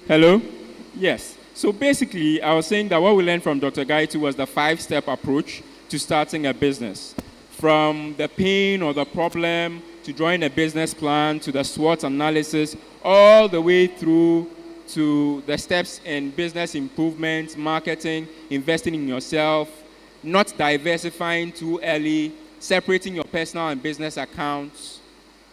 Hello? Yes. So basically, I was saying that what we learned from Dr. Gaitu was the 5-step approach to starting a business. From the pain or the problem to drawing a business plan to the SWOT analysis, all the way through to the steps in business improvement, marketing, investing in yourself, not diversifying too early, separating your personal and business accounts,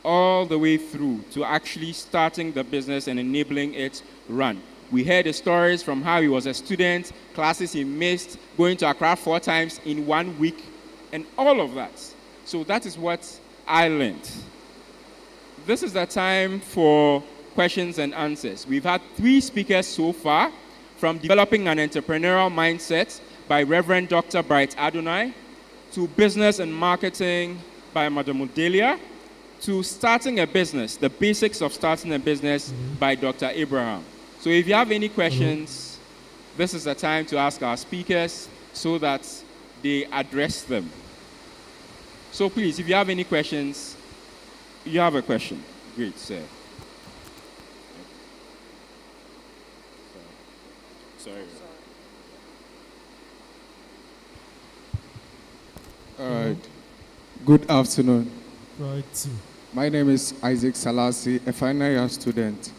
all the way through to actually starting the business and enabling it run. We heard the stories from how he was a student, classes he missed, going to Accra 4 times in 1 week, and all of that. So that is what I learned. This is the time for questions and answers. We've had 3 speakers so far, from developing an entrepreneurial mindset by Reverend Dr. Bright Adonai, to business and marketing by Madam Odelia, to starting a business, the basics of starting a business by Dr. Abraham. So if you have any questions, this is the time to ask our speakers so that they address them. So please, if you have any questions, you have a question. Great, sir. Sorry. All right. Good afternoon. Right. My name is Isaac Salasi, a final year student.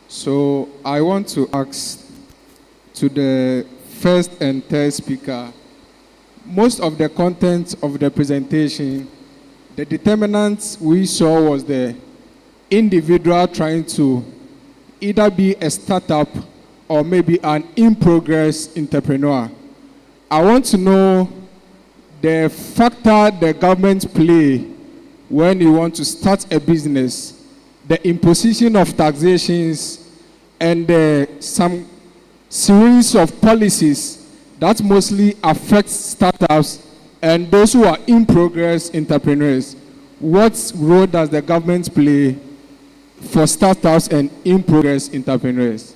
So I want to ask to the first and third speaker, most of the content of the presentation, the determinants we saw was the individual trying to either be a startup or maybe an in-progress entrepreneur. I want to know the factor the government play when you want to start a business, the imposition of taxations, and some series of policies that mostly affect startups and those who are in-progress entrepreneurs. What role does the government play for startups and in-progress entrepreneurs?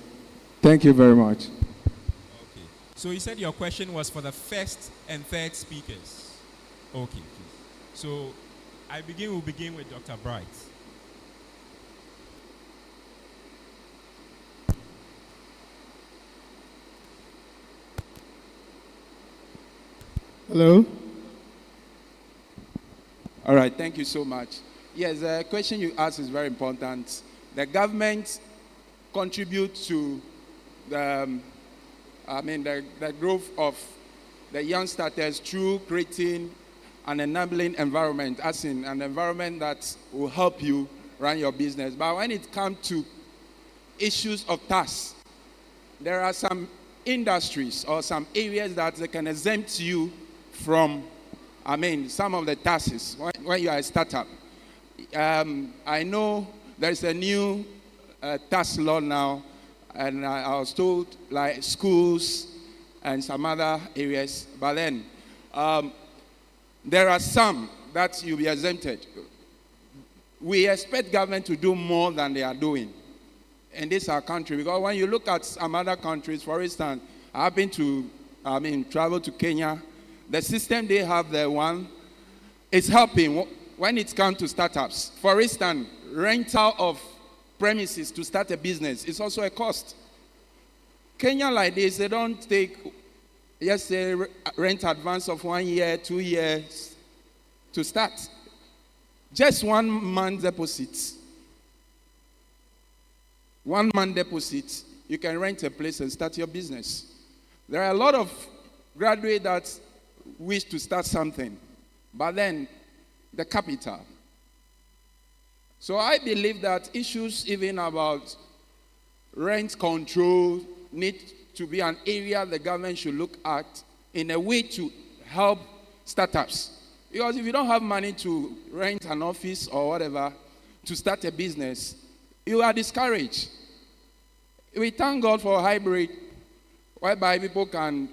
Thank you very much. Okay. So you said your question was for the first and third speakers. Okay, please. So we'll begin with Dr. Bright. Hello? All right, thank you so much. Yes, the question you asked is very important. The government contributes to the growth of the young starters through creating an enabling environment, as in an environment that will help you run your business. But when it comes to issues of tax, there are some industries or some areas that they can exempt you from, some of the taxes when you are a startup. I know there's a new tax law now, and I was told like schools and some other areas, but then there are some that you'll be exempted. We expect government to do more than they are doing in this our country, because when you look at some other countries, for instance, I happen to travel to Kenya. The system they have there, one, is helping when it comes to startups. For instance, rental of premises to start a business is also a cost. Kenya like this, they don't take, just say, rent advance of 1 year, 2 years to start. Just 1 month deposit. 1 month deposit, you can rent a place and start your business. There are a lot of graduates that wish to start something, but then the capital. So I believe that issues even about rent control need to be an area the government should look at in a way to help startups. Because if you don't have money to rent an office or whatever to start a business, you are discouraged. We thank God for hybrid, whereby people can,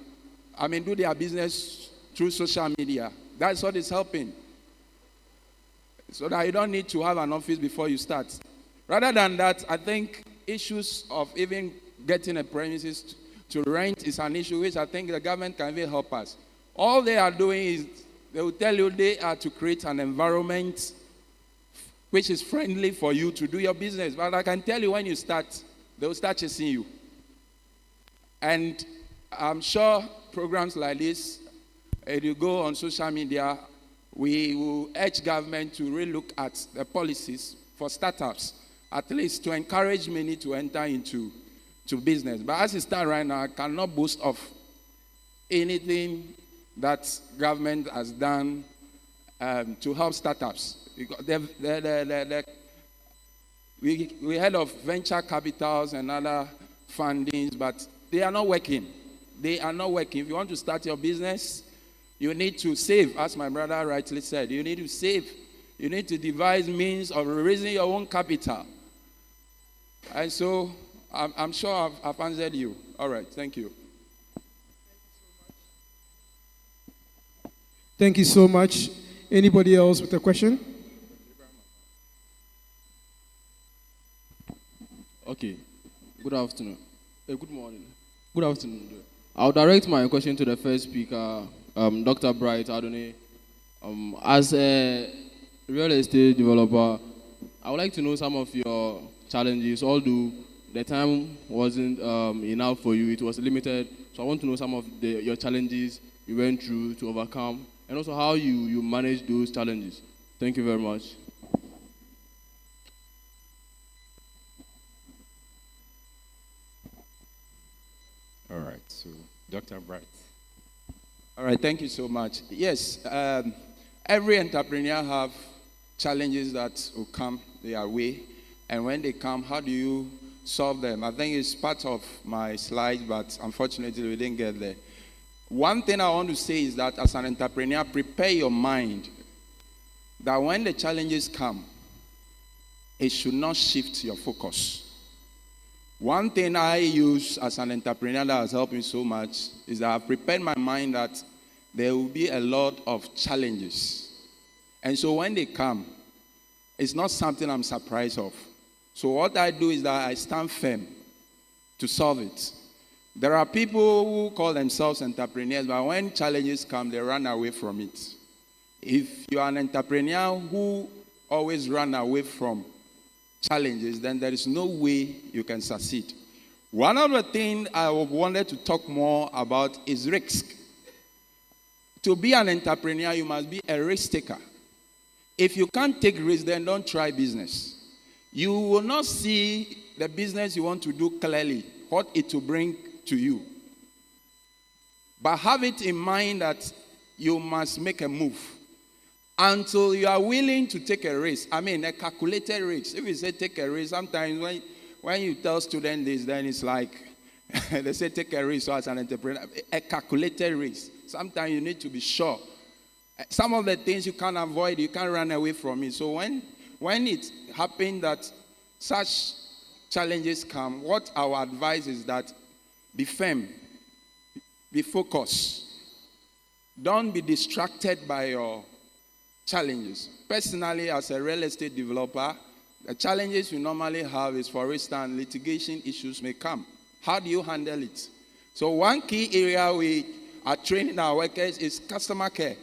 do their business through social media. That's what is helping. So that you don't need to have an office before you start. Rather than that, I think issues of even getting a premises to rent is an issue which I think the government can even help us. All they are doing is, they will tell you they are to create an environment which is friendly for you to do your business. But I can tell you when you start, they will start chasing you. And I'm sure programs like this, if you go on social media, we will urge government to really look at the policies for startups, at least to encourage many to enter into business. But as it stands right now, I cannot boast of anything that government has done to help startups. Because we heard of venture capitals and other fundings, but they are not working. They are not working. If you want to start your business, you need to save, as my brother rightly said. You need to save. You need to devise means of raising your own capital. And so I'm sure I've answered you. All right, thank you. Thank you so much. Anybody else with a question? Okay. Good afternoon. Good morning. Good afternoon. I'll direct my question to the first speaker, Dr. Bright Adonai. As a real estate developer, I would like to know some of your challenges, although the time wasn't enough for you, it was limited. So I want to know some of your challenges you went through to overcome, and also how you manage those challenges. Thank you very much. All right, so Dr. Bright. All right, thank you so much. Yes, every entrepreneur have challenges that will come their way, and when they come, how do you solve them? I think it's part of my slides, but unfortunately we didn't get there. One thing I want to say is that as an entrepreneur, prepare your mind that when the challenges come, it should not shift your focus. One thing I use as an entrepreneur that has helped me so much is that I've prepared my mind that there will be a lot of challenges. And so when they come, it's not something I'm surprised of. So what I do is that I stand firm to solve it. There are people who call themselves entrepreneurs, but when challenges come, they run away from it. If you are an entrepreneur who always run away from challenges, then there is no way you can succeed. One of the things I wanted to talk more about is risk. To be an entrepreneur, you must be a risk taker. If you can't take risk, then don't try business. You will not see the business you want to do clearly, what it will bring to you. But have it in mind that you must make a move until you are willing to take a risk. I mean, a calculated risk. If you say take a risk, sometimes when you tell students this, then it's like, they say take a risk, so as an entrepreneur, a calculated risk. Sometimes you need to be sure. Some of the things you can't avoid, you can't run away from it. So when it happens that such challenges come, what our advice is that be firm, be focused. Don't be distracted by your challenges. Personally, as a real estate developer, the challenges we normally have is, for instance, litigation issues may come. How do you handle it? So one key area we are training our workers is customer care.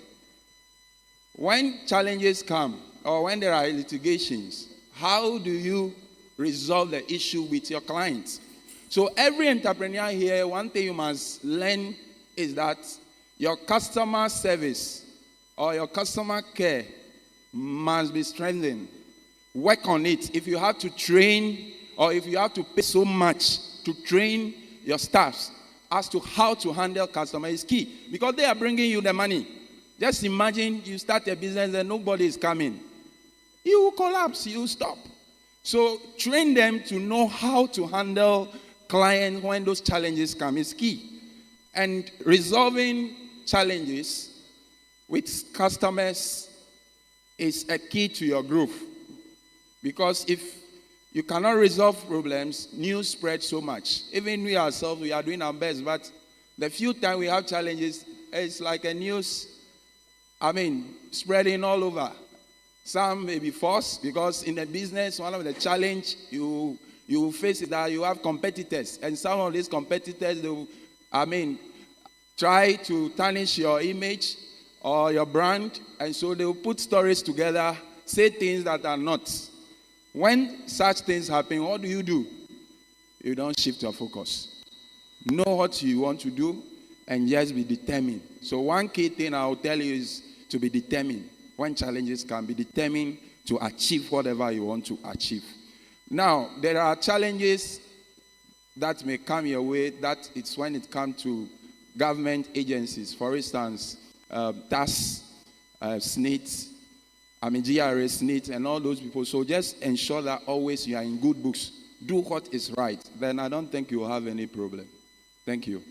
When challenges come or when there are litigations, how do you resolve the issue with your clients? So every entrepreneur here, one thing you must learn is that your customer service or your customer care must be strengthened. Work on it. If you have to train or if you have to pay so much to train your staffs as to how to handle customers is key, because they are bringing you the money. Just imagine you start a business and nobody is coming. You will collapse, you will stop. So train them to know how to handle clients when those challenges come is key. And resolving challenges with customers is a key to your growth. Because if you cannot resolve problems, news spreads so much. Even we ourselves, we are doing our best, but the few times we have challenges, it's like a news, spreading all over. Some may be forced, because in the business, one of the challenge you face is that you have competitors, and some of these competitors, they will, try to tarnish your image or your brand, and so they will put stories together, say things that are not. When such things happen, what do? you don't shift your focus. Know what you want to do and just be determined. So one key thing I'll tell you is to be determined. When challenges come, be determined to achieve whatever you want to achieve. Now, there are challenges that may come your way. That it's when it comes to government agencies. For instance, TAS, SNIT, GRA, SNIT, and all those people. So just ensure that always you are in good books. Do what is right. Then I don't think you will have any problem. Thank you.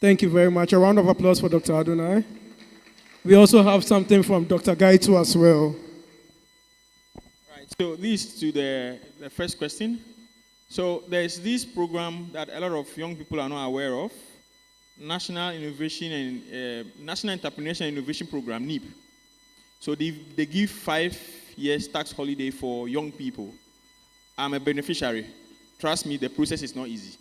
Thank you very much. A round of applause for Dr. Adonai. We also have something from Dr. Guy too as well. Right. So this to the first question. So there's this program that a lot of young people are not aware of, National Innovation and National Entrepreneurship and Innovation Program (NIP). So they give 5 years tax holiday for young people. I'm a beneficiary. Trust me, the process is not easy.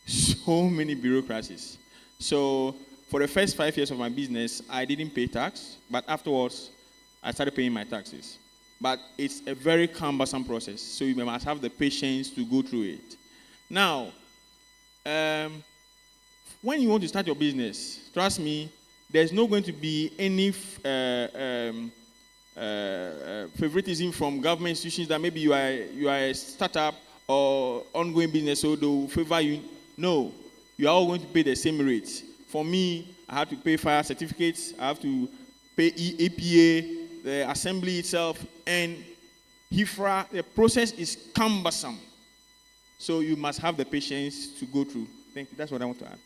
So many bureaucracies. So for the first 5 years of my business, I didn't pay tax, but afterwards, I started paying my taxes. But it's a very cumbersome process, so you must have the patience to go through it. Now, when you want to start your business, trust me, there's not going to be any favoritism from government institutions that maybe you are a startup or ongoing business, so they will favor you. No, you are all going to pay the same rate. For me, I have to pay fire certificates, I have to pay APA, the assembly itself, and HIFRA. The process is cumbersome. So you must have the patience to go through. Thank you. That's what I want to add.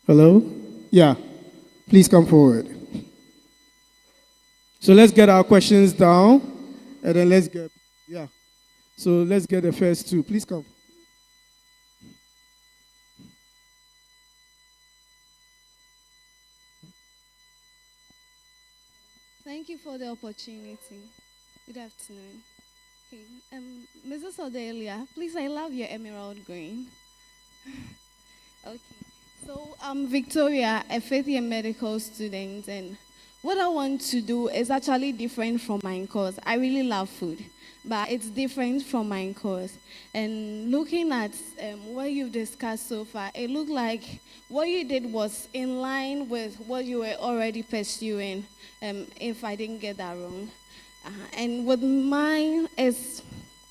Hello? Yeah. Please come forward. So let's get our questions down, and then let's get, So let's get the first two. Please come. Thank you for the opportunity. Good afternoon. Okay, Mrs. Odelia, please, I love your emerald green. Okay. So I'm Victoria, a fifth-year medical student, and what I want to do is actually different from my course. I really love food, but it's different from my course. And looking at what you've discussed so far, it looked like what you did was in line with what you were already pursuing, if I didn't get that wrong. And with mine, it's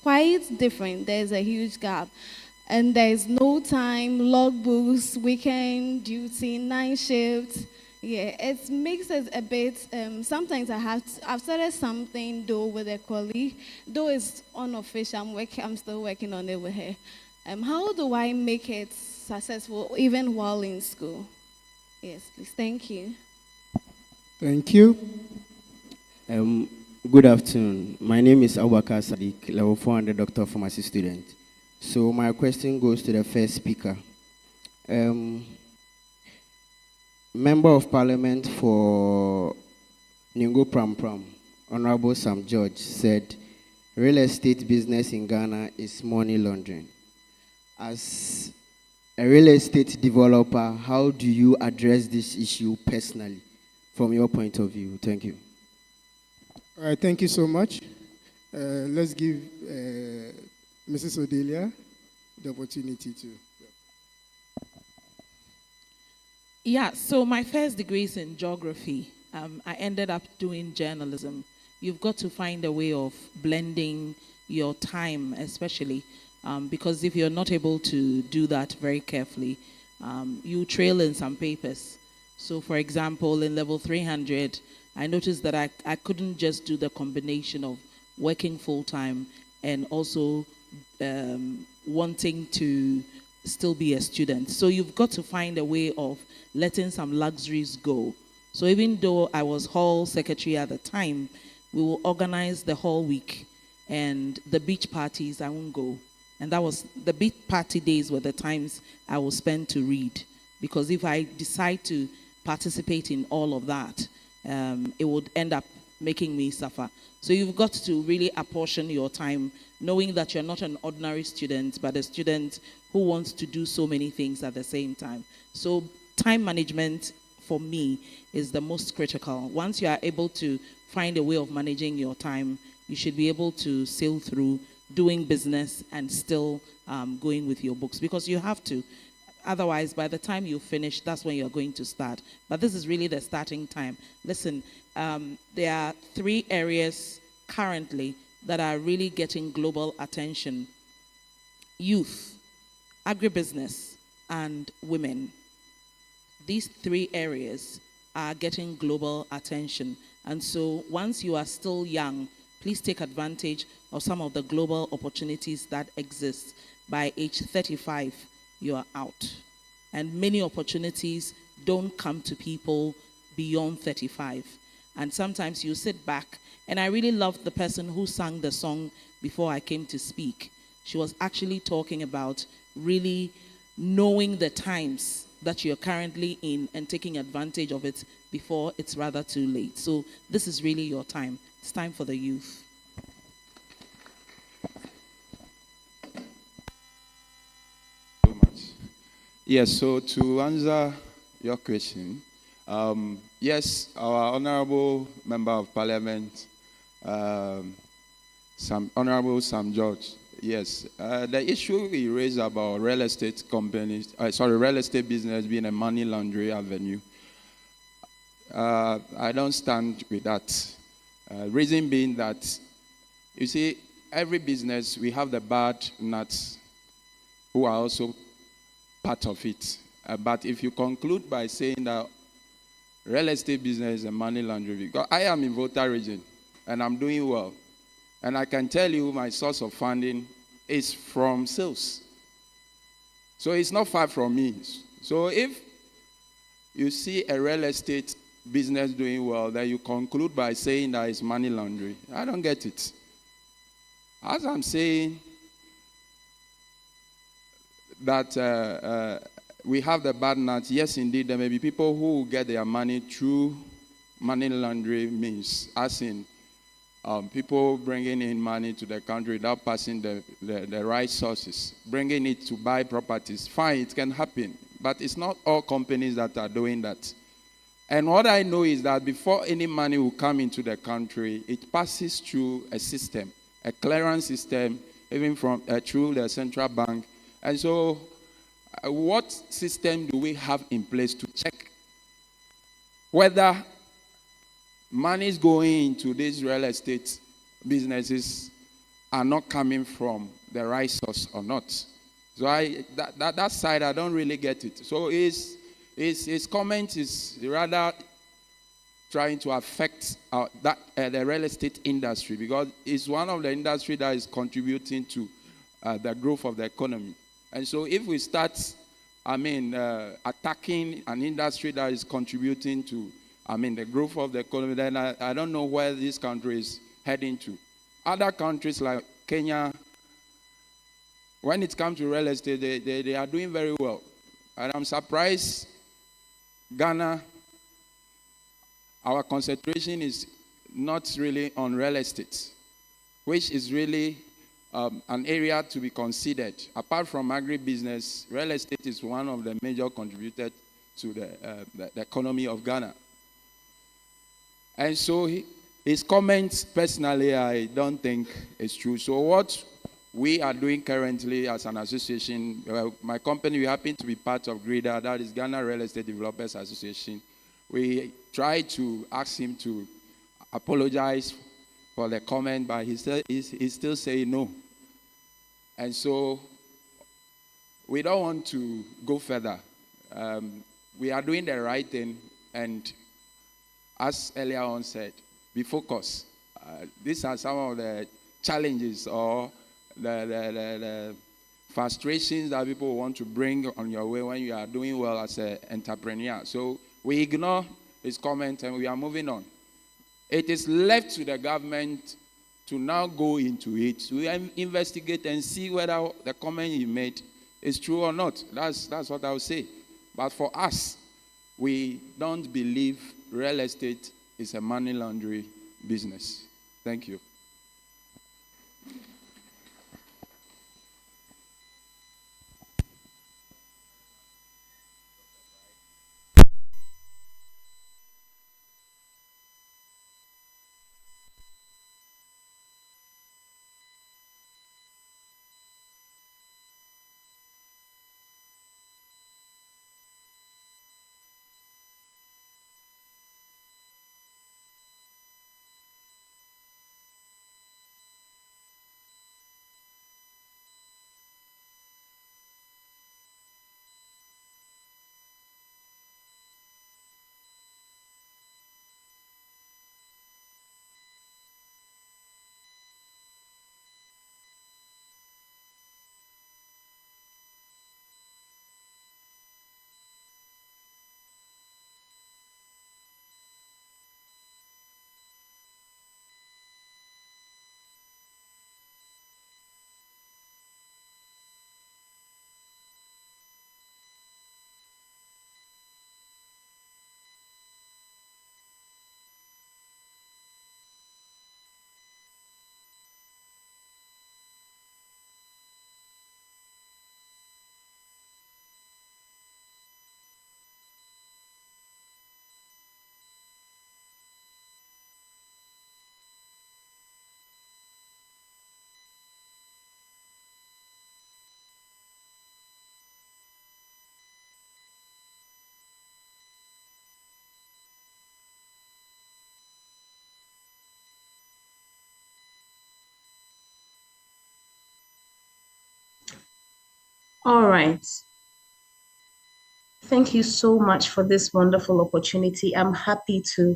quite different. There's a huge gap. And there's no time, logbooks, weekend duty, night shifts. Yeah, it makes it a bit, sometimes I've started something though with a colleague, though it's unofficial, I'm still working on it with her. How do I make it successful even while in school? Yes, please, thank you. Thank you. Good afternoon. My name is Abubakar Sadiq, level 400 doctor of pharmacy student. So my question goes to the first speaker. Member of Parliament for Ningo Pram Pram, Honorable Sam George, said real estate business in Ghana is money laundering. As a real estate developer, how do you address this issue personally from your point of view? Thank you. All right, thank you so much. Let's give Mrs. Odelia the opportunity to. Yeah, so my first degree is in geography. I ended up doing journalism. You've got to find a way of blending your time, especially, because if you're not able to do that very carefully, you trail in some papers. So, for example, in level 300, I noticed that I couldn't just do the combination of working full-time and also wanting to still be a student. So you've got to find a way of letting some luxuries go. So even though I was hall secretary at the time, we will organize the hall week, and the beach parties, I won't go. And that was the beach party days were the times I will spend to read. Because if I decide to participate in all of that, it would end up making me suffer. So you've got to really apportion your time, knowing that you're not an ordinary student, but a student who wants to do so many things at the same time. So time management, for me, is the most critical. Once you are able to find a way of managing your time, you should be able to sail through doing business and still going with your books, because you have to. Otherwise, by the time you finish, that's when you're going to start. But this is really the starting time. Listen, there are 3 areas currently that are really getting global attention: youth, agribusiness, and women. These 3 areas are getting global attention. And so once you are still young, please take advantage of some of the global opportunities that exist. By age 35, you are out. And many opportunities don't come to people beyond 35. And sometimes you sit back, and I really loved the person who sang the song before I came to speak. She was actually talking about really knowing the times that you're currently in and taking advantage of it before it's rather too late. So this is really your time. It's time for the youth. So much. Yes, so to answer your question, yes, our Honorable Member of Parliament, Honorable Sam George, yes, the issue he raised about real estate companies, real estate business being a money laundering avenue, I don't stand with that. Reason being that, you see, every business, we have the bad nuts who are also part of it. But if you conclude by saying that real estate business is a money laundering, because I am in Volta region and I'm doing well, and I can tell you my source of funding is from sales. So it's not far from me. So if you see a real estate business doing well, then you conclude by saying that it's money laundering. I don't get it. As I'm saying that we have the bad nuts, yes, indeed, there may be people who will get their money through money laundering means, as in people bringing in money to the country without passing the right sources, bringing it to buy properties. Fine, it can happen, but it's not all companies that are doing that. And what I know is that before any money will come into the country, it passes through a system, a clearance system, even from through the central bank. And so what system do we have in place to check whether money is going into these real estate businesses are not coming from the right source or not? So that side, I don't really get it. So his comment is rather trying to affect the real estate industry, because it's one of the industry that is contributing to the growth of the economy. And so if we start, attacking an industry that is contributing to, the growth of the economy, then I don't know where this country is heading to. Other countries like Kenya, when it comes to real estate, they are doing very well. And I'm surprised Ghana, our concentration is not really on real estate, which is really an area to be considered. Apart from agribusiness, real estate is one of the major contributors to the economy of Ghana. And so his comments, personally, I don't think is true. So what we are doing currently as an association, my company, we happen to be part of GRIDA, that is Ghana Real Estate Developers Association. We tried to ask him to apologize for the comment, but he's still saying no. And so we don't want to go further. We are doing the right thing, and as earlier on said, be focused. These are some of the challenges or the frustrations that people want to bring on your way when you are doing well as an entrepreneur. So we ignore his comment and we are moving on. It is left to the government to now go into it, to investigate and see whether the comment he made is true or not. That's what I would say. But for us, we don't believe real estate is a money laundering business. Thank you. All right. Thank you so much for this wonderful opportunity. I'm happy to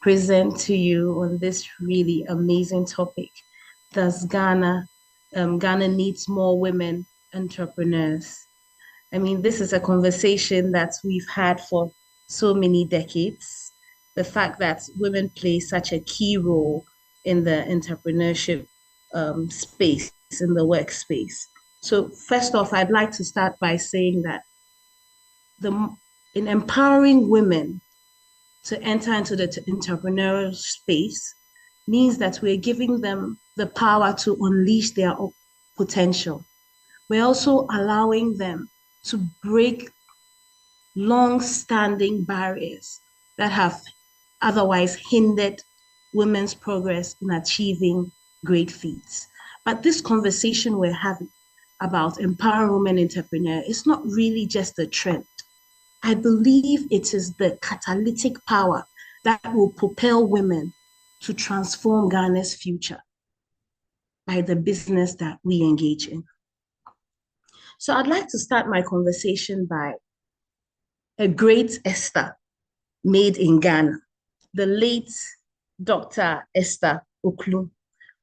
present to you on this really amazing topic. Does Ghana needs more women entrepreneurs? I mean, this is a conversation that we've had for so many decades. The fact that women play such a key role in the entrepreneurship space, in the workspace. So, first off, I'd like to start by saying that in empowering women to enter into the entrepreneurial space means that we're giving them the power to unleash their potential. We're also allowing them to break long-standing barriers that have otherwise hindered women's progress in achieving great feats. But this conversation we're having about empowering women entrepreneurs is not really just a trend. I believe it is the catalytic power that will propel women to transform Ghana's future by the business that we engage in. So I'd like to start my conversation by a great Esther made in Ghana, the late Dr. Esther Oklu.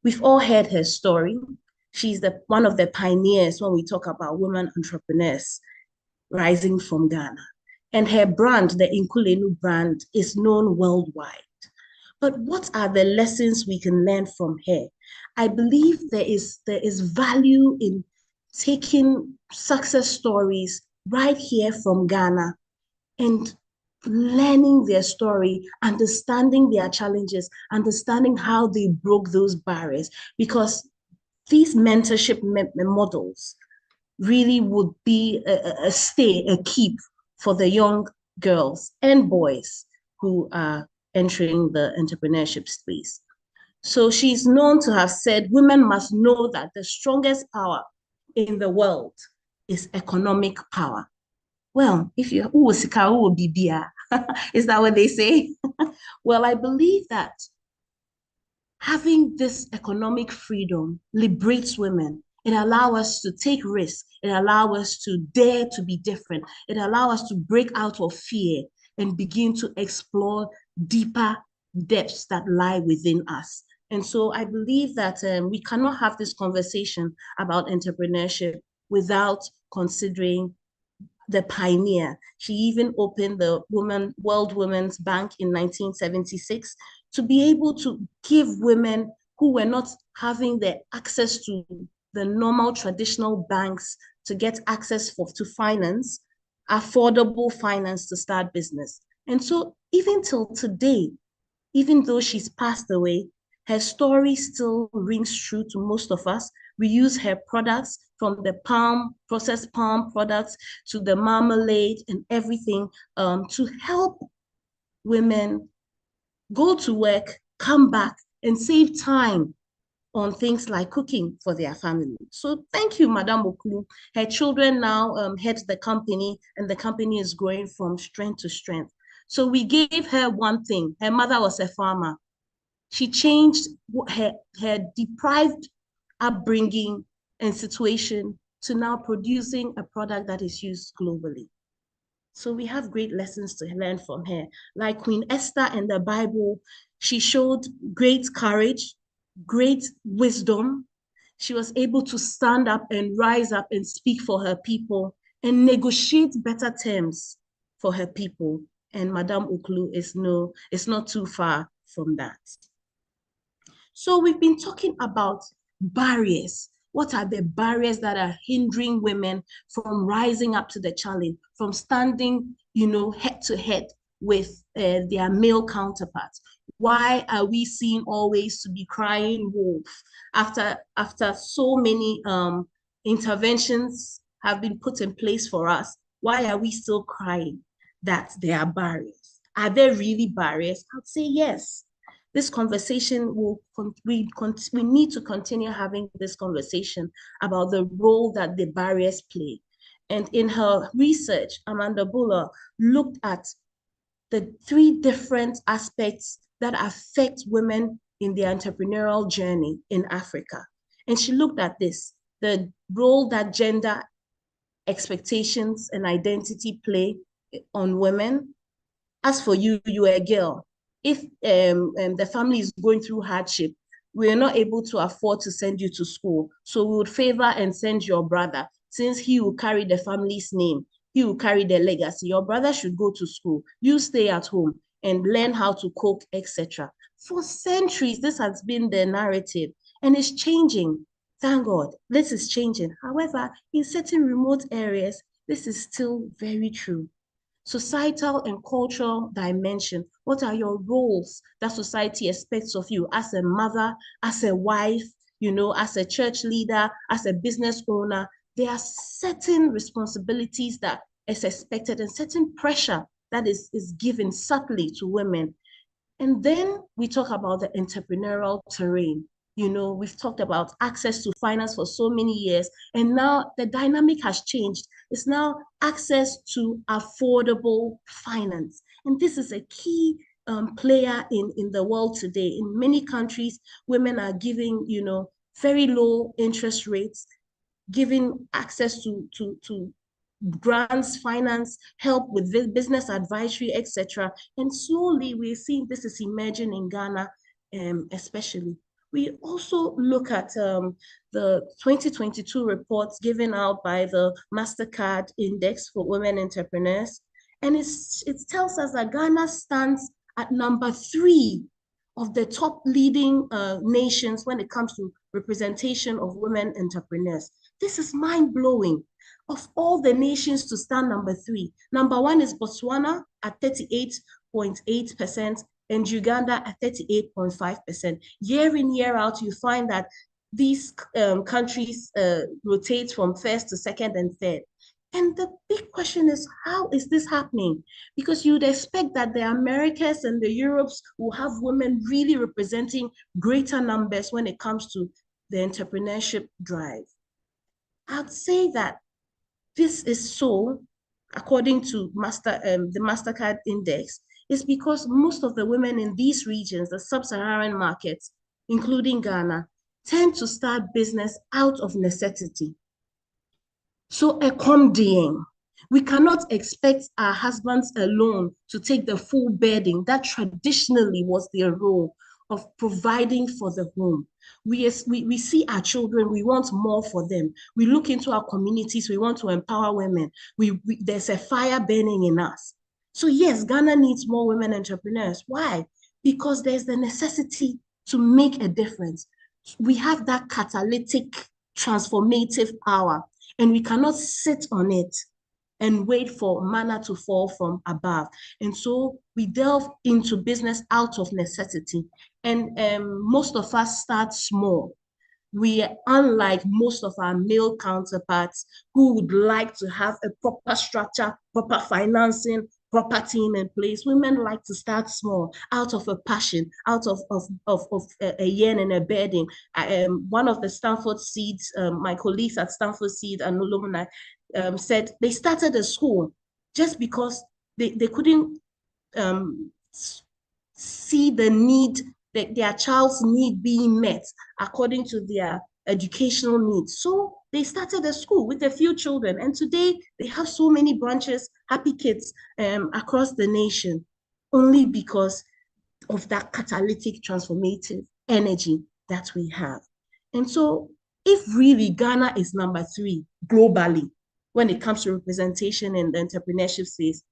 We've all heard her story. She's one of the pioneers when we talk about women entrepreneurs rising from Ghana. And her brand, the Inkulenu brand, is known worldwide. But what are the lessons we can learn from her? I believe there is value in taking success stories right here from Ghana and learning their story, understanding their challenges, understanding how they broke those barriers, because these mentorship models really would be a keep for the young girls and boys who are entering the entrepreneurship space. So she's known to have said, women must know that the strongest power in the world is economic power. Well, if you, is that what they say? Well, I believe that having this economic freedom liberates women. It allows us to take risks. It allows us to dare to be different. It allows us to break out of fear and begin to explore deeper depths that lie within us. And so I believe that we cannot have this conversation about entrepreneurship without considering the pioneer. She even opened the World Women's Bank in 1976 to be able to give women who were not having the access to the normal traditional banks to get access to finance, affordable finance to start business. And so even till today, Even though she's passed away, her story still rings true to most of us. We use her products, from the processed palm products to the marmalade and everything, to help women go to work, come back, and save time on things like cooking for their family. So thank you, Madame Oklu. Her children now head the company, and the company is growing from strength to strength. So we gave her one thing. Her mother was a farmer. She changed her deprived upbringing and situation to now producing a product that is used globally. So we have great lessons to learn from her. Like Queen Esther in the Bible, she showed great courage, great wisdom. She was able to stand up and rise up and speak for her people and negotiate better terms for her people. And Madame Oklu is not too far from that. So we've been talking about barriers. What are the barriers that are hindering women from rising up to the challenge, from standing, head to head with their male counterparts? Why are we seen always to be crying wolf after so many interventions have been put in place for us? Why are we still crying that there are barriers? Are there really barriers? I'd say yes. This conversation we need to continue having this conversation about the role that the barriers play. And in her research, Amanda Buller looked at the 3 different aspects that affect women in their entrepreneurial journey in Africa. And she looked at this, the role that gender expectations and identity play on women. As for you, you are a girl. If the family is going through hardship, we are not able to afford to send you to school. So we would favor and send your brother, since he will carry the family's name. He will carry the legacy. Your brother should go to school. You stay at home and learn how to cook, etc. For centuries, this has been the narrative, and it's changing. Thank God, this is changing. However, in certain remote areas, this is still very true. Societal and cultural dimension. What are your roles that society expects of you as a mother, as a wife, as a church leader, as a business owner? There are certain responsibilities that is expected and certain pressure that is given subtly to women. And then we talk about the entrepreneurial terrain. We've talked about access to finance for so many years, and now the dynamic has changed. It's now access to affordable finance. And this is a key player in the world today. In many countries, women are giving, very low interest rates, giving access to grants, finance, help with business advisory, etc. And slowly we're seeing this is emerging in Ghana, especially. We also look at the 2022 reports given out by the MasterCard Index for Women Entrepreneurs. And it tells us that Ghana stands at number 3 of the top leading nations when it comes to representation of women entrepreneurs. This is mind-blowing. Of all the nations to stand number 3, number 1 is Botswana at 38.8%, and Uganda at 38.5%. Year in, year out, you find that these countries rotate from first to second and third. And the big question is, how is this happening? Because you'd expect that the Americas and the Europes will have women really representing greater numbers when it comes to the entrepreneurship drive. I'd say that this is so, according to the MasterCard Index, is because most of the women in these regions, the sub-Saharan markets, including Ghana, tend to start business out of necessity. So accommodating, we cannot expect our husbands alone to take the full burden that traditionally was their role of providing for the home. We see our children, we want more for them. We look into our communities, we want to empower women. There's a fire burning in us. So yes, Ghana needs more women entrepreneurs. Why? Because there's the necessity to make a difference. We have that catalytic, transformative power, and we cannot sit on it and wait for manna to fall from above. And so we delve into business out of necessity. And most of us start small. We are unlike most of our male counterparts who would like to have a proper structure, proper financing, proper team in place. Women like to start small, out of a passion, out of a yen and a bedding. One of the Stanford Seeds, my colleagues at Stanford Seed and alumni said they started a school just because they couldn't see the need, their child's need being met according to their educational needs. So they started a school with a few children, and today they have so many branches, happy kids across the nation, only because of that catalytic transformative energy that we have. And so if really Ghana is number 3 globally when it comes to representation in the entrepreneurship space,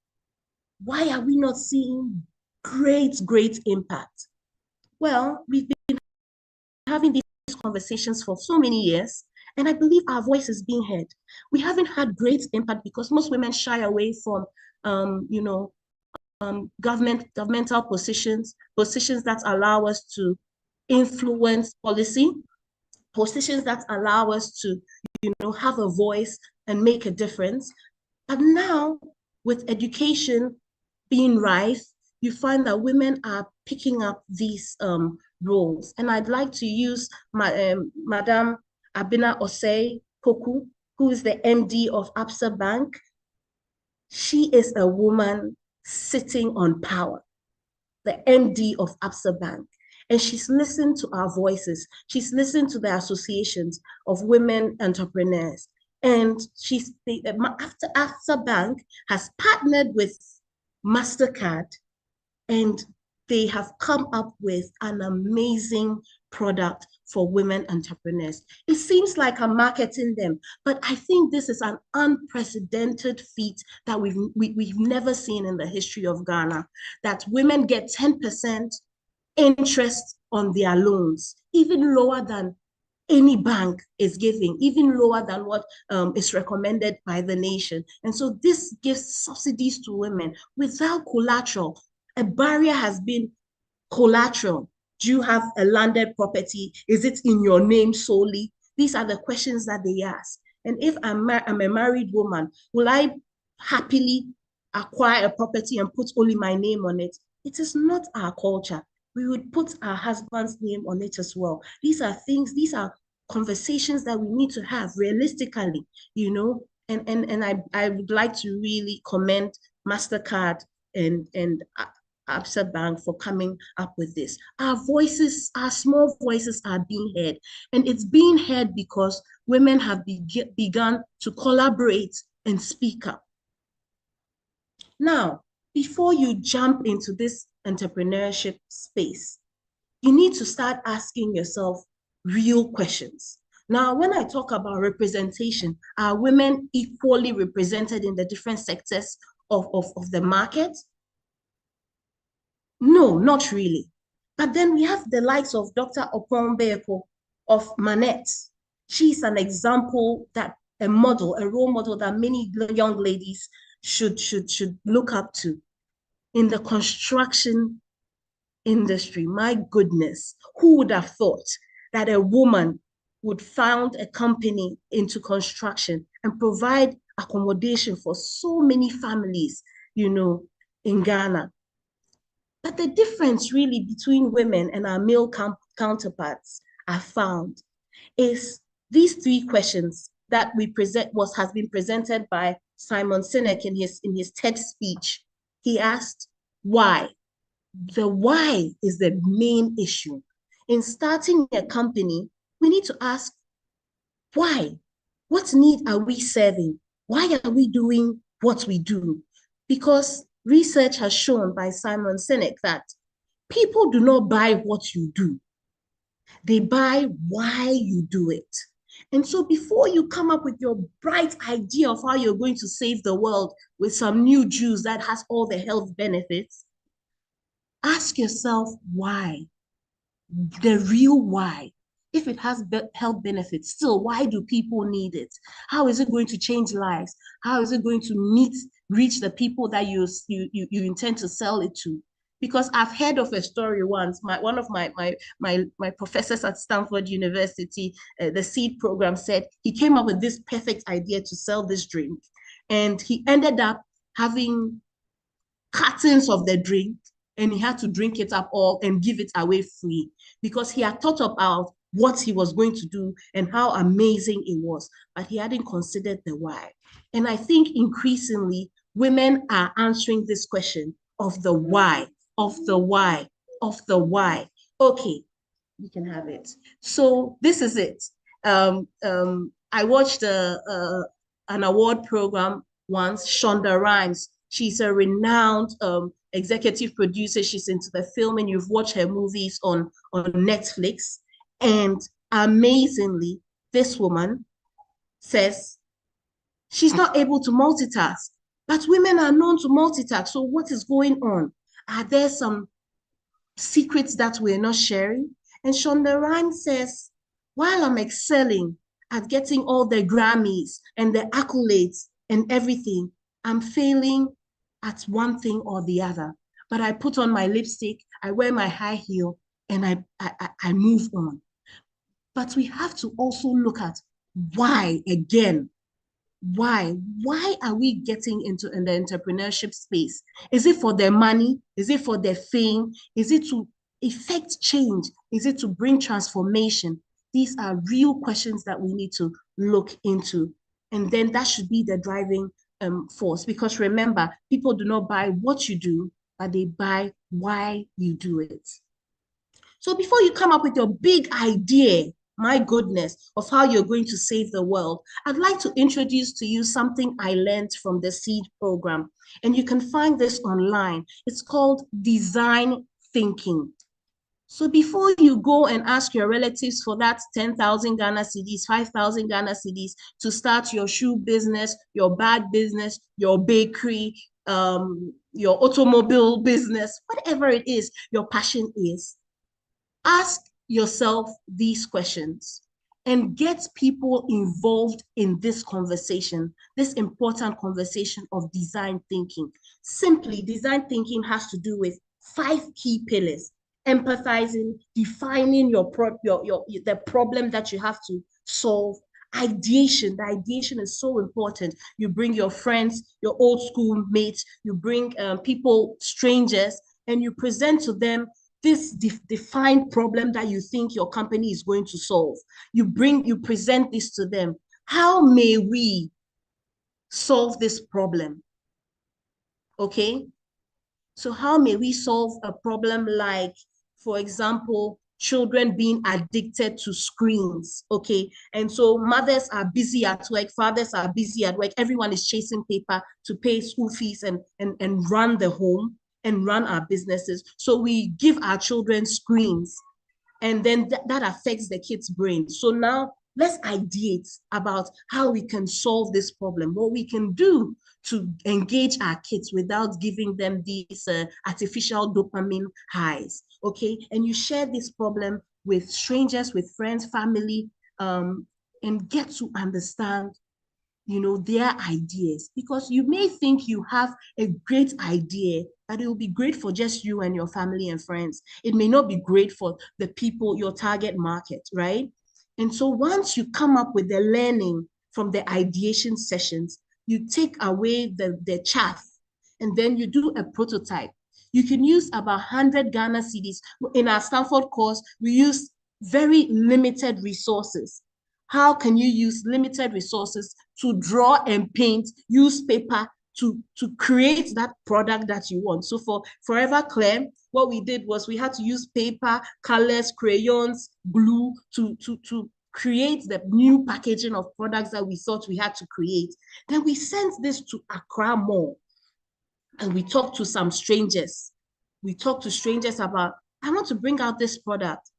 why are we not seeing great impact? Well, we've been having these conversations for so many years, and I believe our voice is being heard. We haven't had great impact because most women shy away from, governmental positions that allow us to influence policy, positions that allow us to, have a voice and make a difference. But now, with education being rife, you find that women are picking up these roles. And I'd like to use Madame Abina Osei Poku, who is the MD of Absa Bank. She is a woman sitting on power, the MD of Absa Bank. And she's listened to our voices. She's listened to the associations of women entrepreneurs. And after Absa Bank has partnered with MasterCard, and they have come up with an amazing product for women entrepreneurs. It seems like I'm marketing them, but I think this is an unprecedented feat that we've never seen in the history of Ghana, that women get 10% interest on their loans, even lower than any bank is giving, even lower than what is recommended by the nation. And so this gives subsidies to women without collateral. A barrier has been collateral. Do you have a landed property? Is it in your name solely? These are the questions that they ask. And if I'm a married woman, will I happily acquire a property and put only my name on it? It is not our culture. We would put our husband's name on it as well. These are conversations that we need to have realistically, and I would like to really commend MasterCard and Absa Bank for coming up with this. Our voices, our small voices are being heard, and it's being heard because women have begun to collaborate and speak up. Now, before you jump into this entrepreneurship space, you need to start asking yourself real questions. Now, when I talk about representation, are women equally represented in the different sectors of the market? No, not really. But then we have the likes of Dr. Oponbeko of Manette. She's an example, that a role model that many young ladies should look up to. In the construction industry, my goodness, who would have thought that a woman would found a company into construction and provide accommodation for so many families, in Ghana? But the difference really between women and our male counterparts are found is these 3 questions that has been presented by Simon Sinek in his TED speech. He asked, why? The why is the main issue. In starting a company, we need to ask, why? What need are we serving? Why are we doing what we do? Because research has shown by Simon Sinek that people do not buy what you do. They buy why you do it. And so before you come up with your bright idea of how you're going to save the world with some new juice that has all the health benefits, ask yourself why, the real why. If it has health benefits, still, why do people need it? How is it going to change lives? How is it going to reach the people that you intend to sell it to? Because I've heard of a story once. One of my professors at Stanford University, the seed program, said he came up with this perfect idea to sell this drink, and he ended up having cartons of the drink, and he had to drink it up all and give it away free because he had thought about what he was going to do and how amazing it was, but he hadn't considered the why. And I think increasingly women are answering this question of the why, of the why, of the why. Okay, you can have it. So this is it. I watched an award program once. Shonda Rhimes, she's a renowned executive producer. She's into the film, and you've watched her movies on Netflix. And amazingly, this woman says she's not able to multitask, but women are known to multitask. So what is going on? Are there some secrets that we're not sharing? And Shonda Rhimes says, while I'm excelling at getting all the Grammys and the accolades and everything, I'm failing at one thing or the other. But I put on my lipstick, I wear my high heel, and I move on. But we have to also look at why again. Why are we getting into the entrepreneurship space? Is it for their money? Is it for their fame? Is it to effect change? Is it to bring transformation? These are real questions that we need to look into. And then that should be the driving force. Because remember, people do not buy what you do, but they buy why you do it. So before you come up with your big idea, my goodness, of how you're going to save the world, I'd like to introduce to you something I learned from the SEED program. And you can find this online. It's called design thinking. So before you go and ask your relatives for that 10,000 Ghana cedis, 5,000 Ghana cedis to start your shoe business, your bag business, your bakery, your automobile business, whatever it is your passion is, ask yourself these questions and get people involved in this conversation, this important conversation of design thinking. Simply, design thinking has to do with 5 key pillars: empathizing, defining the problem that you have to solve. Ideation. The ideation is so important. You bring your friends, your old school mates, you bring people, strangers, and you present to them this defined problem that you think your company is going to solve. You present this to them. How may we solve this problem? Okay? So how may we solve a problem like, for example, children being addicted to screens, okay? And so mothers are busy at work, fathers are busy at work, everyone is chasing paper to pay school fees and run the home and run our businesses. So we give our children screens, and then that affects the kids' brain. So now let's ideate about how we can solve this problem, what we can do to engage our kids without giving them these artificial dopamine highs, okay? And you share this problem with strangers, with friends, family, and get to understand, their ideas. Because you may think you have a great idea, but it will be great for just you and your family and friends. It may not be great for the people, your target market, right? And so once you come up with the learning from the ideation sessions, you take away the chaff, and then you do a prototype. You can use about 100 Ghana cedis. In our Stanford course, we use very limited resources. How can you use limited resources to draw and paint, use paper to create that product that you want? So for Forever Clear, what we did was we had to use paper, colors, crayons, glue to create the new packaging of products that we thought we had to create. Then we sent this to Accra Mall, and we talked to some strangers. We talked to strangers about, I want to bring out this product.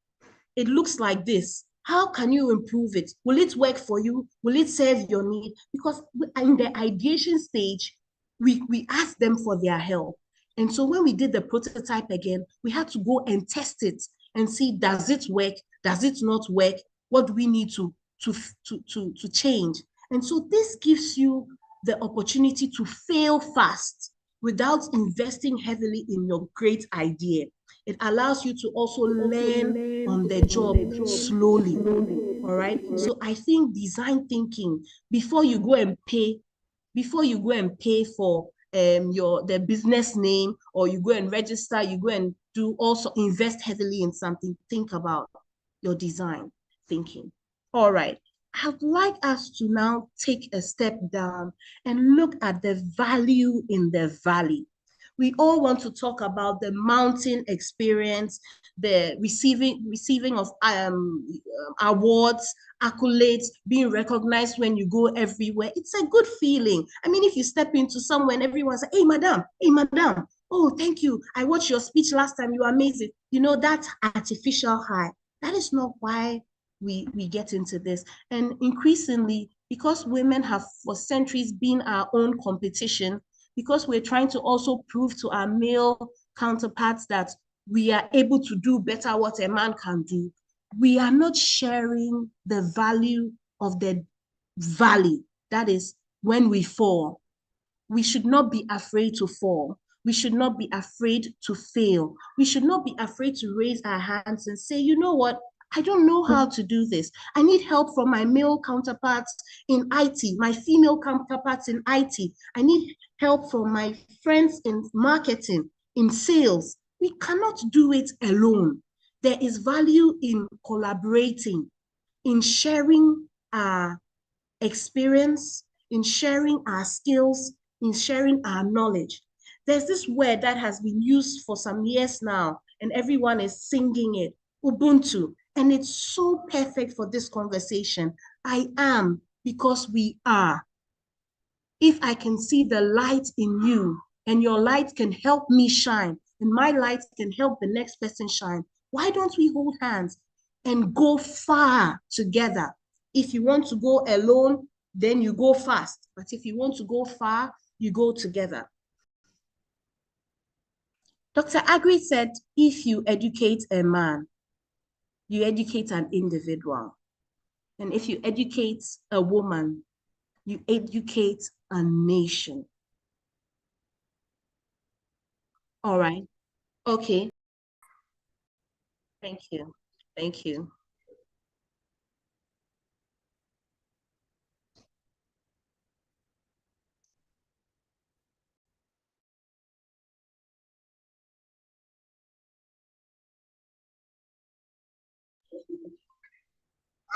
It looks like this. How can you improve it? Will it work for you? Will it serve your need? Because in the ideation stage, we asked them for their help. And so when we did the prototype again, we had to go and test it and see, does it work? Does it not work? What do we need to change? And so this gives you the opportunity to fail fast without investing heavily in your great idea. It allows you to also learn on the job slowly. All right. So I think design thinking, before you go and pay for the business name, or you go and register, you go and do also invest heavily in something, think about your design thinking. All right. I'd like us to now take a step down and look at the value in the valley. We all want to talk about the mountain experience, the receiving of awards, accolades, being recognized when you go everywhere. It's a good feeling. I mean, if you step into somewhere and everyone's like, hey, madam, oh, thank you. I watched your speech last time. You are amazing. You know, that artificial high. That is not why we get into this. And increasingly, because women have for centuries been our own competition, because we're trying to also prove to our male counterparts that we are able to do better what a man can do, we are not sharing the value of the valley. That is when we fall. We should not be afraid to fall. We should not be afraid to fail. We should not be afraid to raise our hands and say, you know what? I don't know how to do this. I need help from my male counterparts in IT, my female counterparts in IT. I need help from my friends in marketing, in sales. We cannot do it alone. There is value in collaborating, in sharing our experience, in sharing our skills, in sharing our knowledge. There's this word that has been used for some years now, and everyone is singing it, Ubuntu. And it's so perfect for this conversation. I am because we are. If I can see the light in you, and your light can help me shine, and my light can help the next person shine, why don't we hold hands and go far together? If you want to go alone, then you go fast. But if you want to go far, you go together. Dr. Agri said, if you educate a man, you educate an individual. And if you educate a woman, you educate a nation. All right. Okay. Thank you. Thank you.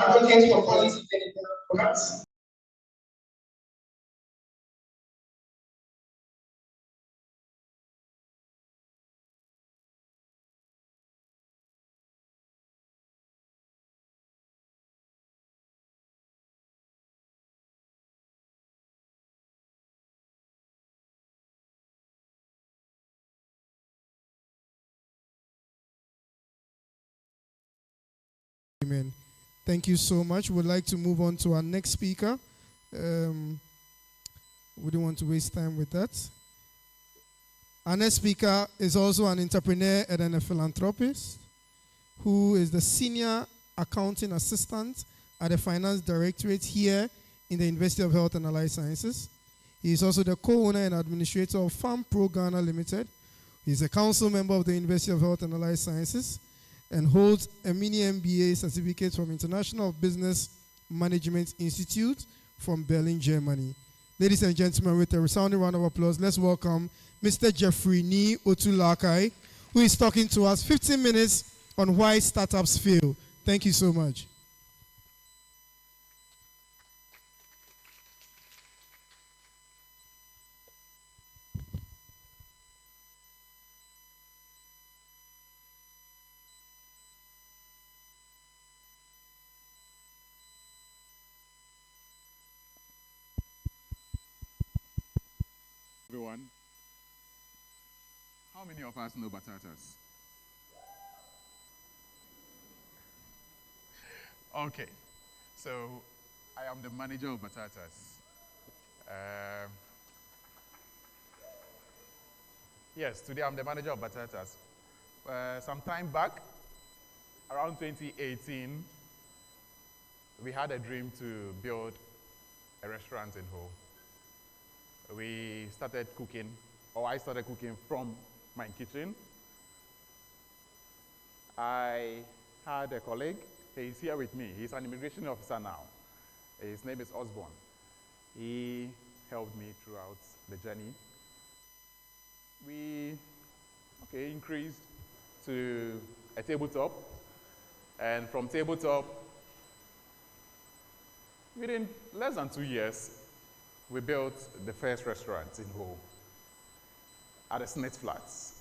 Advocates for quality clinical products. Amen. Thank you so much. We'd like to move on to our next speaker. We don't want to waste time with that. Our next speaker is also an entrepreneur and a philanthropist who is the senior accounting assistant at the finance directorate here in the University of Health and Allied Sciences. He is also the co-owner and administrator of Farm Pro Ghana Limited. He is a council member of the University of Health and Allied Sciences and holds a mini MBA certificate from International Business Management Institute from Berlin, Germany. Ladies and gentlemen, with a resounding round of applause, let's welcome Mr. Jeffrey Ni Otulakai, who is talking to us 15 minutes on why startups fail. Thank you so much. Everyone, how many of us know batatas? Okay, so I am the manager of batatas. Yes, today I'm the manager of batatas. Some time back, around 2018, we had a dream to build a restaurant in Ho. We started cooking, or I started cooking from my kitchen. I had a colleague, he's here with me. He's an immigration officer now. His name is Osborne. He helped me throughout the journey. We increased to a tabletop, and from tabletop, within less than 2 years, we built the first restaurant in Ho at the Smith Flats.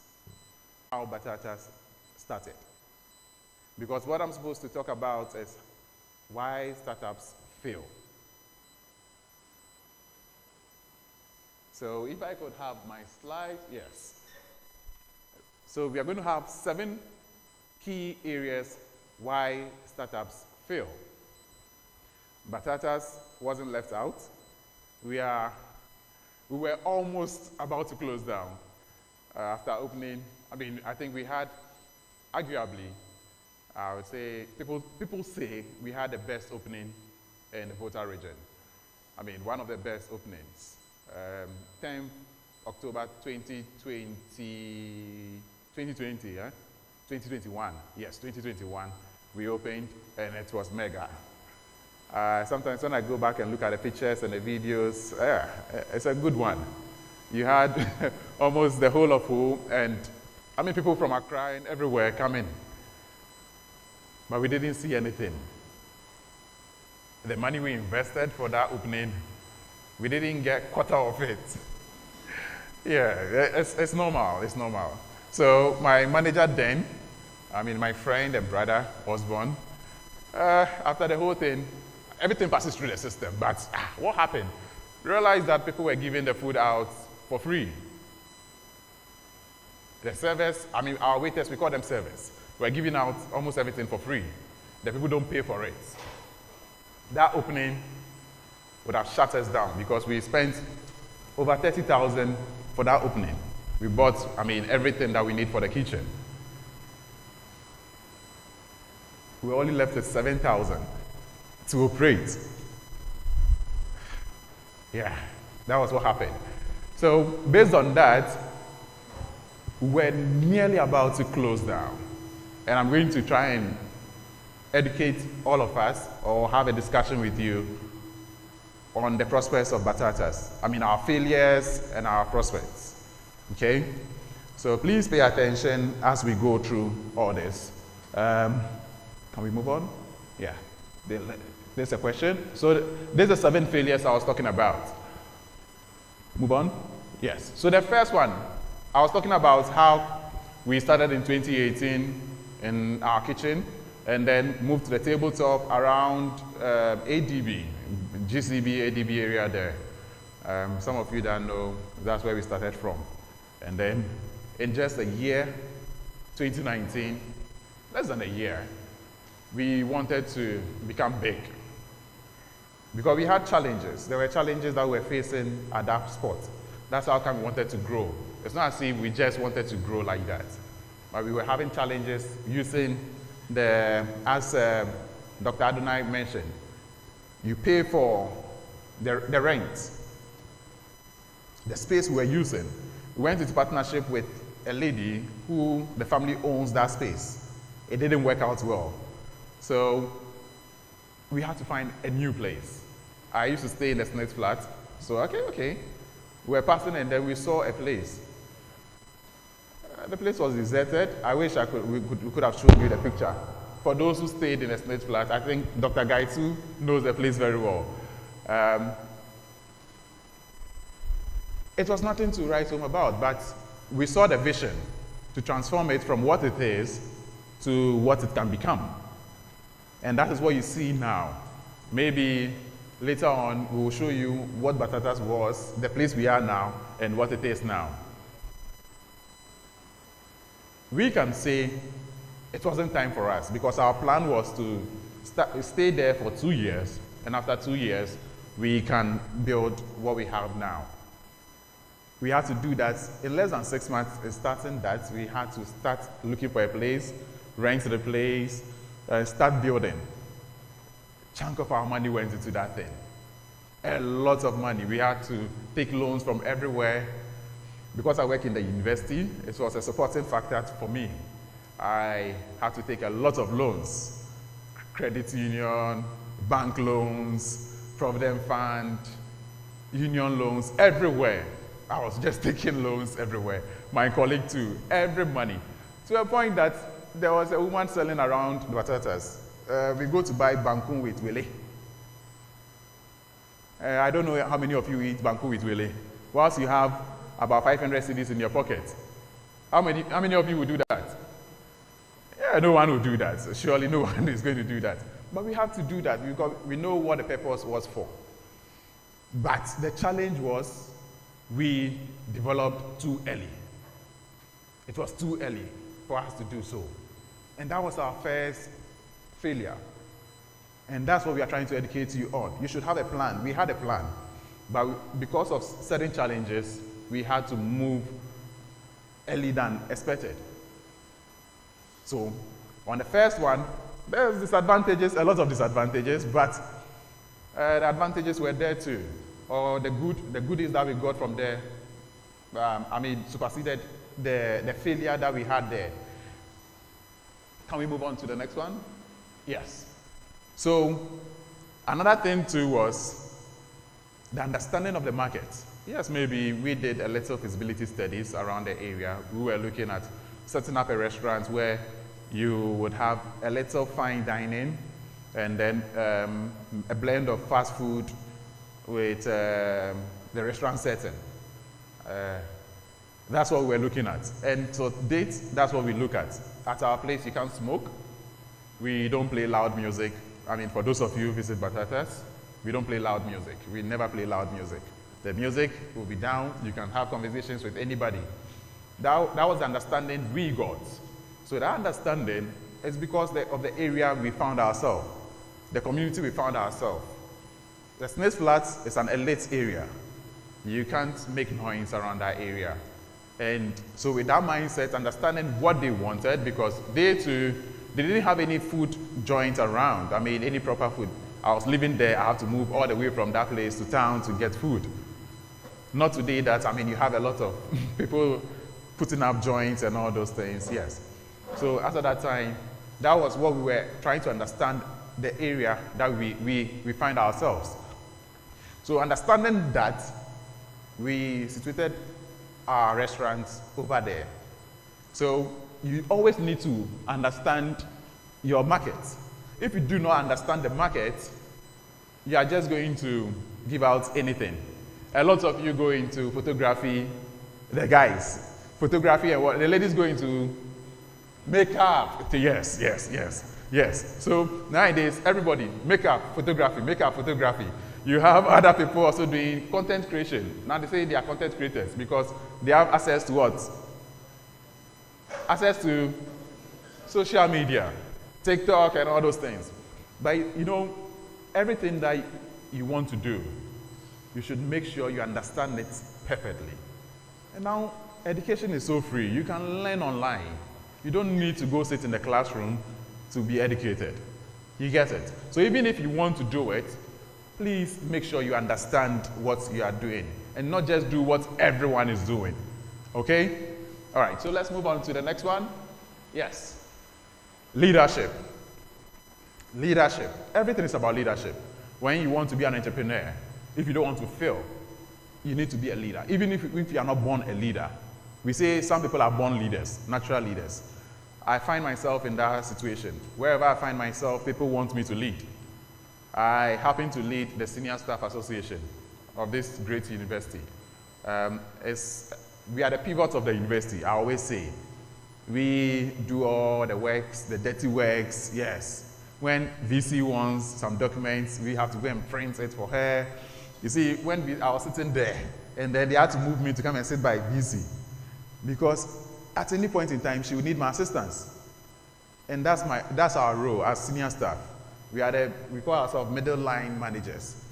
How Batatas started. Because what I'm supposed to talk about is why startups fail. So if I could have my slide, yes. So we are going to have 7 key areas why startups fail. Batatas wasn't left out. We were almost about to close down after opening. I think we had, arguably, I would say, people say we had the best opening in the Volta region. One of the best openings. 10th October 2021. Yes, 2021. We opened, and it was mega. Sometimes when I go back and look at the pictures and the videos, it's a good one. You had almost the whole of Ho, and people from Accra and everywhere coming. But we didn't see anything. The money we invested for that opening, we didn't get quarter of it. Yeah, it's normal, it's normal. So my manager then, my friend and brother, Osborne, after the whole thing, everything passes through the system, but what happened? Realized that people were giving the food out for free. The servers, our waiters, we call them servers, were giving out almost everything for free. The people don't pay for it. That opening would have shut us down because we spent over 30,000 for that opening. We bought, everything that we need for the kitchen. We only left with 7,000 to operate. Yeah, that was what happened. So based on that, we're nearly about to close down. And I'm going to try and educate all of us or have a discussion with you on the prospects of Batatas. Our failures and our prospects. Okay? So please pay attention as we go through all this. Can we move on? Yeah. There's a question. So there's the 7 failures I was talking about. Move on? Yes. So the first one, I was talking about how we started in 2018 in our kitchen and then moved to the tabletop around ADB, GCB, ADB area there. Some of you don't know, that's where we started from. And then in just a year, 2019, less than a year, we wanted to become big. Because we had challenges. There were challenges that we were facing at that spot. That's how come we wanted to grow. It's not as if we just wanted to grow like that. But we were having challenges using as Dr. Adonai mentioned, you pay for the rent, the space we were using. We went into partnership with a lady who the family owns that space. It didn't work out well. So we had to find a new place. I used to stay in the Smith flat. So, okay. We were passing and then we saw a place. The place was deserted. I wish we could have shown you the picture. For those who stayed in the Smith flat, I think Dr. Gaitu knows the place very well. It was nothing to write home about, but we saw the vision to transform it from what it is to what it can become. And that is what you see now. Maybe later on, we will show you what Batatas was, the place we are now, and what it is now. We can say it wasn't time for us because our plan was to stay there for 2 years, and after 2 years, we can build what we have now. We had to do that in less than 6 months. Starting that, we had to start looking for a place, rent the place, start building. Chunk of our money went into that thing. A lot of money. We had to take loans from everywhere. Because I work in the university, it was a supporting factor for me. I had to take a lot of loans. Credit union, bank loans, Provident Fund, union loans, everywhere. I was just taking loans everywhere. My colleague too, every money. To a point that there was a woman selling around the batatas. We go to buy banku with wele. I don't know how many of you eat banku with wele. Whilst you have about 500 cedis in your pocket. How many of you would do that? Yeah, no one will do that. So surely no one is going to do that. But we have to do that because we know what the purpose was for. But the challenge was we developed too early. It was too early for us to do so. And that was our first failure. And that's what we are trying to educate you on. You should have a plan. We had a plan. But because of certain challenges, we had to move early than expected. So on the first one, there's disadvantages, a lot of disadvantages, but the advantages were there too. Or the goodies that we got from there, superseded the failure that we had there. Can we move on to the next one? Yes. So another thing too was the understanding of the market. Yes, maybe we did a little feasibility studies around the area. We were looking at setting up a restaurant where you would have a little fine dining and then a blend of fast food with the restaurant setting. That's what we're looking at. And to date, that's what we look at. At our place, you can't smoke. We don't play loud music. For those of you who visit Batatas, we don't play loud music. We never play loud music. The music will be down. You can have conversations with anybody. That was the understanding we got. So that understanding is because of the area we found ourselves, the community we found ourselves. The Snails Flats is an elite area. You can't make noise around that area. And so with that mindset, understanding what they wanted, because they didn't have any food joint around. Any proper food. I was living there, I have to move all the way from that place to town to get food. Not today that, you have a lot of people putting up joints and all those things, yes. So after that time, that was what we were trying to understand, the area that we find ourselves. So understanding that, we situated our restaurants over there. So you always need to understand your market. If you do not understand the market, you are just going to give out anything. A lot of you go into photography, the guys, photography and what? The ladies go into makeup. Yes. So nowadays, everybody, makeup, photography. You have other people also doing content creation. Now they say they are content creators because they have access to what? Access to social media, TikTok and all those things. But everything that you want to do, you should make sure you understand it perfectly. And now, education is so free. You can learn online. You don't need to go sit in the classroom to be educated. You get it? So even if you want to do it, please make sure you understand what you are doing and not just do what everyone is doing. Okay? All right, so let's move on to the next one. Yes. Leadership. Leadership. Everything is about leadership. When you want to be an entrepreneur, if you don't want to fail, you need to be a leader. Even if you are not born a leader. We say some people are born leaders, natural leaders. I find myself in that situation. Wherever I find myself, people want me to lead. I happen to lead the Senior Staff Association of this great university. We are the pivot of the university, I always say. We do all the works, the dirty works, yes. When VC wants some documents, we have to go and print it for her. You see, I was sitting there, and then they had to move me to come and sit by VC. Because at any point in time, she would need my assistance. And that's our role as senior staff. We call ourselves middle line managers.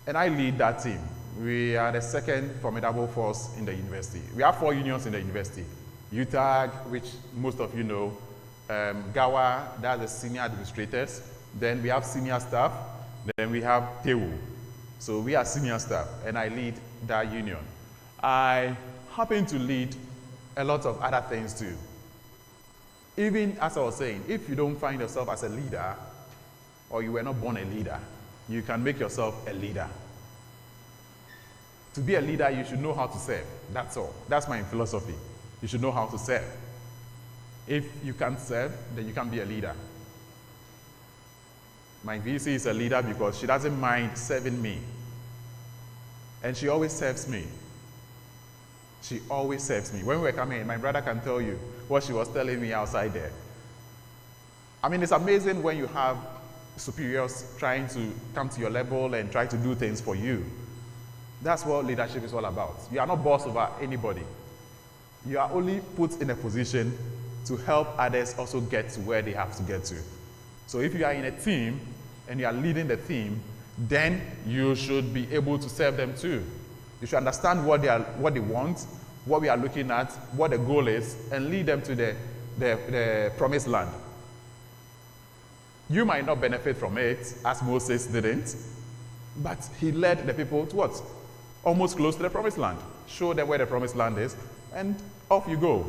And I lead that team. We are the second formidable force in the university. We have 4 unions in the university. UTAG, which most of you know, Gawa, that's the senior administrators. Then we have senior staff. Then we have Tewu. So we are senior staff, and I lead that union. I happen to lead a lot of other things too. Even as I was saying, if you don't find yourself as a leader, or you were not born a leader, you can make yourself a leader. To be a leader, you should know how to serve. That's all. That's my philosophy. You should know how to serve. If you can't serve, then you can't be a leader. My VC is a leader because she doesn't mind serving me. And she always serves me. She always serves me. When we were coming in, my brother can tell you what she was telling me outside there. I mean, it's amazing when you have superiors trying to come to your level and try to do things for you. That's what leadership is all about. You are not boss over anybody. You are only put in a position to help others also get to where they have to get to. So if you are in a team and you are leading the team, then you should be able to serve them too. You should understand what they want, what we are looking at, what the goal is, and lead them to the promised land. You might not benefit from it, as Moses didn't, but he led the people to what? Almost close to the promised land. Show them where the promised land is, and off you go.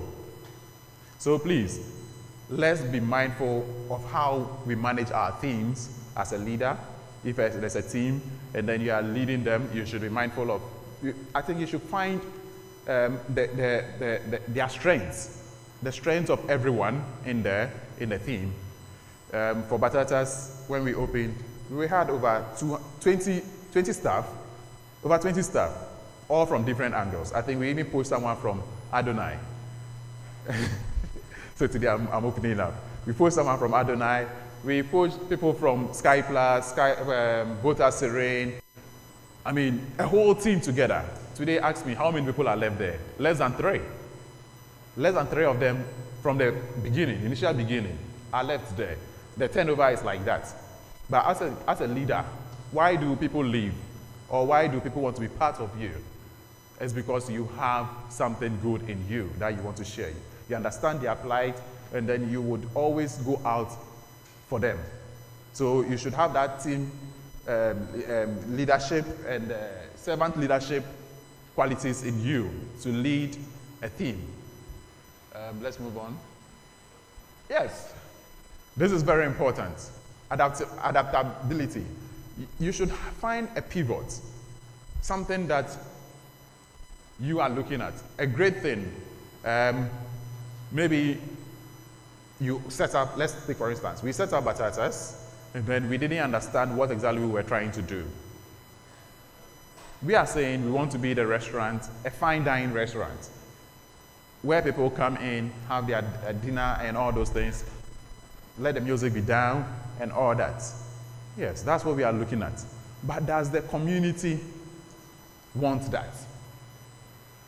So please, let's be mindful of how we manage our teams as a leader. If there's a team and then you are leading them, you should be mindful of, I think you should find their strengths, the strengths of everyone in the team. For Batatas, when we opened, we had over 20 staff, over 20 staff, all from different angles. I think we even pushed someone from Adonai. So today I'm opening up. We pushed someone from Adonai. We pushed people from Sky Plus, Bota Serene. I mean, a whole team together. Today ask me how many people are left there. Less than 3. Less than 3 of them from the beginning, initial beginning, are left there. The turnover is like that. But as a leader, why do people leave? Or why do people want to be part of you? It's because you have something good in you that you want to share. You understand their plight, and then you would always go out for them. So you should have that team leadership and servant leadership qualities in you to lead a team. Let's move on. Yes, this is very important. Adaptability. You should find a pivot, something that you are looking at. A great thing. Maybe you set up, let's take for instance, we set up Batatas, and then we didn't understand what exactly we were trying to do. We are saying we want to be the restaurant, a fine dining restaurant, where people come in, have their dinner and all those things, let the music be down and all that. Yes, that's what we are looking at. But does the community want that?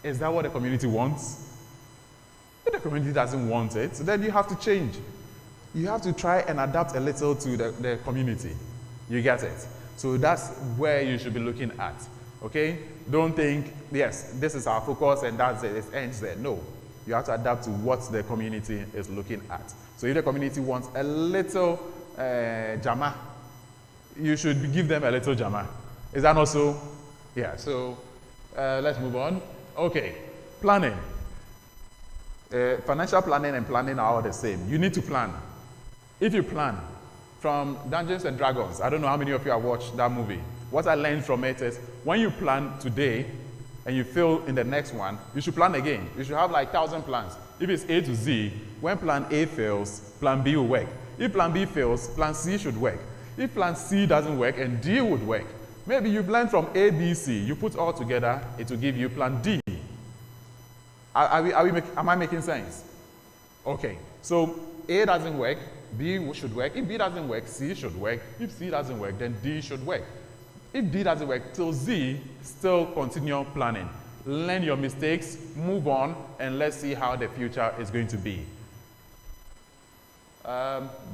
Is that what the community wants? If the community doesn't want it, then you have to change. You have to try and adapt a little to the community. You get it? So that's where you should be looking at. Okay? Don't think, yes, this is our focus and that's it, it ends there. No. You have to adapt to what the community is looking at. So if the community wants a little jama, you should give them a little jama. Is that not so? Yeah, so let's move on. Okay, planning. Financial planning and planning are all the same. You need to plan. If you plan from Dungeons and Dragons, I don't know how many of you have watched that movie. What I learned from it is when you plan today and you fail in the next one, you should plan again. You should have like 1,000 plans. If it's A to Z, when plan A fails, plan B will work. If plan B fails, plan C should work. If plan C doesn't work and D would work, maybe you've learned from A, B, C. You put all together, it will give you plan D. Am I making sense? Okay, so A doesn't work, B should work. If B doesn't work, C should work. If C doesn't work, then D should work. If D doesn't work till Z, still continue planning. Learn your mistakes, move on, and let's see how the future is going to be.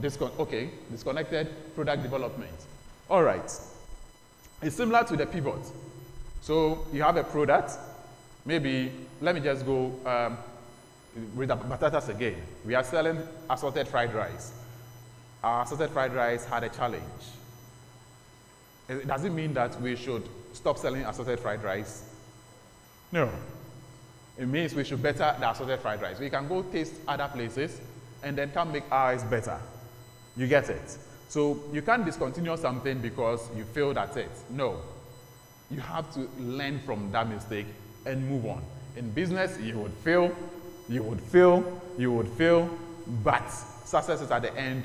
Disconnected product development. All right. It's similar to the pivot. So you have a product. Maybe, let me just go, with the batatas again. We are selling assorted fried rice. Our assorted fried rice had a challenge. Does it mean that we should stop selling assorted fried rice? No. It means we should better the assorted fried rice. We can go taste other places and then come make ours better. You get it? So you can't discontinue something because you failed at it. No. You have to learn from that mistake and move on. In business, you would fail, you would fail, you would fail, but success is at the end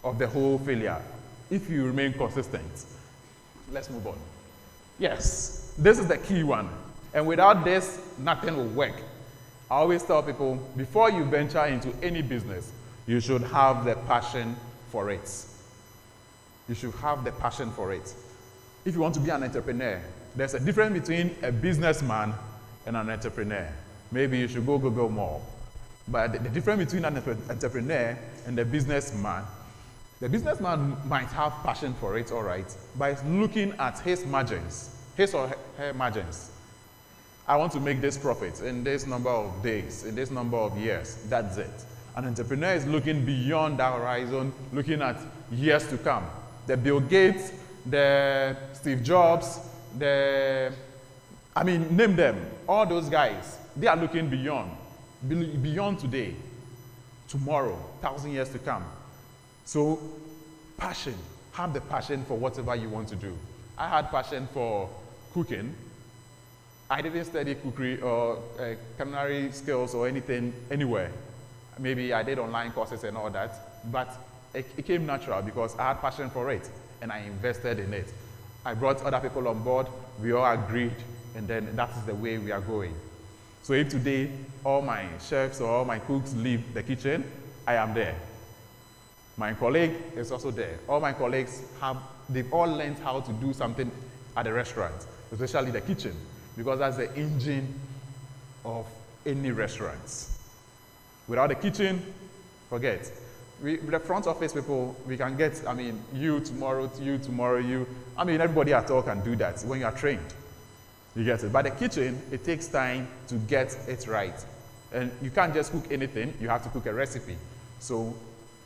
of the whole failure if you remain consistent. Let's move on. Yes, this is the key one. And without this, nothing will work. I always tell people, before you venture into any business, you should have the passion for it. You should have the passion for it. If you want to be an entrepreneur, there's a difference between a businessman and an entrepreneur. Maybe you should go Google more. But the difference between an entrepreneur and the businessman might have passion for it, all right, by looking at his margins, his or her margins. I want to make this profit in this number of days, in this number of years. That's it. An entrepreneur is looking beyond that horizon, looking at years to come. The Bill Gates, the Steve Jobs, name them. All those guys, they are looking beyond today, tomorrow, 1,000 years to come. So, passion. Have the passion for whatever you want to do. I had passion for cooking. I didn't study cookery or culinary skills or anything anywhere. Maybe I did online courses and all that, but it came natural because I had passion for it and I invested in it. I brought other people on board, we all agreed, and then that is the way we are going. So if today all my chefs or all my cooks leave the kitchen, I am there. My colleague is also there. All my colleagues they've all learned how to do something at the restaurant, especially the kitchen, because that's the engine of any restaurant. Without the kitchen, forget. The front office people, we can get, you tomorrow, you. Everybody at all can do that when you are trained. You get it. But the kitchen, it takes time to get it right. And you can't just cook anything, you have to cook a recipe. So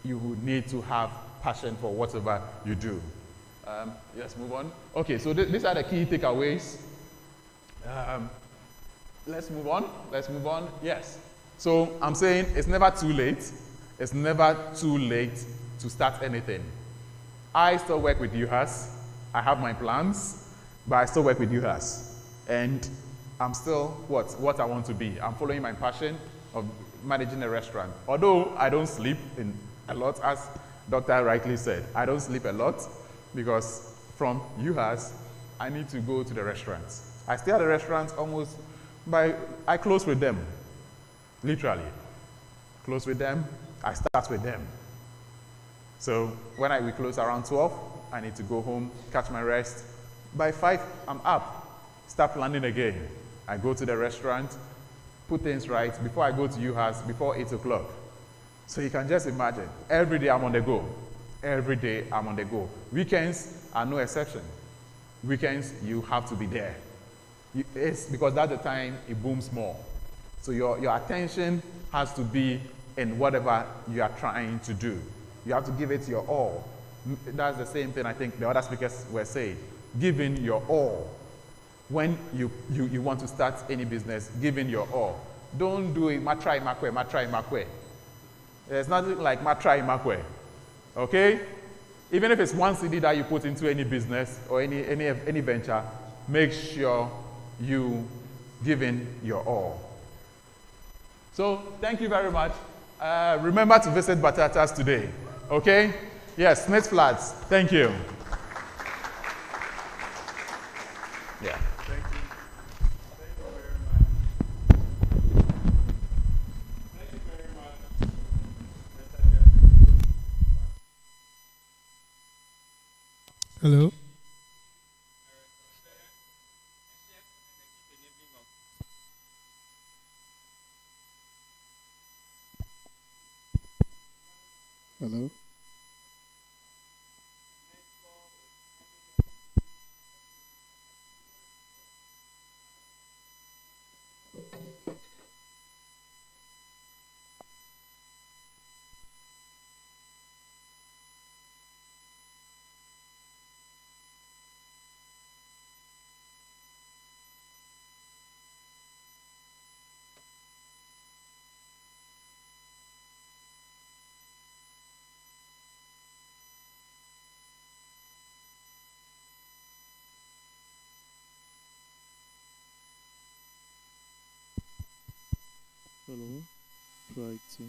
you would need to have passion for whatever you do. Let's move on. Okay, so these are the key takeaways. Let's move on. Yes. So I'm saying it's never too late. It's never too late to start anything. I still work with UHAS. I have my plans, but I still work with UHAS. And I'm still what I want to be. I'm following my passion of managing a restaurant. Although I don't sleep a lot, as Dr. rightly said, I don't sleep a lot because from UHAS, I need to go to the restaurants. I stay at the restaurants I close with them, literally. Close with them, I start with them. So when we close around 12, I need to go home, catch my rest. By 5, I'm up, start planning again. I go to the restaurant, put things right before I go to UHAS, before 8 o'clock. So you can just imagine, every day I'm on the go. Every day I'm on the go. Weekends are no exception. Weekends, you have to be there. It's because that's the time it booms more. So your attention has to be in whatever you are trying to do. You have to give it your all. That's the same thing I think the other speakers were saying. Giving your all. When you want to start any business, giving your all. Don't do it matrai makwe. There's nothing like matrai makwe. Okay? Even if it's one CD that you put into any business or any venture, make sure you give in your all. So thank you very much. Remember to visit Batatas today. Okay? Yes, Smith Flats. Thank you. Yeah. Thank you. Thank you very much. Thank you very much. Hello. Hello. Hello. Try to.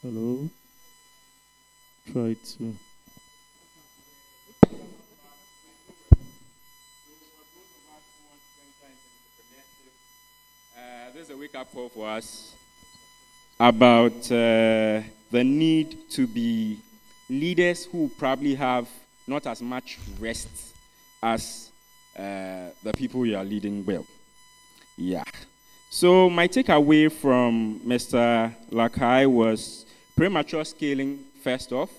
Hello. Try to. This is a wake-up call for us about the need to be leaders who probably have not as much rest as the people you are leading well. Yeah. So my takeaway from Mr. Lakai was premature scaling. First off,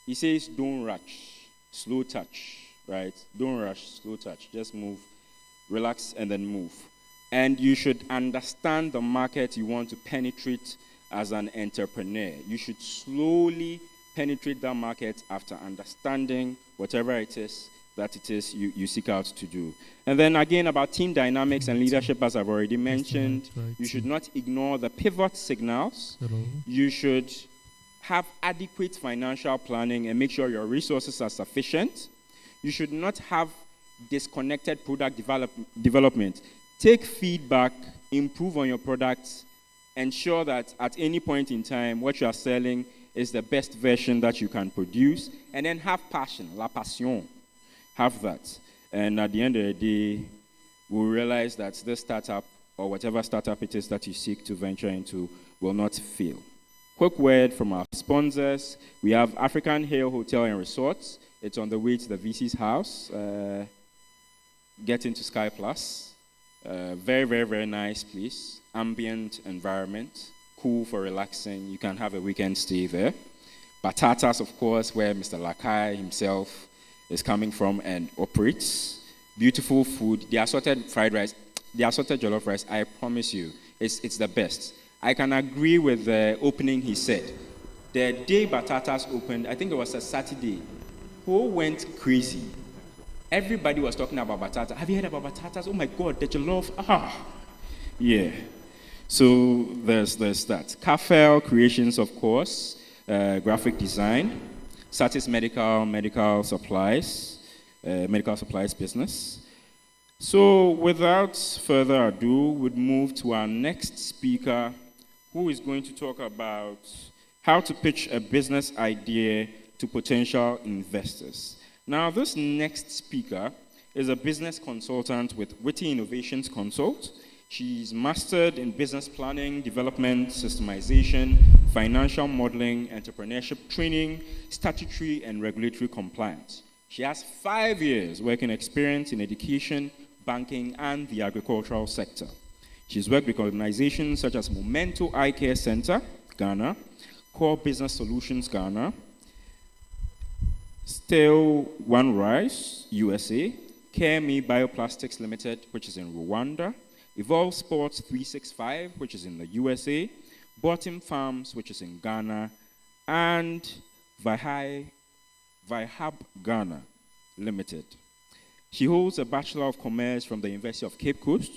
he says don't rush, slow touch, right? Don't rush, slow touch. Just move, relax, and then move. And you should understand the market you want to penetrate as an entrepreneur. You should slowly penetrate that market after understanding whatever it is you seek out to do. And then again, about team dynamics and leadership, as I've already mentioned, you should not ignore the pivot signals. You should have adequate financial planning and make sure your resources are sufficient. You should not have disconnected product development. Take feedback, improve on your products, ensure that at any point in time, what you are selling is the best version that you can produce, and then have passion, la passion. Have that. And at the end of the day, we'll realize that this startup, or whatever startup it is that you seek to venture into, will not fail. Quick word from our sponsors. We have African Hill Hotel and Resorts. It's on the way to the VC's house. Get into Sky Plus. Very, very, very nice place. Ambient environment. Cool for relaxing. You can have a weekend stay there. Batatas, of course, where Mr. Lakai himself is coming from and operates. Beautiful food. The assorted fried rice, the assorted jollof rice, I promise you, it's the best. I can agree with the opening he said. The day Batatas opened, I think it was a Saturday, who went crazy. Everybody was talking about Batatas. Have you heard about Batatas? Oh my God, the jollof. Yeah. So there's that. Kafel Creations, of course, graphic design. Satis medical supplies business. So without further ado, we'd move to our next speaker, who is going to talk about how to pitch a business idea to potential investors. Now, this next speaker is a business consultant with Witty Innovations Consult. She's mastered in business planning, development, systemization, financial modeling, entrepreneurship training, statutory and regulatory compliance. She has 5 years working experience in education, banking, and the agricultural sector. She's worked with organizations such as Momento Eye Care Center, Ghana, Core Business Solutions, Ghana, Still One Rice, USA, Care Me Bioplastics Limited, which is in Rwanda, Evolve Sports 365, which is in the USA, Bottom Farms, which is in Ghana, and Vihab Ghana Limited. She holds a Bachelor of Commerce from the University of Cape Coast,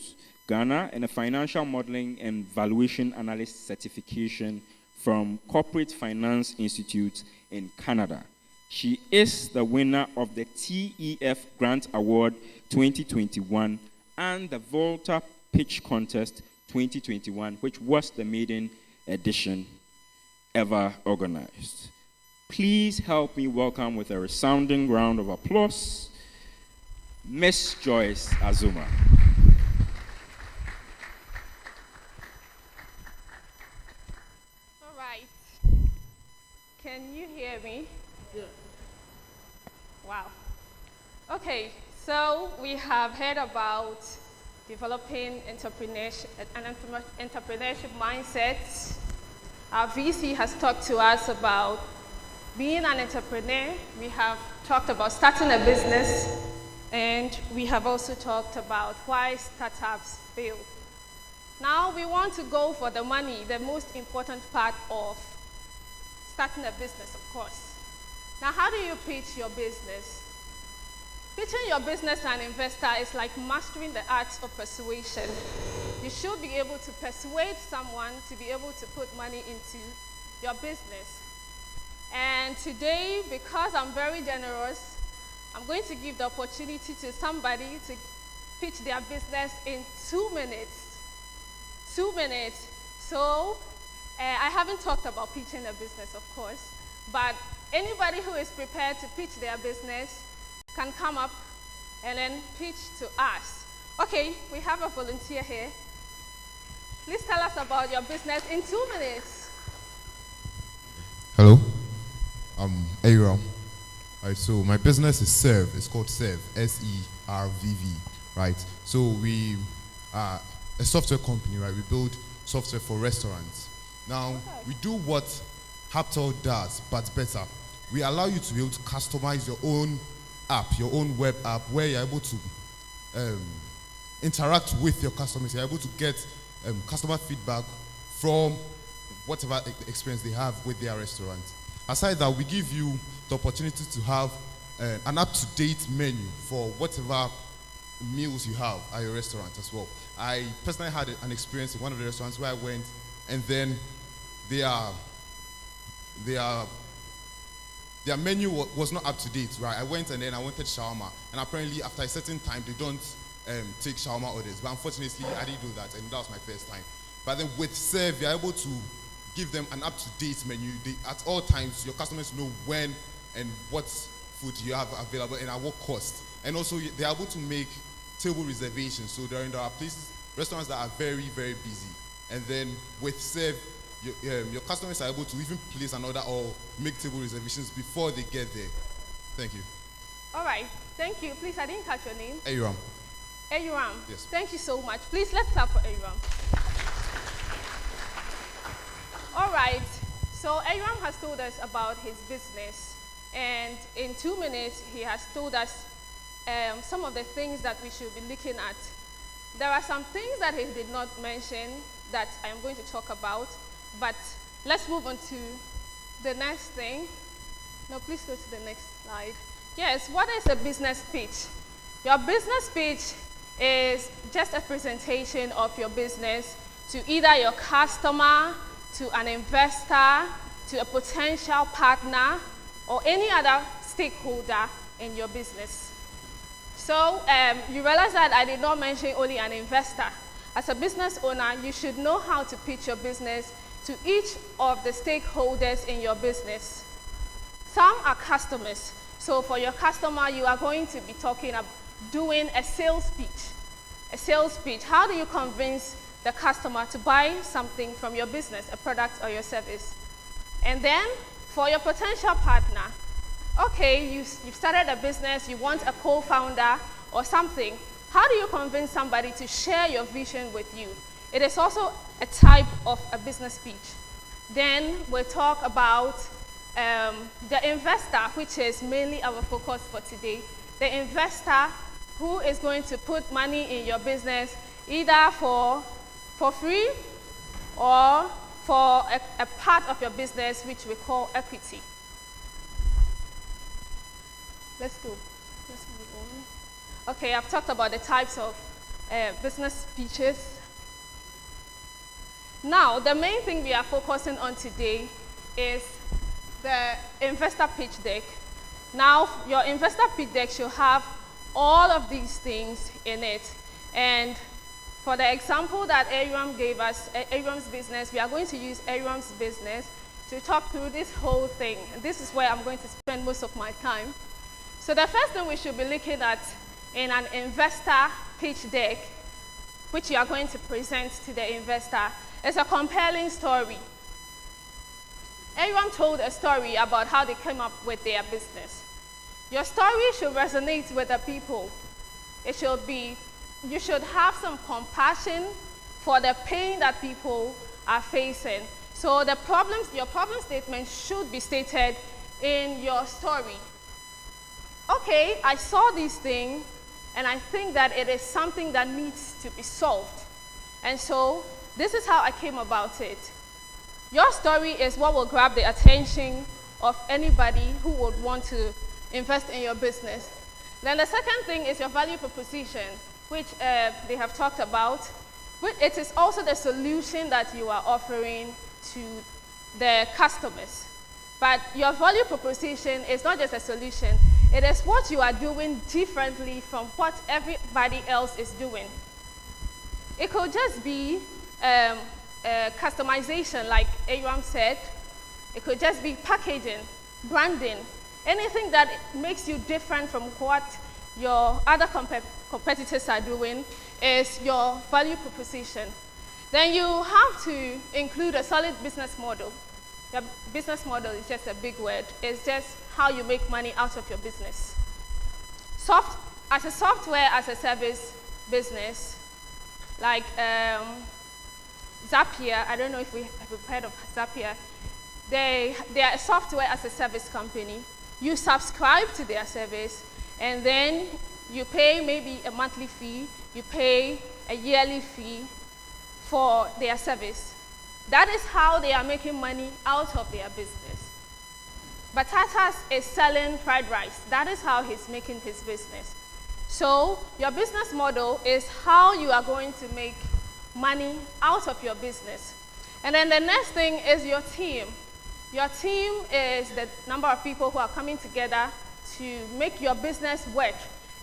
Ghana, and a Financial Modeling and Valuation Analyst certification from Corporate Finance Institute in Canada. She is the winner of the TEF Grant Award 2021 and the Volta Pitch Contest 2021, which was the maiden edition ever organized. Please help me welcome with a resounding round of applause, Miss Joyce Azuma. All right. Can you hear me? Yeah. Wow. Okay, so we have heard about developing entrepreneurship mindset. Our VC has talked to us about being an entrepreneur. We have talked about starting a business, and we have also talked about why startups fail. Now we want to go for the money, the most important part of starting a business, of course. Now, how do you pitch your business? Pitching your business to an investor is like mastering the art of persuasion. You should be able to persuade someone to be able to put money into your business. And today, because I'm very generous, I'm going to give the opportunity to somebody to pitch their business in 2 minutes. 2 minutes. So, I haven't talked about pitching a business, of course, but anybody who is prepared to pitch their business can come up and then pitch to us. Okay, we have a volunteer here. Please tell us about your business in 2 minutes. Hello, I'm Aram. Right, so my business is Serve. It's called Serve, S-E-R-V-V. Right. So we are a software company. Right. We build software for restaurants. Now we do what Haptel does, but better. We allow you to be able to customize your own app, your own web app, where you're able to interact with your customers. You're able to get customer feedback from whatever experience they have with their restaurant. Aside that, we give you the opportunity to have an up-to-date menu for whatever meals you have at your restaurant as well. I personally had an experience in one of the restaurants where I went, and then their menu was not up to date, right? I went and then I wanted shawarma, and apparently after a certain time they don't take shawarma orders. But unfortunately, I didn't do that, and that was my first time. But then with Serve, you're able to give them an up-to-date menu. At all times, your customers know when and what food you have available and at what cost. And also, they're able to make table reservations. So there are places, restaurants that are very, very busy. And then with Serve, your customers are able to even place an order or make table reservations before they get there. Thank you. All right, thank you. Please, I didn't catch your name. Aram. Aram. Yes. Thank you so much. Please, let's clap for Aram. All right, so Aram has told us about his business, and in 2 minutes, he has told us some of the things that we should be looking at. There are some things that he did not mention that I am going to talk about, but let's move on to the next thing. No, please go to the next slide. Yes, what is a business pitch? Your business pitch is just a presentation of your business to either your customer, to an investor, to a potential partner, or any other stakeholder in your business. So you realize that I did not mention only an investor. As a business owner, you should know how to pitch your business to each of the stakeholders in your business. Some are customers. So for your customer, you are going to be doing a sales pitch. A sales pitch. How do you convince the customer to buy something from your business, a product or your service? And then for your potential partner, okay, you've started a business, you want a co-founder or something. How do you convince somebody to share your vision with you? It is also a type of a business pitch. Then we'll talk about the investor, which is mainly our focus for today. The investor who is going to put money in your business either for free or for a part of your business, which we call equity. Let's go. Let's move on. Okay, I've talked about the types of business pitches. Now, the main thing we are focusing on today is the investor pitch deck. Now, your investor pitch deck should have all of these things in it. And for the example that Aram gave us, Aram's business, we are going to use Aram's business to talk through this whole thing. And this is where I'm going to spend most of my time. So the first thing we should be looking at in an investor pitch deck, which you are going to present to the investor, is a compelling story. Aram told a story about how they came up with their business. Your story should resonate with the people. You should have some compassion for the pain that people are facing. So your problem statement should be stated in your story. Okay, I saw this thing, and I think that it is something that needs to be solved. And so this is how I came about it. Your story is what will grab the attention of anybody who would want to invest in your business. Then the second thing is your value proposition, which they have talked about. It is also the solution that you are offering to the customers. But your value proposition is not just a solution. It is what you are doing differently from what everybody else is doing. It could just be a customization, like Aram said. It could just be packaging, branding, anything that makes you different from what your other competitors are doing is your value proposition. Then you have to include a solid business model. Your business model is just a big word. It's just how you make money out of your business. As a software as a service business, like Zapier, I don't know if we've heard of Zapier. They are a software as a service company. You subscribe to their service, and then you pay maybe a monthly fee, you pay a yearly fee for their service. That is how they are making money out of their business. Batatas is selling fried rice. That is how he's making his business. So your business model is how you are going to make money out of your business. And then the next thing is your team. Your team is the number of people who are coming together to make your business work.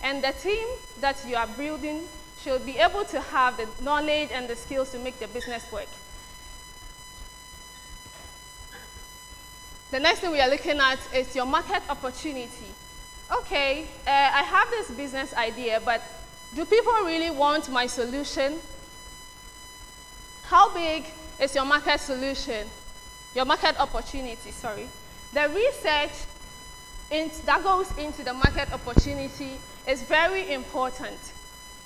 And the team that you are building should be able to have the knowledge and the skills to make the business work. The next thing we are looking at is your market opportunity. Okay, I have this business idea, but do people really want my solution? How big is your market solution? Your market opportunity, sorry. The research that goes into the market opportunity is very important.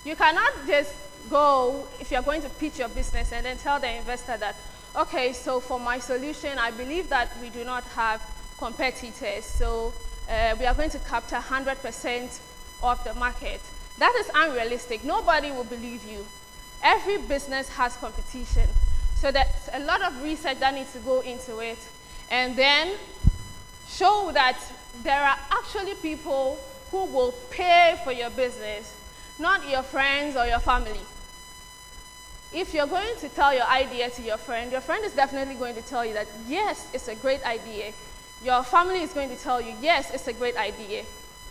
You cannot just go, if you're going to pitch your business, and then tell the investor that, okay, so for my solution, I believe that we do not have competitors, so we are going to capture 100% of the market. That is unrealistic. Nobody will believe you. Every business has competition. So there's a lot of research that needs to go into it, and then show that there are actually people who will pay for your business, not your friends or your family. If you're going to tell your idea to your friend is definitely going to tell you that, yes, it's a great idea. Your family is going to tell you, yes, it's a great idea.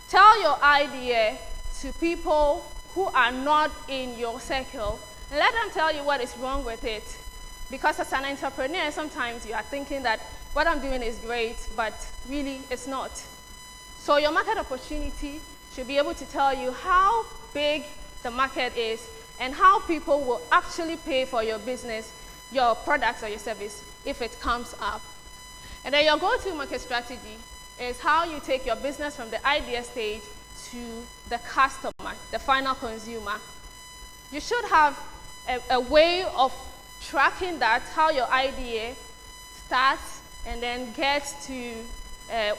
Tell your idea to people who are not in your circle, and let them tell you what is wrong with it. Because as an entrepreneur, sometimes you are thinking that what I'm doing is great, but really it's not. So your market opportunity should be able to tell you how big the market is and how people will actually pay for your business, your products or your service if it comes up. And then your go-to market strategy is how you take your business from the idea stage to the customer, the final consumer. You should have a way of tracking that, how your idea starts and then gets to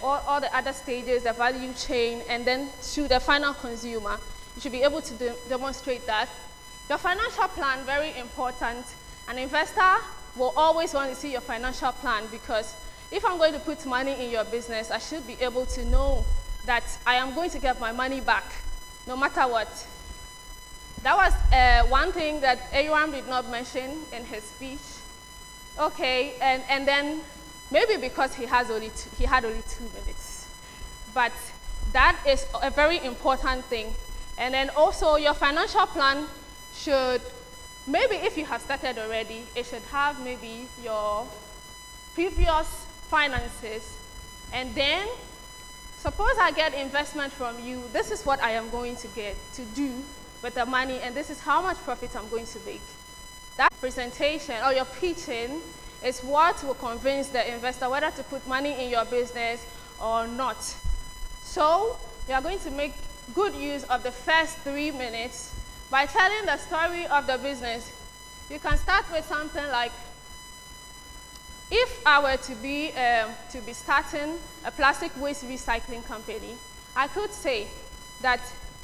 all the other stages, the value chain, and then to the final consumer. You should be able to demonstrate that. Your financial plan, very important. An investor will always want to see your financial plan, because if I'm going to put money in your business, I should be able to know that I am going to get my money back, no matter what. That was one thing that Aram did not mention in his speech. Okay, and then maybe because he had only 2 minutes. But that is a very important thing. And then also your financial plan should, maybe if you have started already, it should have maybe your previous finances. And then, suppose I get investment from you, this is what I am going to get to do with the money, and this is how much profit I'm going to make. That presentation or your pitching is what will convince the investor whether to put money in your business or not. So you are going to make good use of the first 3 minutes by telling the story of the business. You can start with something like, if I were to be starting a plastic waste recycling company, I could say that,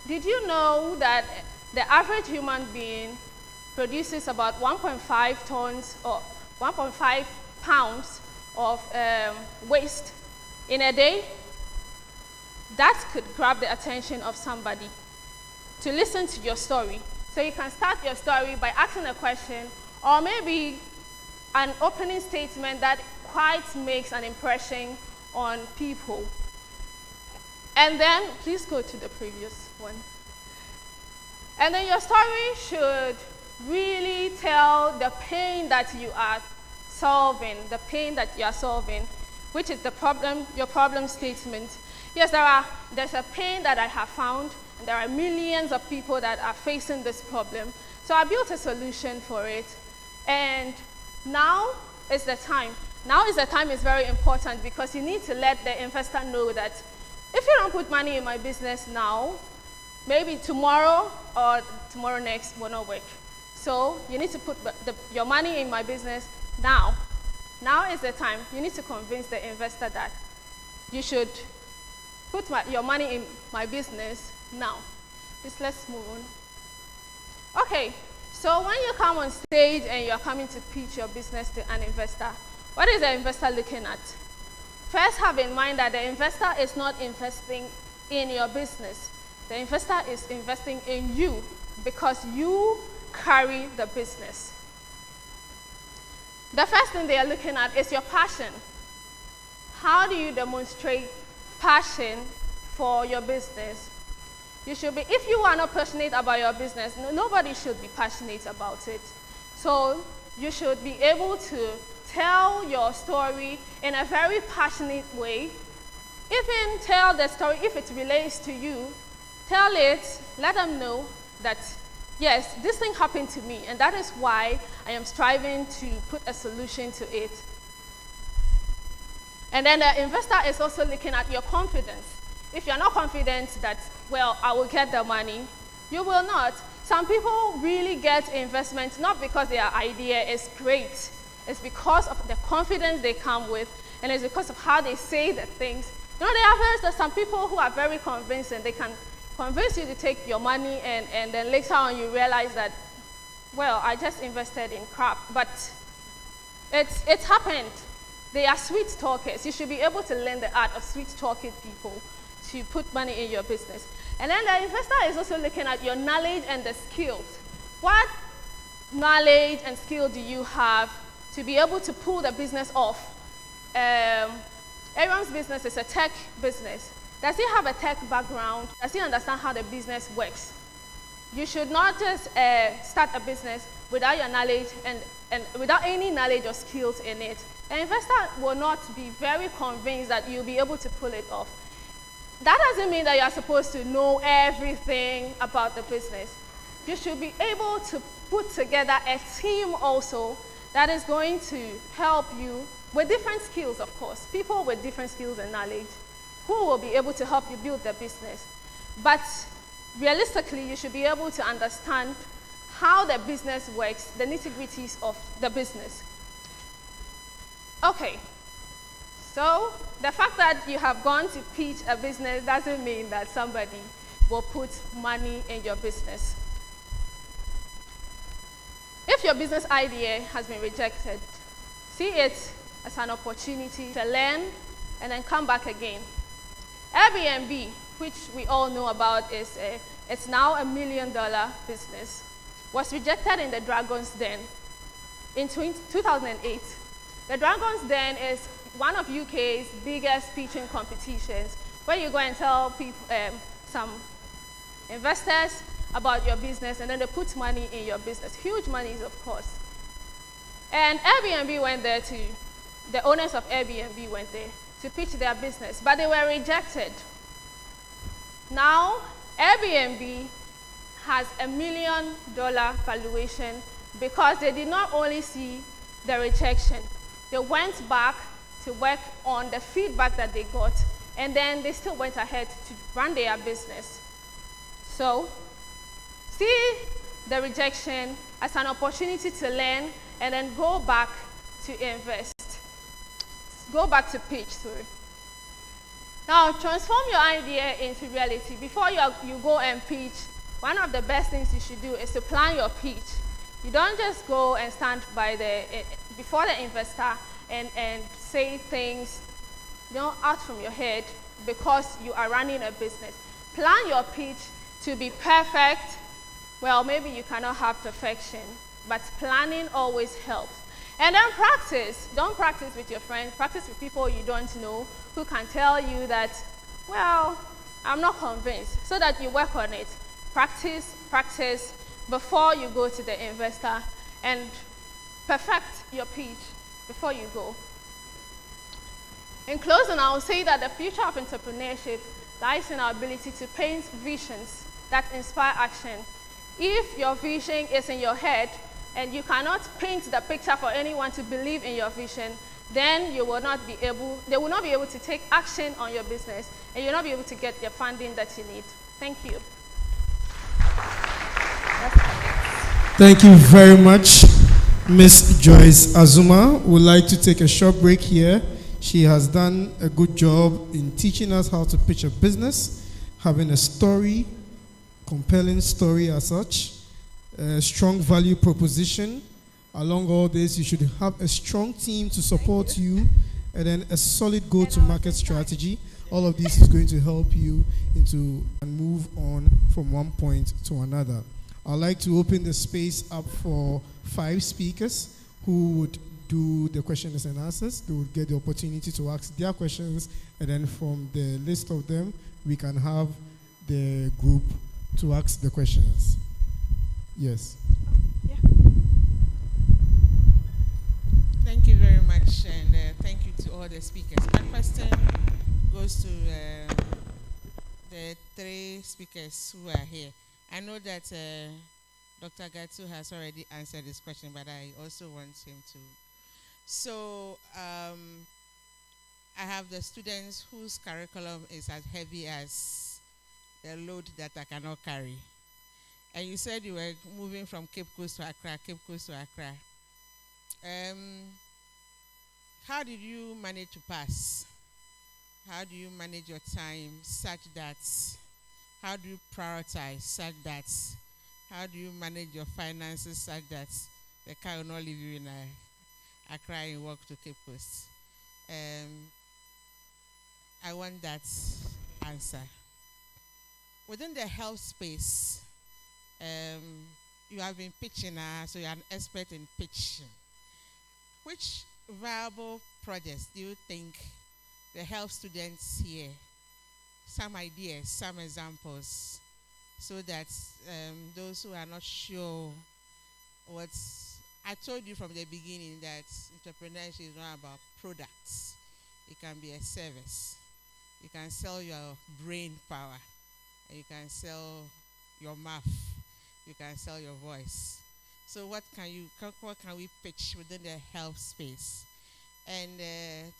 did you know that the average human being produces about 1.5 tons or 1.5 pounds of waste in a day? That could grab the attention of somebody to listen to your story. So you can start your story by asking a question, or maybe an opening statement that quite makes an impression on people. And then, please go to the previous one. And then your story should really tell the pain that you are solving, which is the problem, your problem statement. Yes, there's a pain that I have found, and there are millions of people that are facing this problem. So I built a solution for it, and now is the time. Now is the time is very important because you need to let the investor know that if you don't put money in my business now, maybe tomorrow or tomorrow next will not work. So you need to put your money in my business now. Now is the time. You need to convince the investor that you should put your money in my business now. Just let's move on. Okay, so when you come on stage and you're coming to pitch your business to an investor, what is the investor looking at? First, have in mind that the investor is not investing in your business. The investor is investing in you because you carry the business. The first thing they are looking at is your passion. How do you demonstrate passion for your business? You should be, if you are not passionate about your business, nobody should be passionate about it. So you should be able to tell your story in a very passionate way. Even tell the story, if it relates to you, tell it, let them know that, yes, this thing happened to me, and that is why I am striving to put a solution to it. And then the investor is also looking at your confidence. If you're not confident that, well, I will get the money, you will not. Some people really get investment not because their idea is great. It's because of the confidence they come with, and it's because of how they say the things. You know, there's some people who are very convincing. They can convince you to take your money, and then later on you realize that, well, I just invested in crap. But it's happened. They are sweet talkers. You should be able to learn the art of sweet talking people to put money in your business. And then the investor is also looking at your knowledge and the skills. What knowledge and skill do you have to be able to pull the business off? Aaron's business is a tech business. Does he have a tech background? Does he understand how the business works? You should not just start a business without your knowledge and without any knowledge or skills in it. The investor will not be very convinced that you'll be able to pull it off. That doesn't mean that you're supposed to know everything about the business. You should be able to put together a team also that is going to help you with different skills, of course. People with different skills and knowledge who will be able to help you build the business. But realistically, you should be able to understand how the business works, the nitty-gritties of the business. Okay, so the fact that you have gone to pitch a business doesn't mean that somebody will put money in your business. If your business idea has been rejected, see it as an opportunity to learn and then come back again. Airbnb, which we all know about, it's now $1 million business, was rejected in the Dragon's Den in 2008. The Dragon's Den is one of UK's biggest pitching competitions, where you go and tell people, some investors about your business, and then they put money in your business. Huge monies, of course. And Airbnb went there too. The owners of Airbnb went there to pitch their business, but they were rejected. Now, Airbnb has $1 million valuation because they did not only see the rejection, they went back to work on the feedback that they got, and then they still went ahead to run their business. So, see the rejection as an opportunity to learn and then go back to invest. Go back to pitch, sorry. Now, transform your idea into reality. Before you go and pitch, one of the best things you should do is to plan your pitch. You don't just go and stand by before the investor and say things, out from your head because you are running a business. Plan your pitch to be perfect. Well, maybe you cannot have perfection, but planning always helps. And then practice. Don't practice with your friends. Practice with people you don't know who can tell you that, well, I'm not convinced, so that you work on it. Practice, practice, before you go to the investor, and perfect your pitch before you go. In closing, I will say that the future of entrepreneurship lies in our ability to paint visions that inspire action. If your vision is in your head and you cannot paint the picture for anyone to believe in your vision, then they will not be able to take action on your business, and you'll not be able to get the funding that you need. Thank you. Thank you very much, Miss Joyce Azuma. Would like to take a short break here. She has done a good job in teaching us how to pitch a business, having a story, compelling story as such, a strong value proposition. Along all this, you should have a strong team to support you, and then a solid go-to-market strategy. All of this is going to help you and move on from one point to another. I'd like to open the space up for 5 speakers who would do the questions and answers. They would get the opportunity to ask their questions, and then from the list of them, we can have the group to ask the questions. Yes. Yeah. Thank you very much, and thank you to all the speakers. My question goes to the 3 speakers who are here. I know that Dr. Gatu has already answered this question, but I also want him to. So I have the students whose curriculum is as heavy as the load that I cannot carry. And you said you were moving from Cape Coast to Accra, Cape Coast to Accra. How did you manage to pass? How do you manage your time such that, how do you prioritize such that, how do you manage your finances such that the car will not leave you in Accra and walk to Cape Coast? I want that answer. Within the health space, you have been pitching, so you're an expert in pitching. Which viable projects do you think the health students here, some ideas, some examples, so that those who are not sure I told you from the beginning that entrepreneurship is not about products. It can be a service. You can sell your brain power, and you can sell your mouth, you can sell your voice. So what can we pitch within the health space? And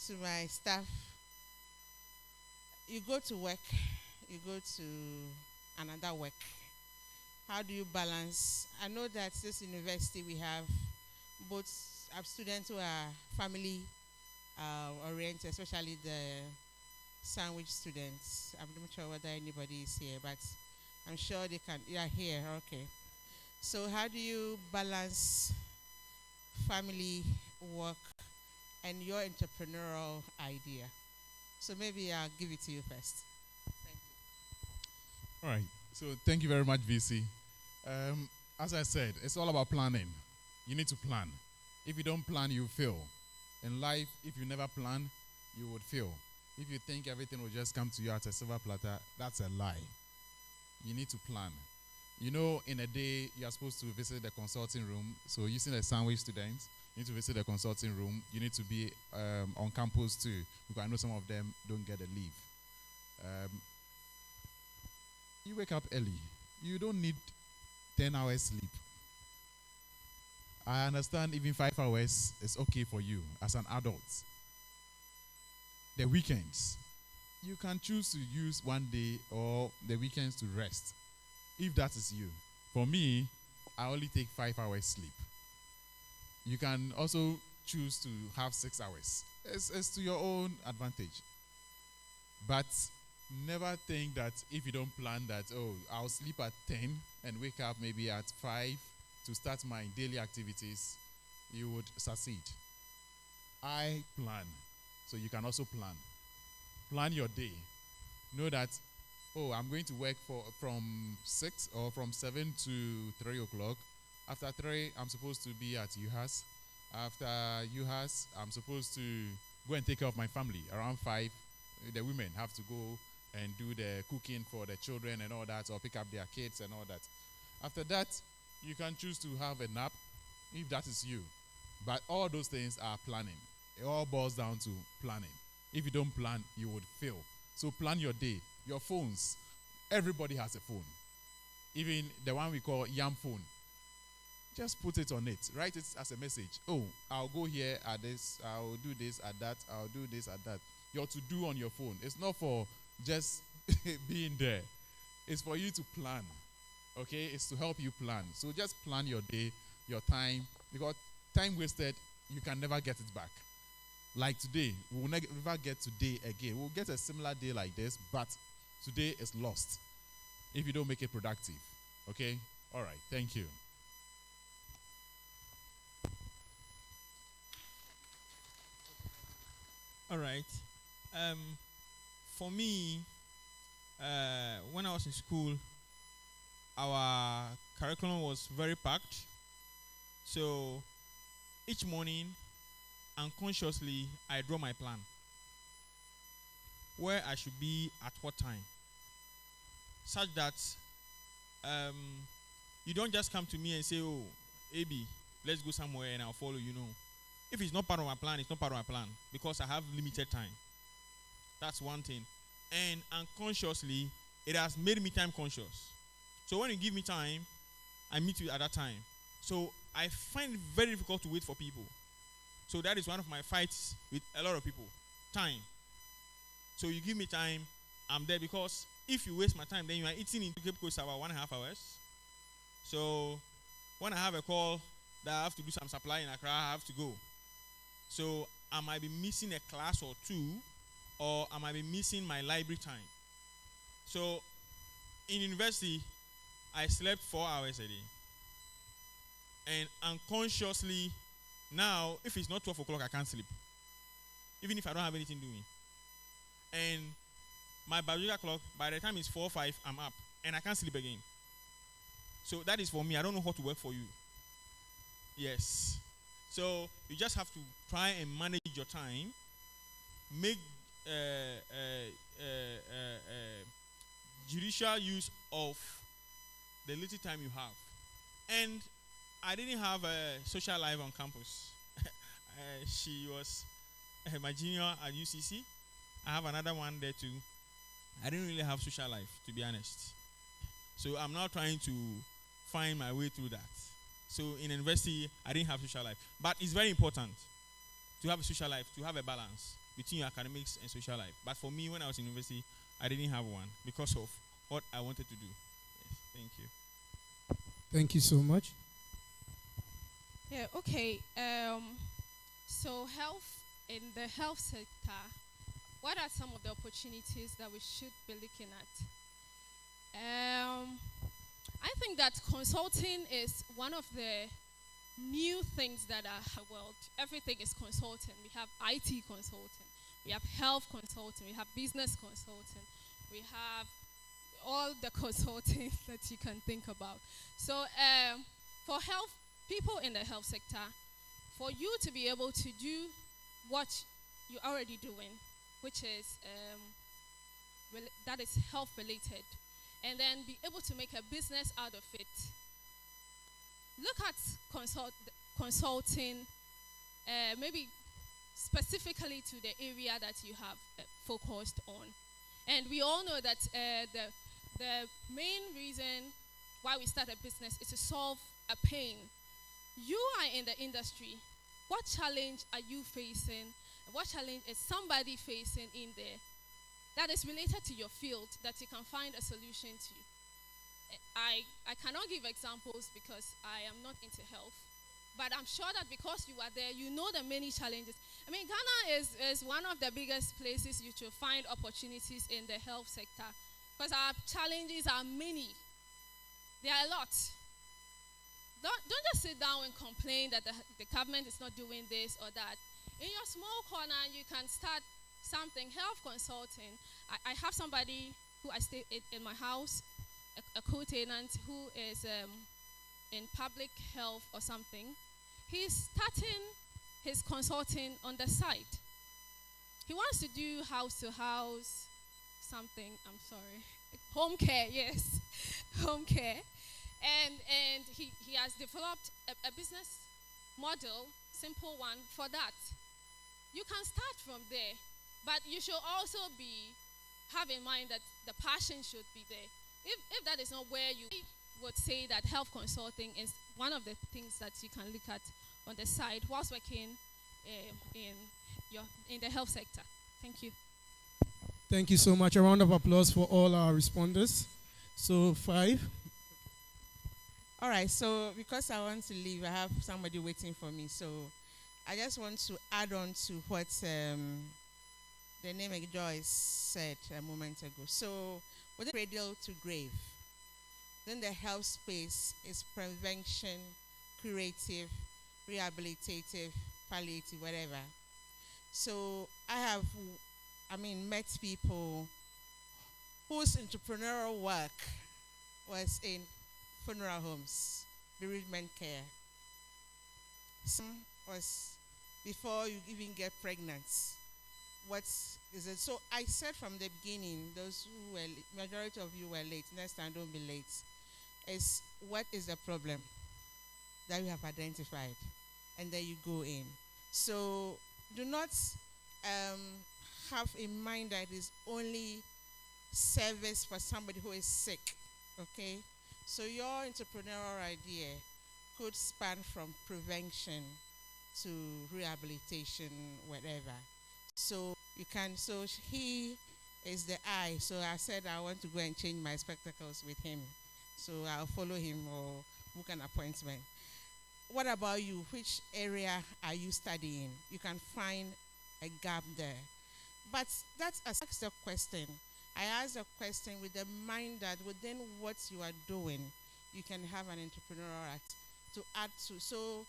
to my staff, you go to work, you go to another work. How do you balance? I know that this university we have both students who are family oriented, especially the sandwich students. I'm not sure whether anybody is here, but I'm sure they can. You are here, okay. So how do you balance family, work, and your entrepreneurial idea? So maybe I'll give it to you first. Thank you. All right. So thank you very much, VC. As I said, it's all about planning. You need to plan. If you don't plan, you fail. In life, if you never plan, you would fail. If you think everything will just come to you at a silver platter, that's a lie. You need to plan. You know, in a day, you are supposed to visit the consulting room. So using a sandwich student, you need to visit the consulting room. You need to be on campus too, because I know some of them don't get a leave. You wake up early. You don't need 10 hours sleep. I understand even 5 hours is okay for you as an adult. The weekends, you can choose to use one day or the weekends to rest, if that is you. For me, I only take 5 hours sleep. You can also choose to have 6 hours. It's to your own advantage. But never think that if you don't plan that, oh, I'll sleep at 10 and wake up maybe at 5 to start my daily activities, you would succeed. I plan, so you can also plan. Plan your day. Know that, oh, I'm going to work from 6 or from 7 to 3 o'clock. After 3, I'm supposed to be at UHAS. After UHAS, I'm supposed to go and take care of my family. Around 5, the women have to go and do the cooking for the children and all that, or pick up their kids and all that. After that, You can choose to have a nap if that is you. But all those things are planning. It all boils down to planning. If you don't plan, you would fail. So plan your day. Your phones, everybody has a phone. Even the one we call Yam phone. Just put it on it. Write it as a message. Oh, I'll go here at this. I'll do this at that. I'll do this at that. Your to-do on your phone. It's not for just being there. It's for you to plan. Okay? It's to help you plan. So just plan your day, your time. Because time wasted, you can never get it back. Like today, we will never get today again. We'll get a similar day like this, but today is lost if you don't make it productive. Okay? All right. Thank you. All right. For me, when I was in school, our curriculum was very packed. So each morning, unconsciously, I draw my plan. Where I should be at what time. Such that you don't just come to me and say, oh, AB, let's go somewhere and I'll follow you. No. If it's not part of my plan, it's not part of my plan because I have limited time. That's one thing. And unconsciously, it has made me time conscious. So when you give me time, I meet you at that time. So I find it very difficult to wait for people. So that is one of my fights with a lot of people. Time. So you give me time, I'm there because if you waste my time, then you are eating into Cape Coast about 1.5 hours. So when I have a call that I have to do some supply in Accra, I have to go. So I might be missing a class or two, or I might be missing my library time. So in university, I slept 4 hours a day. And unconsciously, now, if it's not 12 o'clock, I can't sleep. Even if I don't have anything doing. And my biological clock, by the time it's 4 or 5, I'm up. And I can't sleep again. So that is for me. I don't know how to work for you. Yes. So you just have to try and manage your time. Make judicial use of the little time you have. And I didn't have a social life on campus. She was my junior at UCC. I have another one there too. I didn't really have social life, to be honest. So I'm now trying to find my way through that. So in university, I didn't have social life. But it's very important to have a social life, to have a balance between your academics and social life. But for me, when I was in university, I didn't have one because of what I wanted to do. Yes, thank you. Thank you so much. Yeah, okay. So health, in the health sector, what are some of the opportunities that we should be looking at? I think that consulting is one of the new things that are, well, everything is consulting. We have IT consulting, we have health consulting, we have business consulting, we have all the consulting that you can think about. So for health, people in the health sector, for you to be able to do what you're already doing, which is that is health related, and then be able to make a business out of it. Look at consulting, maybe specifically to the area that you have focused on. And we all know that the main reason why we start a business is to solve a pain. You are in the industry. What challenge are you facing? What challenge is somebody facing in there that is related to your field that you can find a solution to? I cannot give examples because I am not into health, but I'm sure that because you are there, you know the many challenges. I mean, Ghana is one of the biggest places you should find opportunities in the health sector because our challenges are many. There are a lot. Don't just sit down and complain that the government is not doing this or that. In your small corner, you can start something. Health consulting. I have somebody who I stay in my house, a co-tenant who is in public health or something. He's starting his consulting on the side. He wants to do house to house something. I'm sorry. Home care, yes. Home care. And he has developed a business model, simple one, for that. You can start from there, but you should also have in mind that the passion should be there. If that is not where you would say that health consulting is one of the things that you can look at on the side whilst working in the health sector. Thank you. Thank you so much. A round of applause for all our responders. So 5. All right, so because I want to leave, I have somebody waiting for me. So I just want to add on to what the name Joyce said a moment ago. So with the cradle to grave, then the health space is prevention, curative, rehabilitative, palliative, whatever. So I have, met people whose entrepreneurial work was in funeral homes, bereavement care. Some was before you even get pregnant. What is it? So I said from the beginning, those who were, majority of you were late, next time don't be late, is what is the problem that you have identified? And then you go in. So do not have in mind that it is only service for somebody who is sick, okay? So your entrepreneurial idea could span from prevention to rehabilitation, whatever. So you can, so he is the eye. So I said I want to go and change my spectacles with him. So I'll follow him or book an appointment. What about you? Which area are you studying? You can find a gap there. But that's a question. I asked a question with the mind that within what you are doing, you can have an entrepreneurial act to add to. So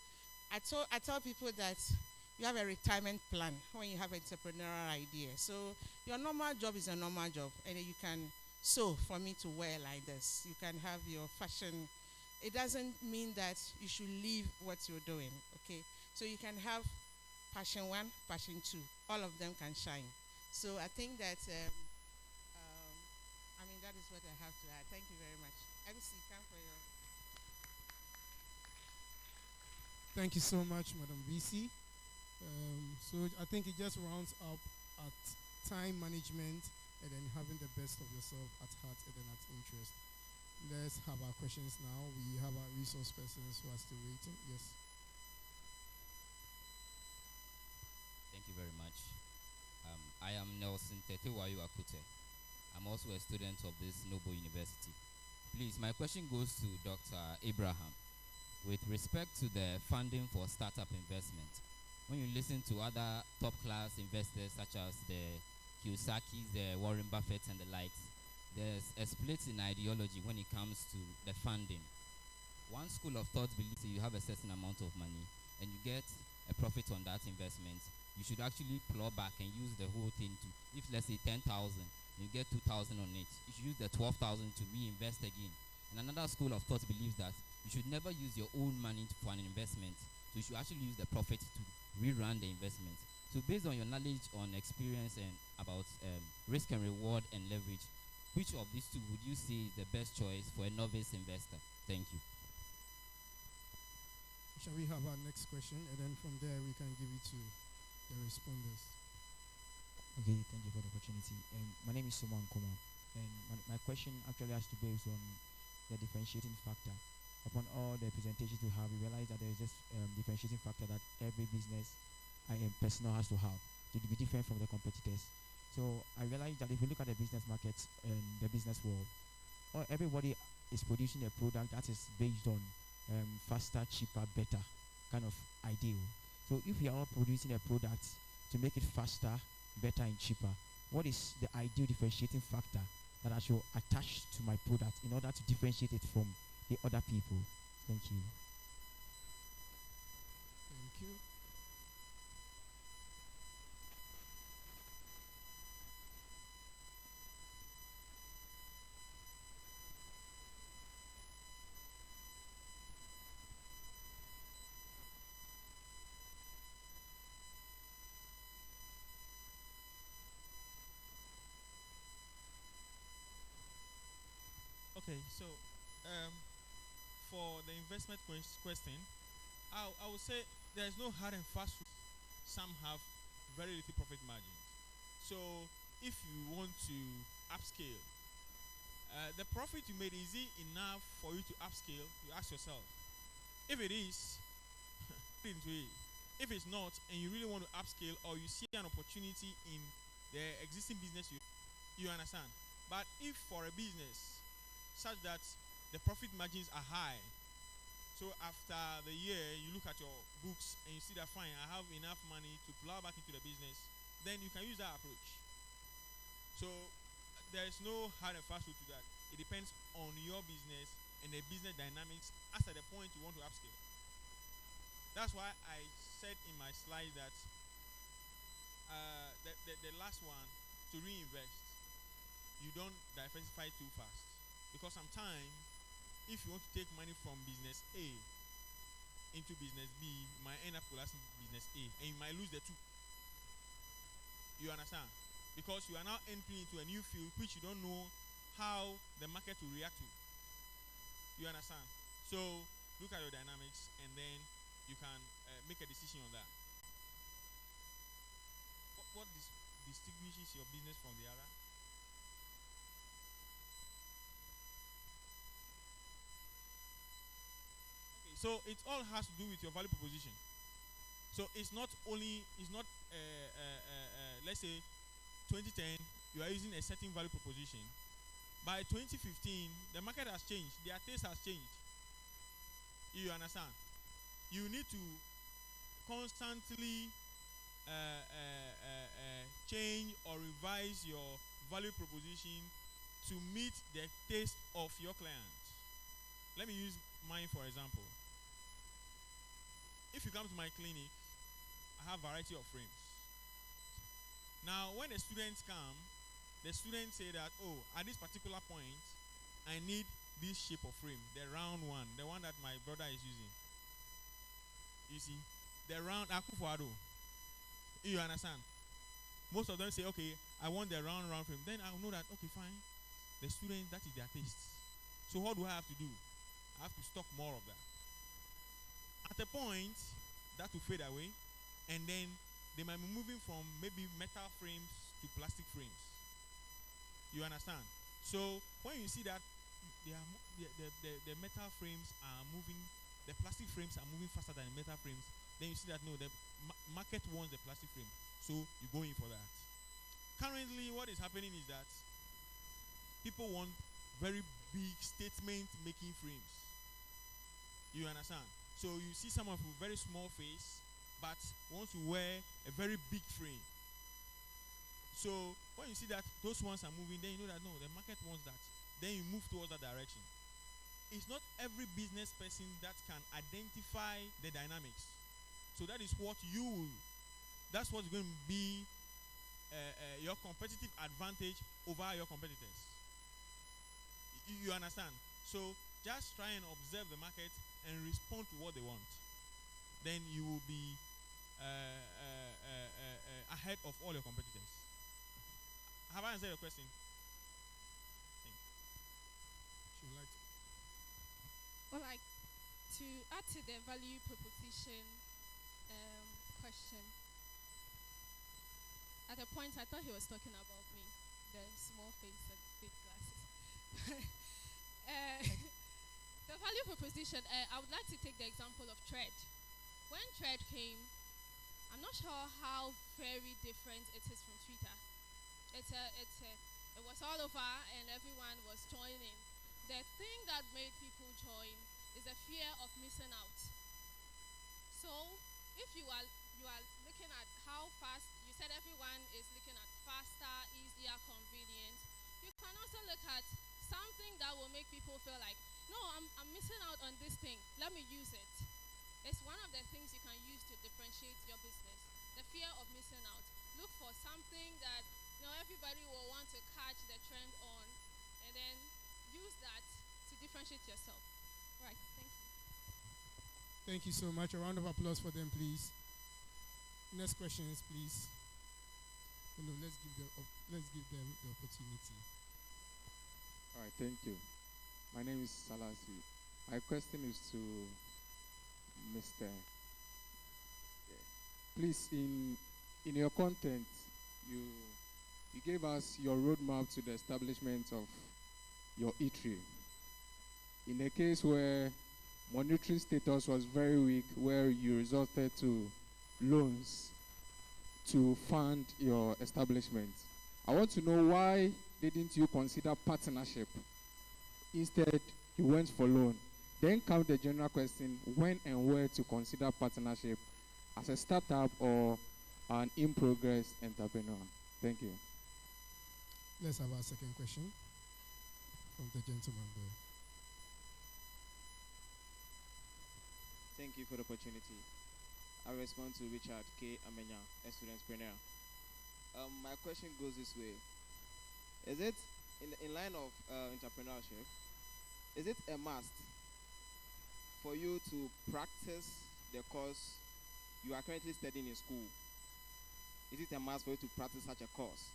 I tell people that you have a retirement plan when you have an entrepreneurial idea. So your normal job is a normal job, and you can sew for me to wear like this. You can have your fashion. It doesn't mean that you should leave what you're doing, okay? So you can have passion 1, passion 2. All of them can shine. So I think that, that is what I have to add. Thank you very much. MC, come for your... Thank you so much, Madam VC. So I think it just rounds up at time management and then having the best of yourself at heart and then at interest. Let's have our questions now. We have our resource persons who are still waiting. Yes. Thank you very much. I am Nelson Tetewayo Akute. I'm also a student of this noble university. Please, my question goes to Dr. Abraham. With respect to the funding for startup investment, when you listen to other top-class investors such as the Kiyosakis, the Warren Buffett and the likes, there's a split in ideology when it comes to the funding. One school of thought believes that you have a certain amount of money and you get a profit on that investment, you should actually plow back and use the whole thing to, if let's say 10,000, you get 2,000 on it, you should use the 12,000 to reinvest again. And another school of thought believes that you should never use your own money for an investment, so you should actually use the profit to rerun the investment. So based on your knowledge on experience and about risk and reward and leverage, which of these two would you say is the best choice for a novice investor? Thank you. Shall we have our next question, and then from there we can give it to the responders. Okay, thank you for the opportunity. My name is Suman Kuma, and my question actually has to do with the differentiating factor. Upon all the presentations we have, we realize that there is this differentiating factor that every business personnel has to have to be different from the competitors. So I realize that if you look at the business market and the business world, everybody is producing a product that is based on faster, cheaper, better kind of ideal. So if we are all producing a product to make it faster, better, and cheaper, what is the ideal differentiating factor that I should attach to my product in order to differentiate it from the other people? Thank you. Thank you. Okay, so for the investment question, I would say there is no hard and fast rule. Some have very little profit margins. So if you want to upscale, the profit you made, is it enough for you to upscale? You ask yourself. If it is, into it. If it's not, and you really want to upscale, or you see an opportunity in the existing business, you understand. But if for a business such that the profit margins are high, so after the year you look at your books and you see that fine, I have enough money to plow back into the business, then you can use that approach. So there is no hard and fast rule to that. It depends on your business and the business dynamics as at the point you want to upscale. That's why I said in my slide that the last one, to reinvest, you don't diversify too fast. Because sometimes, if you want to take money from business A into business B, you might end up collapsing business A, and you might lose the two. You understand? Because you are now entering into a new field which you don't know how the market will react to. You understand? So look at your dynamics, and then you can make a decision on that. What distinguishes your business from the other? Okay, so it all has to do with your value proposition. So it's not let's say 2010 you are using a certain value proposition. By 2015 the market has changed, their taste has changed. You understand? You need to constantly change or revise your value proposition to meet the taste of your clients. Let me use mine for example. If you come to my clinic, I have a variety of frames. Now when the students come, the students say that, oh, at this particular point I need this shape of frame, the round one, the one that my brother is using. You see, the round Akufuado. You understand? Most of them say, okay, I want the round frame. Then I'll know that, okay, fine. The student, that is their taste. So what do I have to do? I have to stock more of that. At a point, that will fade away, and then they might be moving from maybe metal frames to plastic frames. You understand? So when you see that the metal frames are moving, the plastic frames are moving faster than the metal frames, then you see that no, the market wants the plastic frame, so you go in for that. Currently, what is happening is that people want very big statement-making frames. You understand? So you see someone with a very small face, but wants to wear a very big frame. So when you see that those ones are moving, then you know that no, the market wants that. Then you move towards that direction. It's not every business person that can identify the dynamics. So that's what's going to be your competitive advantage over your competitors. You understand? So just try and observe the market and respond to what they want. Then you will be ahead of all your competitors. Have I answered your question? Well, like to add to the value proposition question. At a point, I thought he was talking about me, the small face and big glasses. The value proposition. I would like to take the example of Thread. When Thread came, I'm not sure how very different it is from Twitter. It was all over and everyone was joining. The thing that made people join is a fear of missing out. So if you are looking at how fast, you said everyone is looking at faster, easier, convenient. You can also look at something that will make people feel like, no, I'm missing out on this thing. Let me use it. It's one of the things you can use to differentiate your business. The fear of missing out. Look for something that everybody will want to catch the trend on, and then use that to differentiate yourself. Right. Thank you. Thank you so much. A round of applause for them, please. Next questions, please. Let's give them the opportunity. All right, thank you. My name is Salasi. My question is to Mr. Please, in your content, you gave us your roadmap to the establishment of your eatery. In a case where monetary status was very weak, where you resorted to loans to fund your establishment, I want to know, why didn't you consider partnership? Instead, you went for loan. Then come the general question, when and where to consider partnership as a startup or an in-progress entrepreneur. Thank you. Let's have our second question from the gentleman there. Thank you for the opportunity. I respond to Richard K. Amenya, a studentpreneur. My question goes this way. Is it, in line of entrepreneurship, is it a must for you to practice the course you are currently studying in school? Is it a must for you to practice such a course?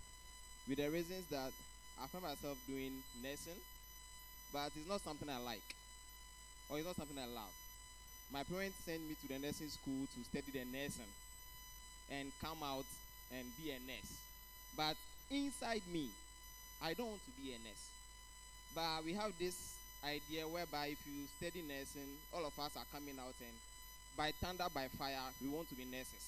With the reasons that I find myself doing nursing, but it's not something I like, or it's not something I love. My parents sent me to the nursing school to study the nursing and come out and be a nurse. But inside me, I don't want to be a nurse. But we have this idea whereby if you study nursing, all of us are coming out and by thunder, by fire, we want to be nurses.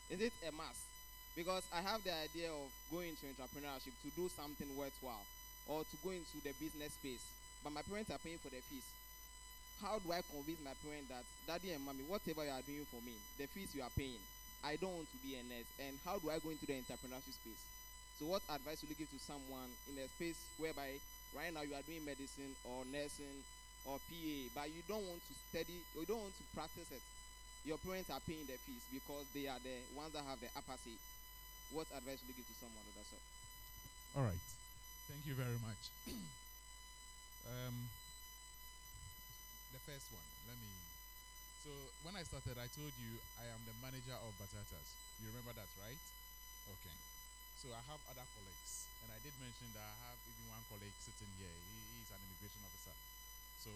Is it a must? Because I have the idea of going into entrepreneurship to do something worthwhile or to go into the business space. But my parents are paying for the fees. How do I convince my parents that, Daddy and Mommy, whatever you are doing for me, the fees you are paying, I don't want to be a nurse? And how do I go into the entrepreneurship space? So what advice will you give to someone in a space whereby right now you are doing medicine or nursing or PA, but you don't want to study, you don't want to practice it? Your parents are paying the fees because they are the ones that have the upper say. What advice will you give to someone of that sort? All right. Thank you very much. The first one, so when I started, I told you I am the manager of Batatas. You remember that, right? Okay. So I have other colleagues, and I did mention that I have even one colleague sitting here. He is an immigration officer. So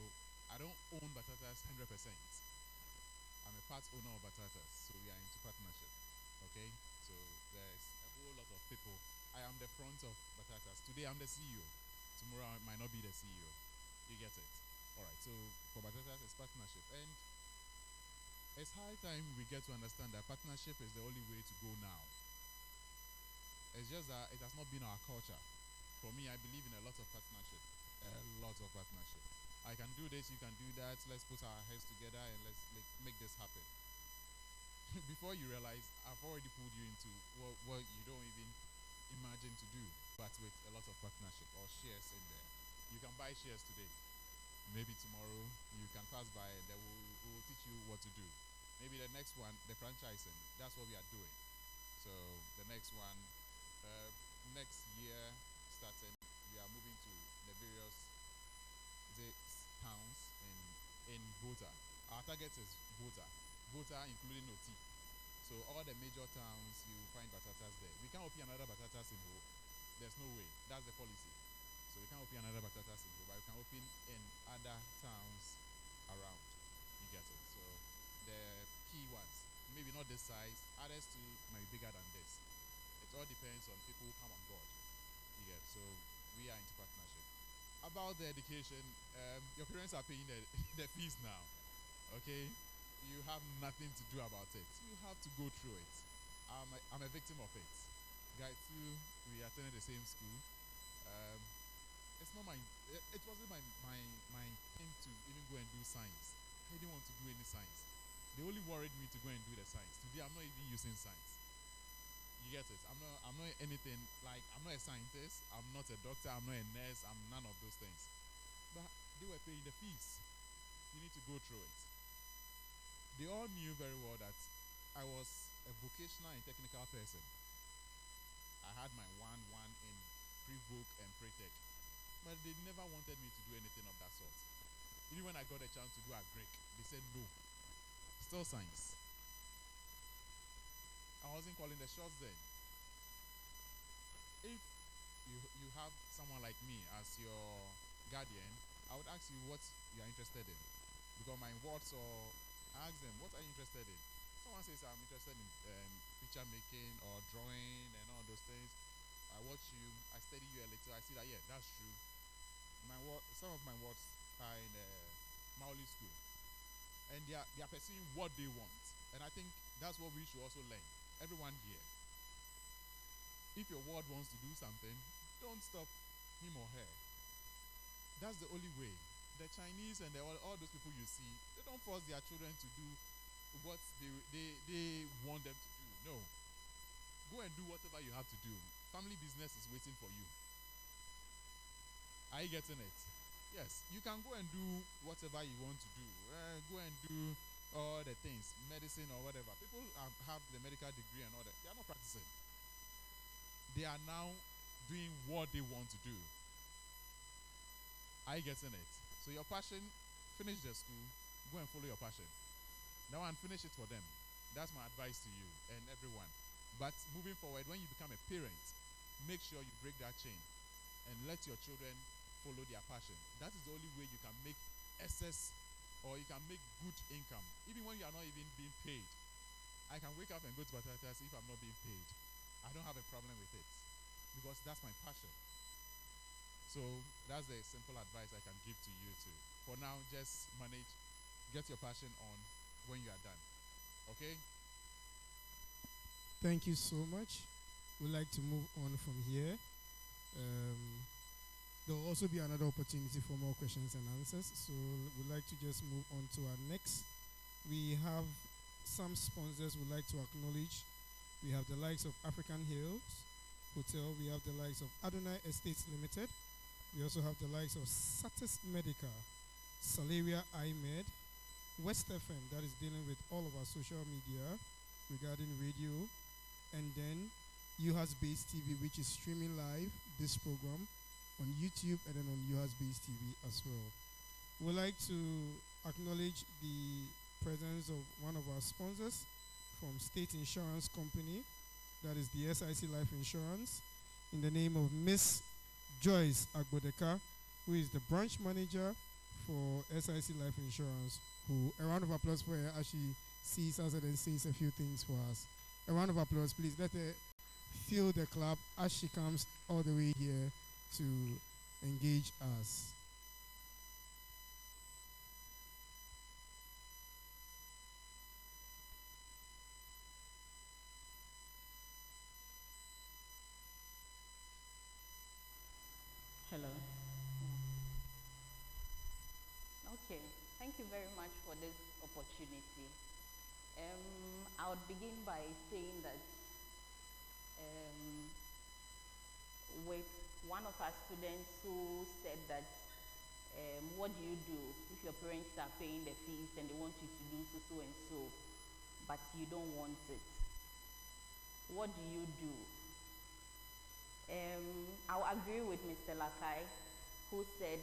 I don't own Batatas 100%. I'm a part owner of Batatas, so we are into partnership. Okay? So there's a whole lot of people. I am the front of Batatas. Today I'm the CEO. Tomorrow I might not be the CEO. You get it? All right. So for Batatas, it's partnership. And it's high time we get to understand that partnership is the only way to go now. It's just that it has not been our culture. For me, I believe in a lot of partnership. A lot of partnership. I can do this, you can do that. Let's put our heads together and let's make this happen. Before you realize, I've already pulled you into what you don't even imagine to do, but with a lot of partnership or shares in there. You can buy shares today. Maybe tomorrow you can pass by and then we will teach you what to do. Maybe the next one, the franchising, that's what we are doing. So the next one, next year starting, we are moving to the various towns in Bota. Our target is Bota including Oti. So all the major towns, you will find Batatas there. We can't open another Batatas in Ho. There's no way. That's the policy. So we can't open another Batatas in Ho, but we can open in other towns around. You get it? So the key ones, maybe not this size, others too might be bigger than this. It all depends on people who come on board. You get it? So we are into partnership. About the education, your parents are paying the fees now. Okay? You have nothing to do about it. You have to go through it. I'm a victim of it. Guy too, we attended the same school. It's not it wasn't my thing to even go and do science. I didn't want to do any science. They only worried me to go and do the science. Today I'm not even using science. You get it? I'm not anything, like I'm not a scientist, I'm not a doctor, I'm not a nurse, I'm none of those things. But they were paying the fees. You need to go through it. They all knew very well that I was a vocational and technical person. I had my 1-1 in pre-voc and pre-tech. But they never wanted me to do anything of that sort. Even when I got a chance to go agric, they said no. Still science. I wasn't calling the shots then. If you have someone like me as your guardian, I would ask you what you are interested in. Because my words, or I ask them, what are you interested in? Someone says, I'm interested in picture making or drawing and all those things. I watch you, I study you a little, I see that, yeah, that's true. Some of my words are in Maoli school. And they are pursuing what they want. And I think that's what we should also learn. Everyone here. If your ward wants to do something, don't stop him or her. That's the only way. The Chinese and all those people you see, they don't force their children to do what they want them to do. No. Go and do whatever you have to do. Family business is waiting for you. Are you getting it? Yes. You can go and do whatever you want to do. Go and do all the things, medicine or whatever. People have the medical degree and all that. They are not practicing. They are now doing what they want to do. Are you getting it? So your passion, finish the school, go and follow your passion. Now and finish it for them. That's my advice to you and everyone. But moving forward, when you become a parent, make sure you break that chain and let your children follow their passion. That is the only way you can make excess, or you can make good income. Even when you are not even being paid. I can wake up and go to Batatas if I'm not being paid. I don't have a problem with it because that's my passion. So that's the simple advice I can give to you too. For now, just manage, get your passion on when you are done. Okay? Thank you so much. We'd like to move on from here. There will also be another opportunity for more questions and answers. So we'd like to just move on to our next. We have some sponsors we'd like to acknowledge. We have the likes of African Hills Hotel. We have the likes of Adonai Estates Limited. We also have the likes of Satis Medical, Salaria iMed, West FM, that is dealing with all of our social media regarding radio, and then UHAS Base TV, which is streaming live this program on YouTube and then on UHAS Base TV as well. We'd like to acknowledge the presence of one of our sponsors from State Insurance Company, that is the SIC Life Insurance, in the name of Miss Joyce Agbodeka, who is the branch manager for SIC Life Insurance, who, a round of applause for her as she sees us and then says a few things for us. A round of applause, please. Let her feel the clap as she comes all the way here to engage us. Hello. Okay, thank you very much for this opportunity. I would begin by saying that with one of our students who said that what do you do if your parents are paying the fees and they want you to do so and so, but you don't want it? What do you do? I'll agree with Mr. Lakai, who said,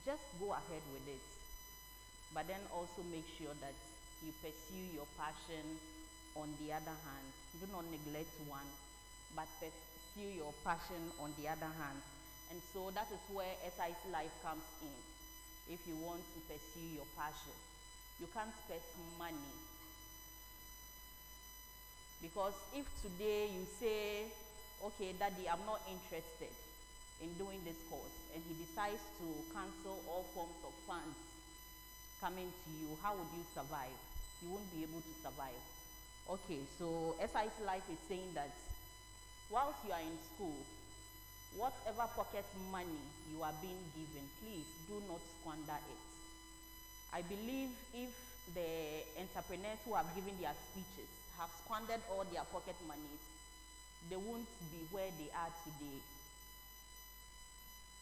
just go ahead with it, but then also make sure that you pursue your passion on the other hand. Do not neglect one, but pursue your passion on the other hand. And so that is where SIC Life comes in. If you want to pursue your passion, you can't spend money. Because if today you say, okay, Daddy, I'm not interested in doing this course, and he decides to cancel all forms of funds coming to you, how would you survive? You won't be able to survive. Okay, so SIC Life is saying that whilst you are in school, whatever pocket money you are being given, please do not squander it. I believe if the entrepreneurs who have given their speeches have squandered all their pocket monies, they won't be where they are today.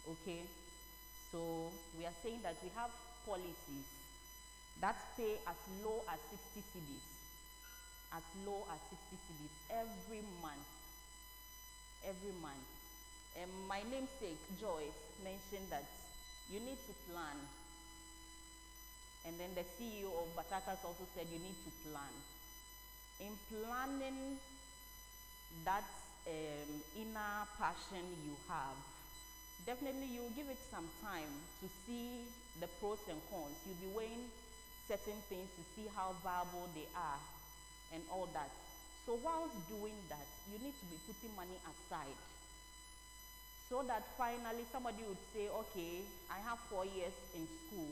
Okay, so we are saying that we have policies that pay as low as 60 cedis, as low as 60 cedis every month. Every month. My namesake, Joyce, mentioned that you need to plan. And then the CEO of Batakas also said you need to plan. In planning that inner passion you have, definitely you give it some time to see the pros and cons. You'll be weighing certain things to see how viable they are and all that. So whilst doing that, you need to be putting money aside so that finally somebody would say, okay, I have 4 years in school.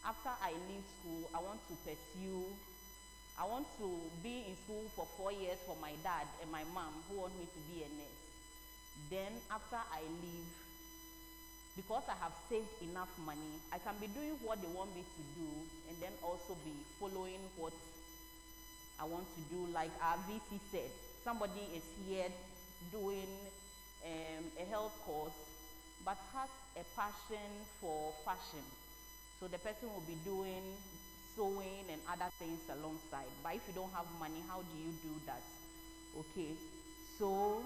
After I leave school, I want to be in school for 4 years for my dad and my mom who want me to be a nurse. Then after I leave, because I have saved enough money, I can be doing what they want me to do and then also be following what I want to do. Like our VC said, somebody is here doing a health course but has a passion for fashion. So the person will be doing sewing and other things alongside. But if you don't have money, how do you do that? Okay, so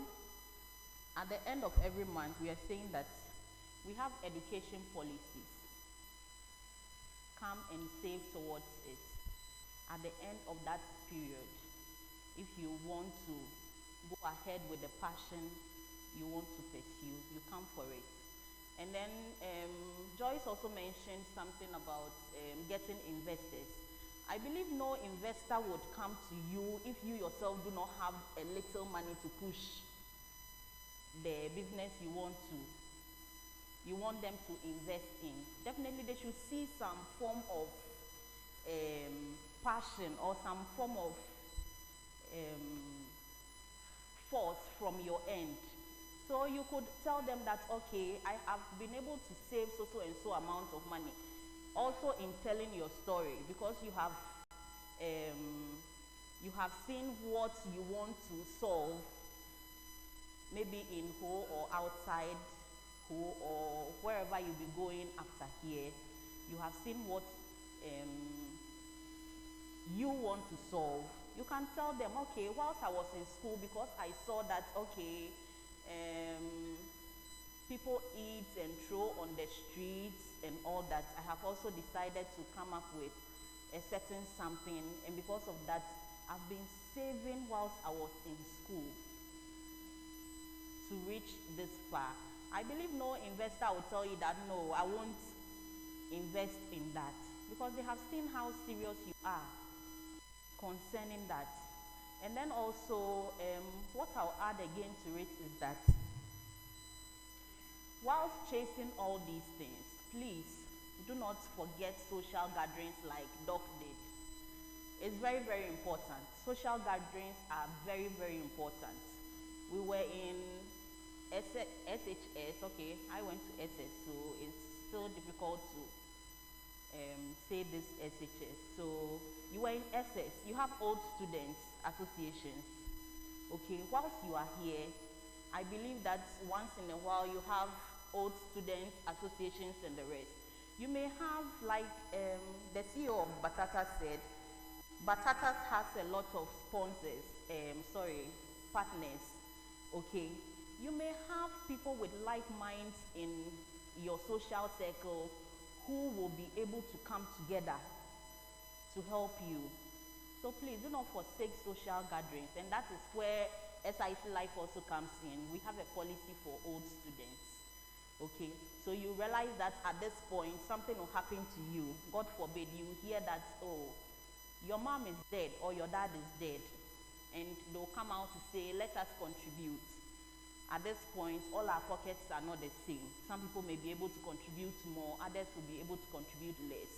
at the end of every month, we are saying that we have education policies. Come and save towards it. At the end of that period, if you want to go ahead with the passion you want to pursue, you come for it. And then Joyce also mentioned something about getting investors. I believe no investor would come to you if you yourself do not have a little money to push the business you want them to invest in. Definitely they should see some form of passion or some form of force from your end. So you could tell them that, okay, I have been able to save so and so amount of money. Also in telling your story, because you have seen what you want to solve, maybe in Ho or outside Ho or wherever you'll be going after here. You have seen what you want to solve. You can tell them, okay, whilst I was in school, because I saw that, okay, people eat and throw on the streets and all that, I have also decided to come up with a certain something, and because of that, I've been saving whilst I was in school to reach this far. I believe no investor will tell you that, no, I won't invest in that, because they have seen how serious you are concerning that. And then also, what I'll add again to it is that whilst chasing all these things, please do not forget social gatherings like Doc did. It's very, very important. Social gatherings are very, very important. We were in SHS, okay, I went to SS, so it's still difficult to say this SHS. So you were in SS, you have old students associations. Okay, whilst you are here, I believe that once in a while you have old students associations and the rest. You may have, like the CEO of Batata said, Batatas has a lot of sponsors, partners. Okay, you may have people with like minds in your social circle who will be able to come together to help you. So please do not forsake social gatherings, and that is where SIC Life also comes in. We have a policy for old students. Okay, so you realize that at this point something will happen to you. God forbid you hear that, oh, your mom is dead or your dad is dead, and they'll come out to say, let us contribute. At this point, all our pockets are not the same. Some people may be able to contribute more, others will be able to contribute less.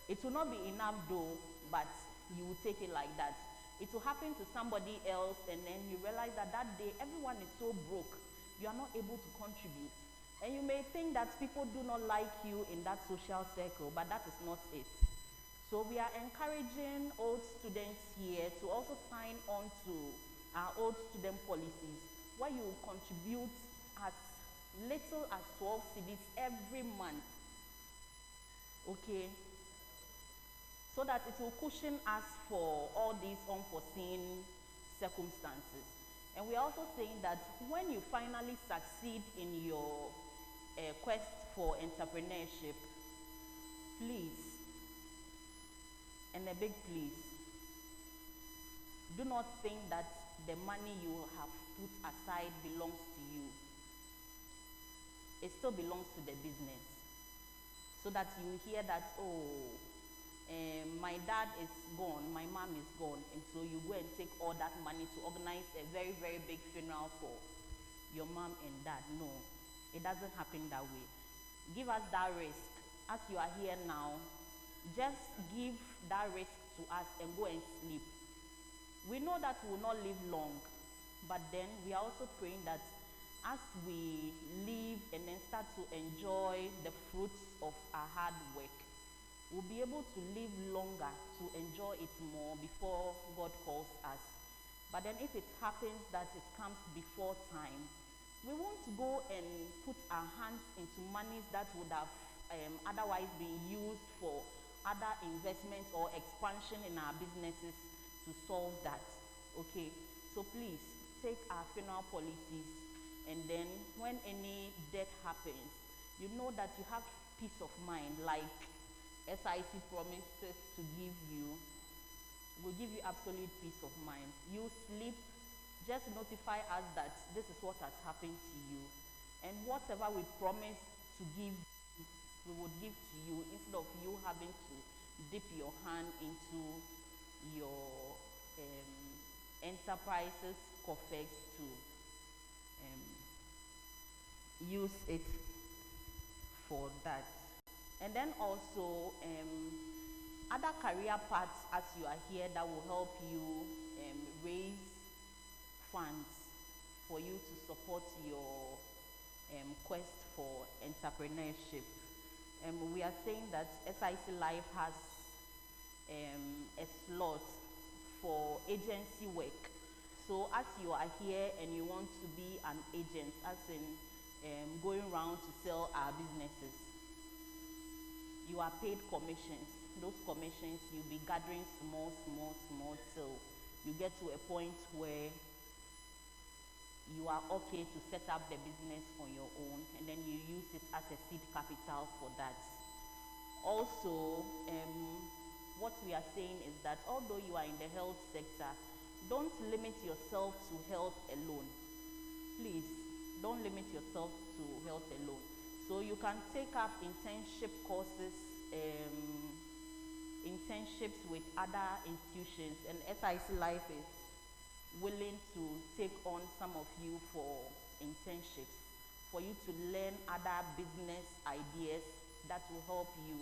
It will not be enough though, but you will take it like that. It will happen to somebody else, and then you realize that that day everyone is so broke, you are not able to contribute. And you may think that people do not like you in that social circle, but that is not it. So we are encouraging old students here to also sign on to our old student policies, where you contribute as little as 12 cedis every month. Okay? So that it will cushion us for all these unforeseen circumstances. And we are also saying that when you finally succeed in your quest for entrepreneurship, please, and a big please, do not think that the money you have put aside belongs to you. it still belongs to the business. So that you hear that, my dad is gone, my mom is gone, and so you go and take all that money to organize a very, very big funeral for your mom and dad. No, it doesn't happen that way. Give us that risk. As you are here now, just give that risk to us and go and sleep. We know that we will not live long, but then we are also praying that as we live and then start to enjoy the fruits of our hard work, we'll be able to live longer to enjoy it more before God calls us. But then if it happens that it comes before time, we won't go and put our hands into monies that would have otherwise been used for other investments or expansion in our businesses to solve that. Okay, so please take our funeral policies, and then when any death happens, you know that you have peace of mind, like SIC promises to give you, will give you absolute peace of mind. You sleep, just notify us that this is what has happened to you, and whatever we promise to give you, we would give to you, instead of you having to dip your hand into your enterprises coffers to use it for that. And then also other career paths as you are here that will help you raise funds for you to support your quest for entrepreneurship. We are saying that SIC Life has a slot for agency work. So as you are here and you want to be an agent, as in going around to sell our businesses, you are paid commissions. Those commissions, you'll be gathering small till you get to a point where you are okay to set up the business on your own, and then you use it as a seed capital for that. Also, what we are saying is that although you are in the health sector, don't limit yourself to health alone. Please, don't limit yourself to health alone. So you can take up internship courses, internships with other institutions, and SIC Life is willing to take on some of you for internships, for you to learn other business ideas that will help you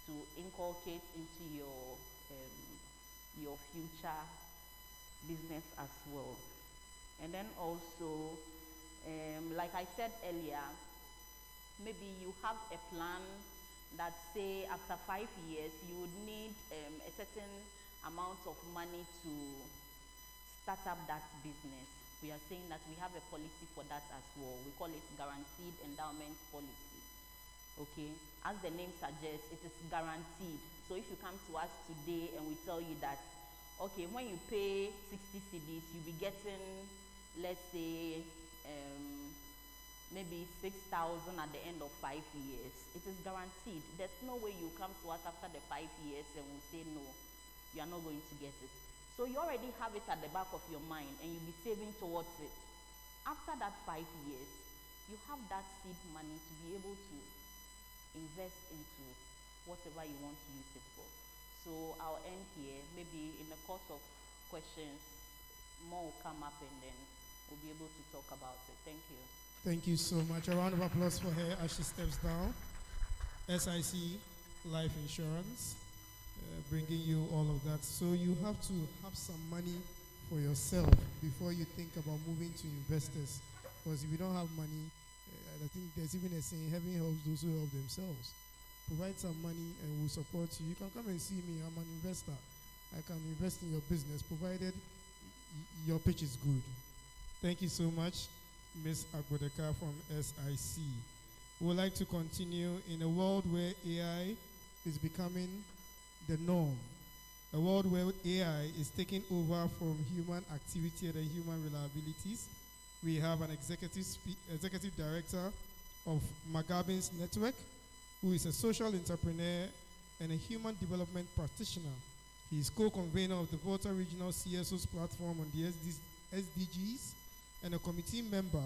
to inculcate into your future business as well. And then also, like I said earlier, maybe you have a plan that say after 5 years you would need a certain amount of money to start up that business. We are saying that we have a policy for that as well. We call it guaranteed endowment policy. Okay, as the name suggests, it is guaranteed. So if you come to us today and we tell you that, okay, when you pay 60 cedis, you'll be getting, let's say, maybe 6,000 at the end of 5 years. It is guaranteed. There's no way you come to us after the 5 years and we'll say, no, you are not going to get it. So you already have it at the back of your mind and you'll be saving towards it. After that 5 years, you have that seed money to be able to invest into whatever you want to use it for. So I'll end here. Maybe in the course of questions, more will come up and then we'll be able to talk about it. Thank you. Thank you so much. A round of applause for her as she steps down. SIC Life Insurance, bringing you all of that. So you have to have some money for yourself before you think about moving to investors. Because if you don't have money, I think there's even a saying, heaven helps those who help themselves. Provide some money and we'll support you. You can come and see me. I'm an investor. I can invest in your business, provided your pitch is good. Thank you so much, Ms. Agbodeka from SIC. We would like to continue in a world where AI is becoming the norm, a world where AI is taking over from human activity and human reliabilities. We have an executive director of Magabin's Network, who is a social entrepreneur and a human development practitioner. He is co-convener of the Volta Regional CSOs platform on the SDGs and a committee member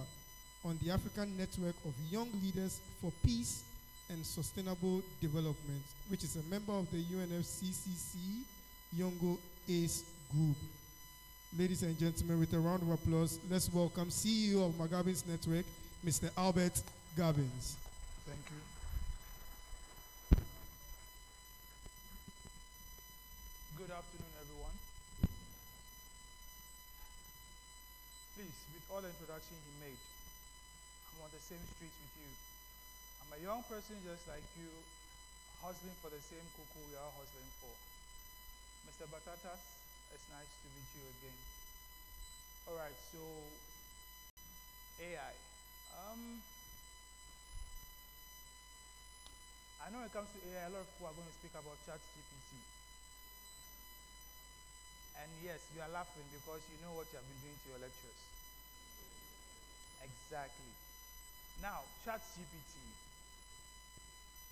on the African Network of Young Leaders for Peace and Sustainable Development, which is a member of the UNFCCC Yongo ACE Group. Ladies and gentlemen, with a round of applause, let's welcome CEO of Magabins Network, Mr. Albert Gabins. Thank you. Good afternoon, everyone. Please, with all the introduction he made, I'm on the same streets with you. I'm a young person just like you, hustling for the same cuckoo we are hustling for. Mr. Batatas, it's nice to meet you again. All right, so AI. I know when it comes to AI, a lot of people are going to speak about ChatGPT. And yes, you are laughing because you know what you have been doing to your lectures. Exactly. Now, ChatGPT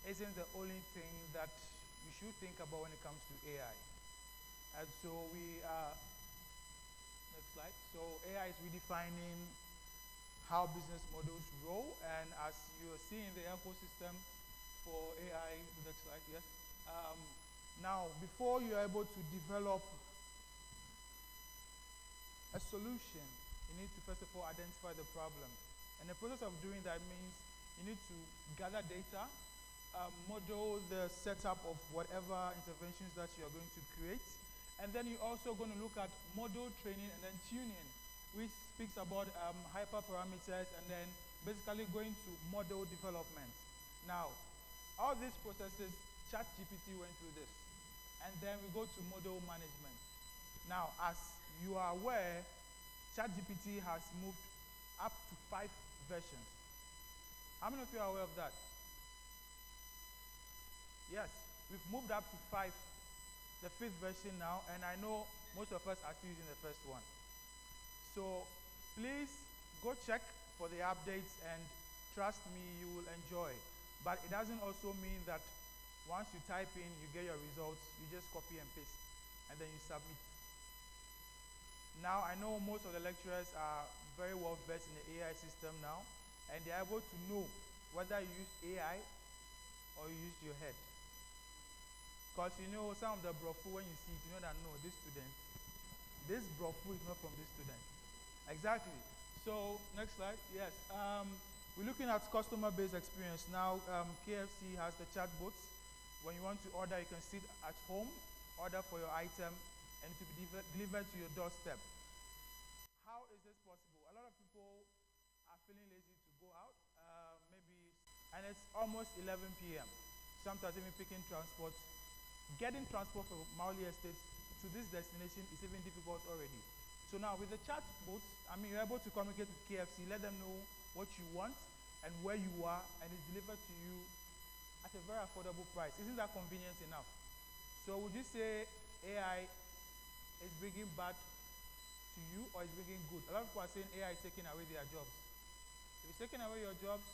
isn't the only thing that you should think about when it comes to AI. And so we are, next slide. So AI is redefining how business models roll, and as you are seeing the ecosystem for AI, next slide, yes. Now, before you are able to develop a solution, you need to first of all identify the problem. And the process of doing that means you need to gather data, model the setup of whatever interventions that you are going to create, and then you're also going to look at model training and then tuning, which speaks about hyperparameters and then basically going to model development. Now, all these processes, ChatGPT went through this. And then we go to model management. Now, as you are aware, ChatGPT has moved up to 5 versions. How many of you are aware of that? Yes, we've moved up to 5, the 5th version now, and I know most of us are still using the first one. So please go check for the updates, and trust me, you will enjoy. But it doesn't also mean that once you type in, you get your results, you just copy and paste, and then you submit. Now, I know most of the lecturers are very well versed in the AI system now, and they're able to know whether you use AI or you use your head. Because you know, some of the brofu, when you see it, you know that no, this brofu is not from this student. Exactly. So, next slide. Yes. We're looking at customer-based experience. Now, KFC has the chatbots. When you want to order, you can sit at home, order for your item, and it will be delivered to your doorstep. How is this possible? A lot of people are feeling lazy to go out, and it's almost 11 p.m. Sometimes even picking transport. Getting transport from Mauli Estates to this destination is even difficult already. So now with the chatbots, you're able to communicate with KFC, let them know what you want and where you are, and it's delivered to you at a very affordable price. Isn't that convenient enough? So would you say AI is bringing bad to you or is bringing good? A lot of people are saying AI is taking away their jobs. If it's taking away your jobs,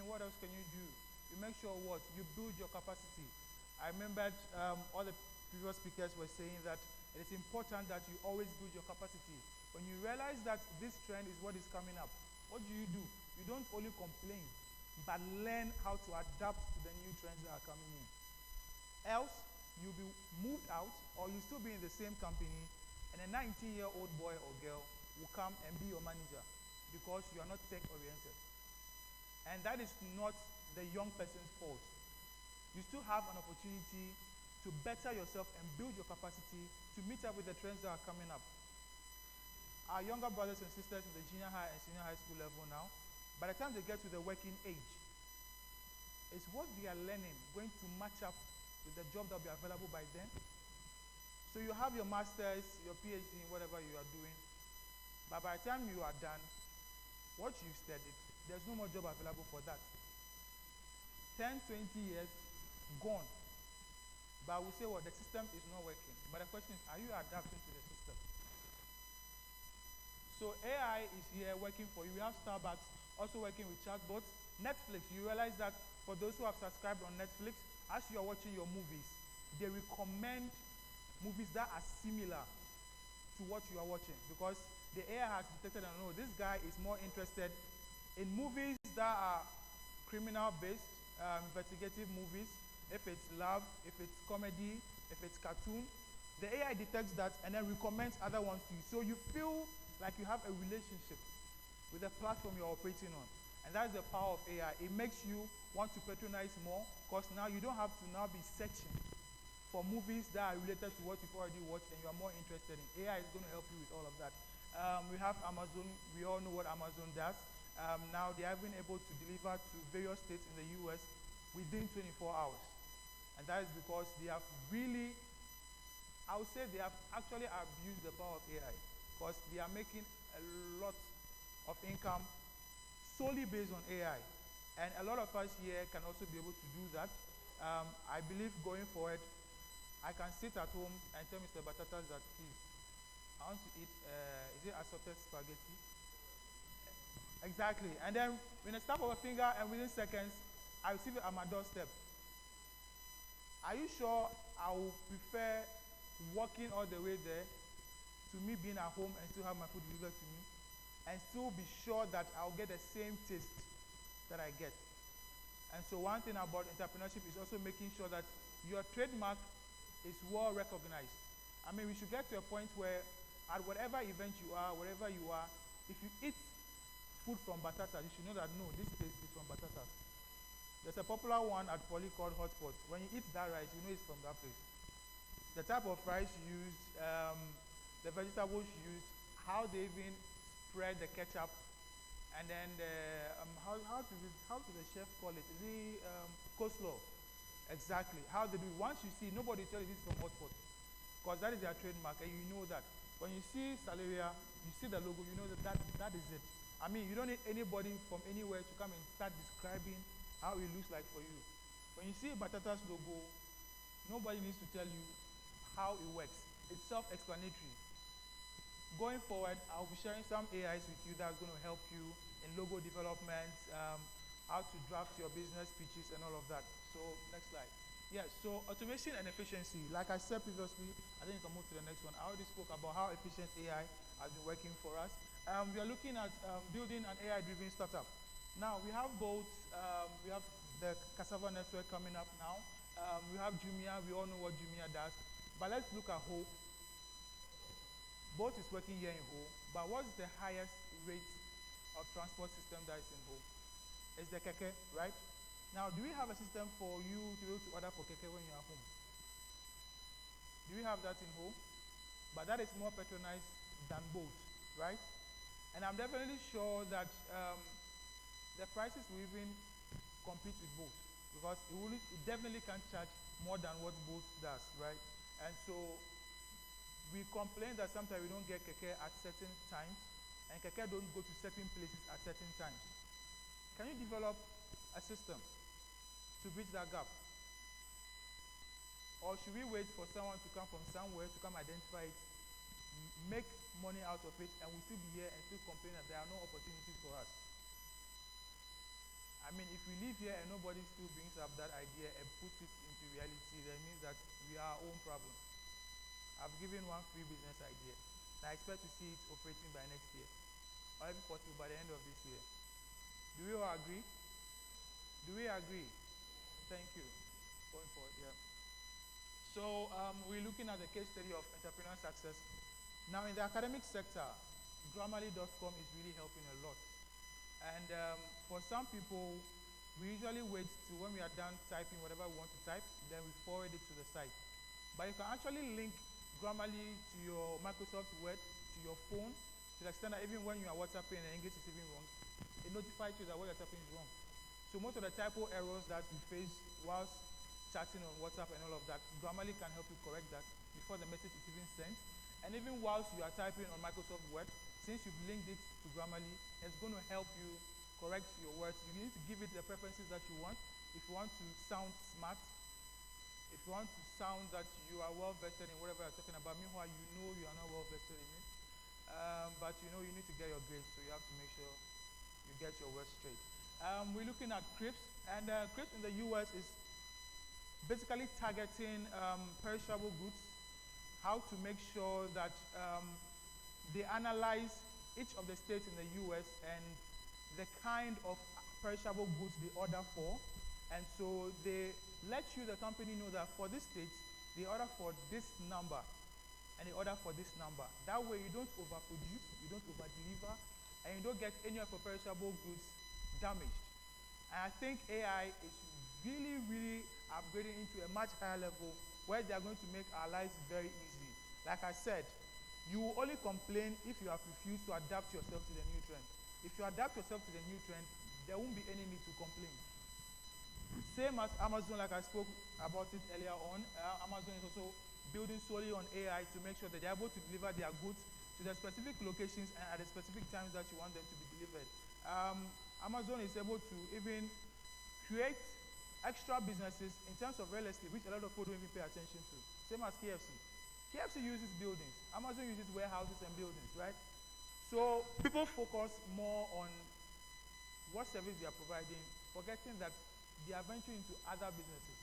what else can you do? You make sure what? You build your capacity. I remembered all the previous speakers were saying that it is important that you always build your capacity. When you realize that this trend is what is coming up, what do? You don't only complain, but learn how to adapt to the new trends that are coming in. Else, you'll be moved out, or you'll still be in the same company, and a 19-year-old boy or girl will come and be your manager because you are not tech-oriented. And that is not the young person's fault. You still have an opportunity to better yourself and build your capacity to meet up with the trends that are coming up. Our younger brothers and sisters in the junior high and senior high school level now, by the time they get to the working age, is what they are learning going to match up with the job that will be available by then? So you have your master's, your PhD in whatever you are doing, but by the time you are done, what you've studied, there's no more job available for that. 10, 20 years, gone. But we say, well, the system is not working. But the question is, are you adapting to the system? So AI is here working for you. We have Starbucks also working with chatbots. Netflix, you realize that for those who have subscribed on Netflix, as you are watching your movies, they recommend movies that are similar to what you are watching, because the AI has detected and know this guy is more interested In movies that are criminal-based, investigative movies, if it's love, if it's comedy, if it's cartoon, the AI detects that and then recommends other ones to you. So you feel like you have a relationship with the platform you're operating on. And that's the power of AI. It makes you want to patronize more because now you don't have to now be searching for movies that are related to what you've already watched and you are more interested in. AI is going to help you with all of that. We have Amazon. We all know what Amazon does. Now they have been able to deliver to various states in the US within 24 hours. And that is because they have really, I would say they have actually abused the power of AI because they are making a lot of income solely based on AI. And a lot of us here can also be able to do that. I believe going forward, I can sit at home and tell Mr. Batatas that, please, I want to eat, is it assorted spaghetti? Exactly. And then when I snap of a finger and within seconds, I receive it at my doorstep. Are you sure I will prefer walking all the way there to me being at home and still have my food delivered to me and still be sure that I'll get the same taste that I get? And so one thing about entrepreneurship is also making sure that your trademark is well recognized. I mean, we should get to a point where at whatever event you are, wherever you are, if you eat food from Batatas, you should know that, no, this taste is from Batatas. There's a popular one at Poly called Hotspot. When you eat that rice, you know it's from that place. The type of rice used, the vegetables used, how they even spread the ketchup, and then the, how do the chef call it? Is it coleslaw? Exactly. How they do it. Once you see, nobody tells you this is from Hotspot, because that is their trademark, and you know that. When you see Salaria, you see the logo, you know that is it. I mean, you don't need anybody from anywhere to come and start describing how it looks like for you. When you see Batatas logo, nobody needs to tell you how it works. It's self-explanatory. Going forward, I'll be sharing some AIs with you that are going to help you in logo development, how to draft your business pitches and all of that. So, next slide. Yes, so automation and efficiency. Like I said previously, I think you can move to the next one. I already spoke about how efficient AI has been working for us. We are looking at building an AI-driven startup. Now, we have both, we have the Cassava network coming up now. We have Jumia, we all know what Jumia does. But let's look at Ho. Both is working here in Ho, but what's the highest rate of transport system that is in Ho? It's the Keke, right? Now, do we have a system for you to be able to order for Keke when you're at home? Do we have that in Ho? But that is more patronized than both, right? And I'm definitely sure that the prices will even compete with both, because it definitely can charge more than what both does, right? And so we complain that sometimes we don't get Keke at certain times, and Keke don't go to certain places at certain times. Can you develop a system to bridge that gap? Or should we wait for someone to come from somewhere to come identify it, make money out of it, and we still be here and still complain that there are no opportunities for us? I mean, if we live here and nobody still brings up that idea and puts it into reality, that means that we are our own problem. I've given one free business idea, and I expect to see it operating by next year, or if possible by the end of this year. Do we all agree? Do we agree? Thank you. Going forward, yeah. So we're looking at the case study of entrepreneurial success. Now, in the academic sector, Grammarly.com is really helping a lot. And for some people, we usually wait till when we are done typing whatever we want to type, then we forward it to the site. But you can actually link Grammarly to your Microsoft Word, to your phone, to the extent that even when you are WhatsApping and English is even wrong, it notifies you that what you're typing is wrong. So most of the typo errors that we face whilst chatting on WhatsApp and all of that, Grammarly can help you correct that before the message is even sent. And even whilst you are typing on Microsoft Word, since you've linked it to Grammarly, it's going to help you correct your words. You need to give it the preferences that you want. If you want to sound smart, if you want to sound that you are well vested in whatever you're talking about, meanwhile you know you are not well vested in it, but you know you need to get your grades, so you have to make sure you get your words straight. We're looking at CRIPS, and CRIPS in the US is basically targeting perishable goods, how to make sure that they analyze each of the states in the US and the kind of perishable goods they order for. And so they let you, the company, know that for this state, they order for this number, and they order for this number. That way you don't overproduce, you don't over-deliver, and you don't get any of your perishable goods damaged. And I think AI is really, really upgrading into a much higher level where they are going to make our lives very easy. Like I said, you will only complain if you have refused to adapt yourself to the new trend. If you adapt yourself to the new trend, there won't be any need to complain. Same as Amazon, like I spoke about it earlier on. Amazon is also building solely on AI to make sure that they're able to deliver their goods to the specific locations and at the specific times that you want them to be delivered. Amazon is able to even create extra businesses in terms of real estate, which a lot of people don't even pay attention to. Same as KFC. KFC uses buildings. Amazon uses warehouses and buildings, right? So people focus more on what service they are providing, forgetting that they are venturing into other businesses.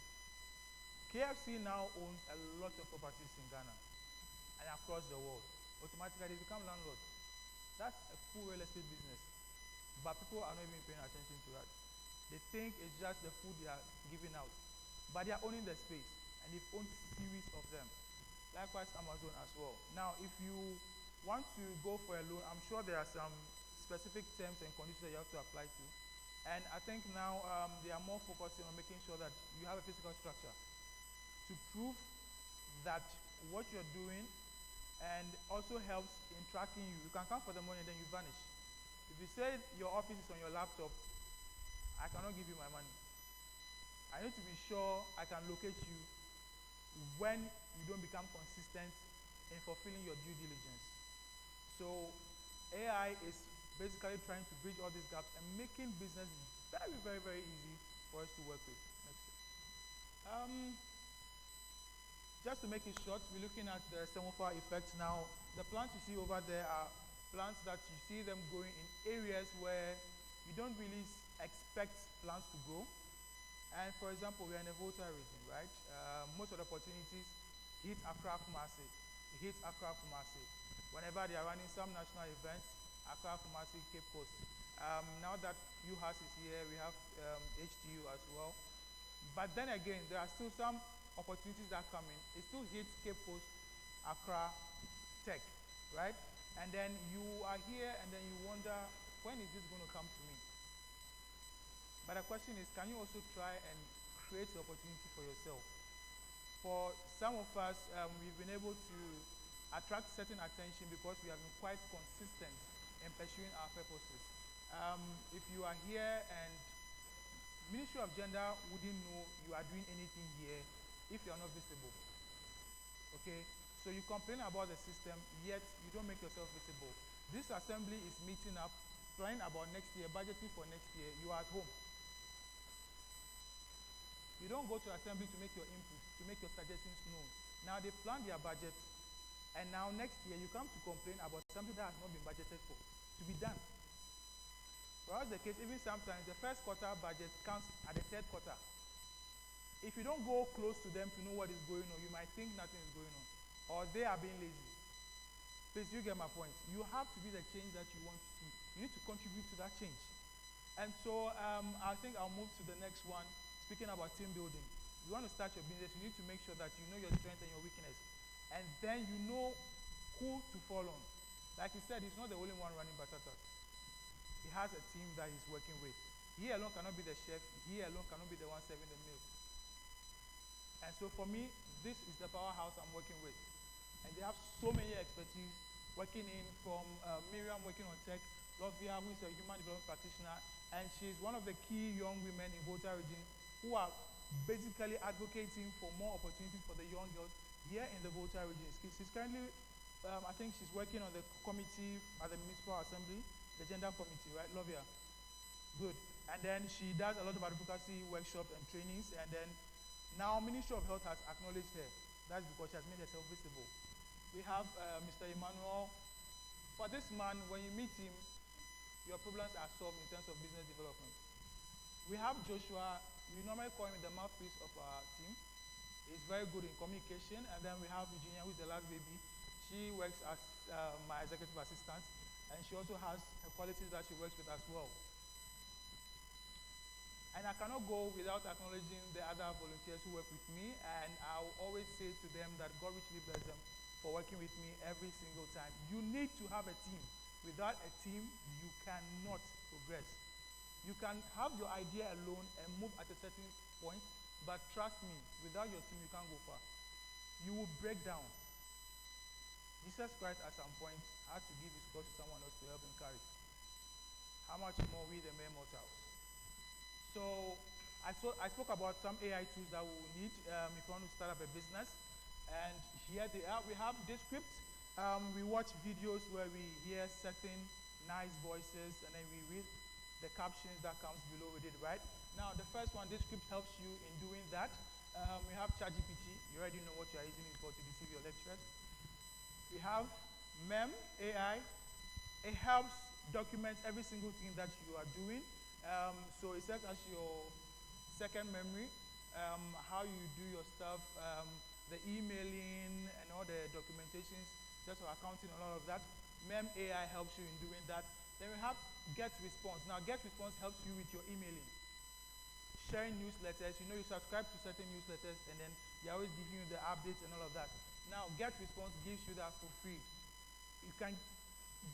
KFC now owns a lot of properties in Ghana and across the world. Automatically, they become landlords. That's a full real estate business. But people are not even paying attention to that. They think it's just the food they are giving out. But they are owning the space, and they've owned series of them. Likewise, Amazon as well. Now, if you want to go for a loan, I'm sure there are some specific terms and conditions that you have to apply to. And I think now they are more focusing on making sure that you have a physical structure to prove that what you're doing, and also helps in tracking you. You can come for the money and then you vanish. If you say your office is on your laptop, I cannot give you my money. I need to be sure I can locate you when you don't become consistent in fulfilling your due diligence. So AI is basically trying to bridge all these gaps and making business very, very, very easy for us to work with. Next. Just to make it short, we're looking at the semaphore effects now. The plants you see over there are plants that you see them growing in areas where you don't really expect plants to grow. And for example, we're in a Volta region, right? Most of the opportunities hit Accra, Kumasi. It hits Accra, Kumasi. Whenever they are running some national events, Accra, Kumasi, Cape Coast. Now that UHAS is here, we have HTU as well. But then again, there are still some opportunities that come in. It still hits Cape Coast, Accra, Tech, right? And then you are here and then you wonder, when is this going to come to me? But the question is, can you also try and create the opportunity for yourself? For some of us, we've been able to attract certain attention because we have been quite consistent in pursuing our purposes. If you are here and Ministry of Gender wouldn't know you are doing anything here if you are not visible. Okay? So you complain about the system, yet you don't make yourself visible. This assembly is meeting up, planning about next year, budgeting for next year. You are at home. You don't go to assembly to make your input, to make your suggestions known. Now they plan their budget, and now next year you come to complain about something that has not been budgeted for, to be done. For us, the case, even sometimes the first quarter budget comes at the third quarter. If you don't go close to them to know what is going on, you might think nothing is going on, or they are being lazy. Please, you get my point. You have to be the change that you want to see. You need to contribute to that change. And so I think I'll move to the next one, speaking about team building. You want to start your business, you need to make sure that you know your strength and your weakness. And then you know who to fall on. Like you said, he's not the only one running batatas. He has a team that he's working with. He alone cannot be the chef. He alone cannot be the one serving the meal. And so for me, this is the powerhouse I'm working with. And they have so many expertise working in from Miriam working on tech, Lovia, who is a human development practitioner, and she's one of the key young women in Volta region who are basically advocating for more opportunities for the young girls here in the Volta region. She's currently, I think she's working on the committee at the Municipal Assembly, the gender committee, right, Lovia? Good. And then she does a lot of advocacy workshops and trainings, and then now Ministry of Health has acknowledged her. That's because she has made herself visible. We have Mr. Emmanuel. For this man, when you meet him, your problems are solved in terms of business development. We have Joshua. We normally call him the mouthpiece of our team. He's very good in communication. And then we have Virginia, who's the last baby. She works as my executive assistant, and she also has her qualities that she works with as well. And I cannot go without acknowledging the other volunteers who work with me, and I'll always say to them that God richly bless them for working with me every single time. You need to have a team. Without a team, you cannot progress. You can have your idea alone and move at a certain point, but trust me, without your team, you can't go far. You will break down. Jesus Christ at some point had to give his cross to someone else to help him carry. How much more we, the mere mortals? So I spoke about some AI tools that we will need if you want to start up a business. And here they are. We have Descript. We watch videos where we hear certain nice voices, and then we read the captions that comes below with it, right? Now, the first one, Descript helps you in doing that. We have ChatGPT. You already know what you are using it for to deceive your lecturers. We have MEM AI. It helps document every single thing that you are doing. So it serves as your second memory, how you do your stuff, the emailing and all the documentations, just for accounting and all of that. MEM AI helps you in doing that. Then we have Get Response. Now, Get Response helps you with your emailing. Sharing newsletters. You know, you subscribe to certain newsletters, and then they're always giving you the updates and all of that. Now, Get Response gives you that for free. You can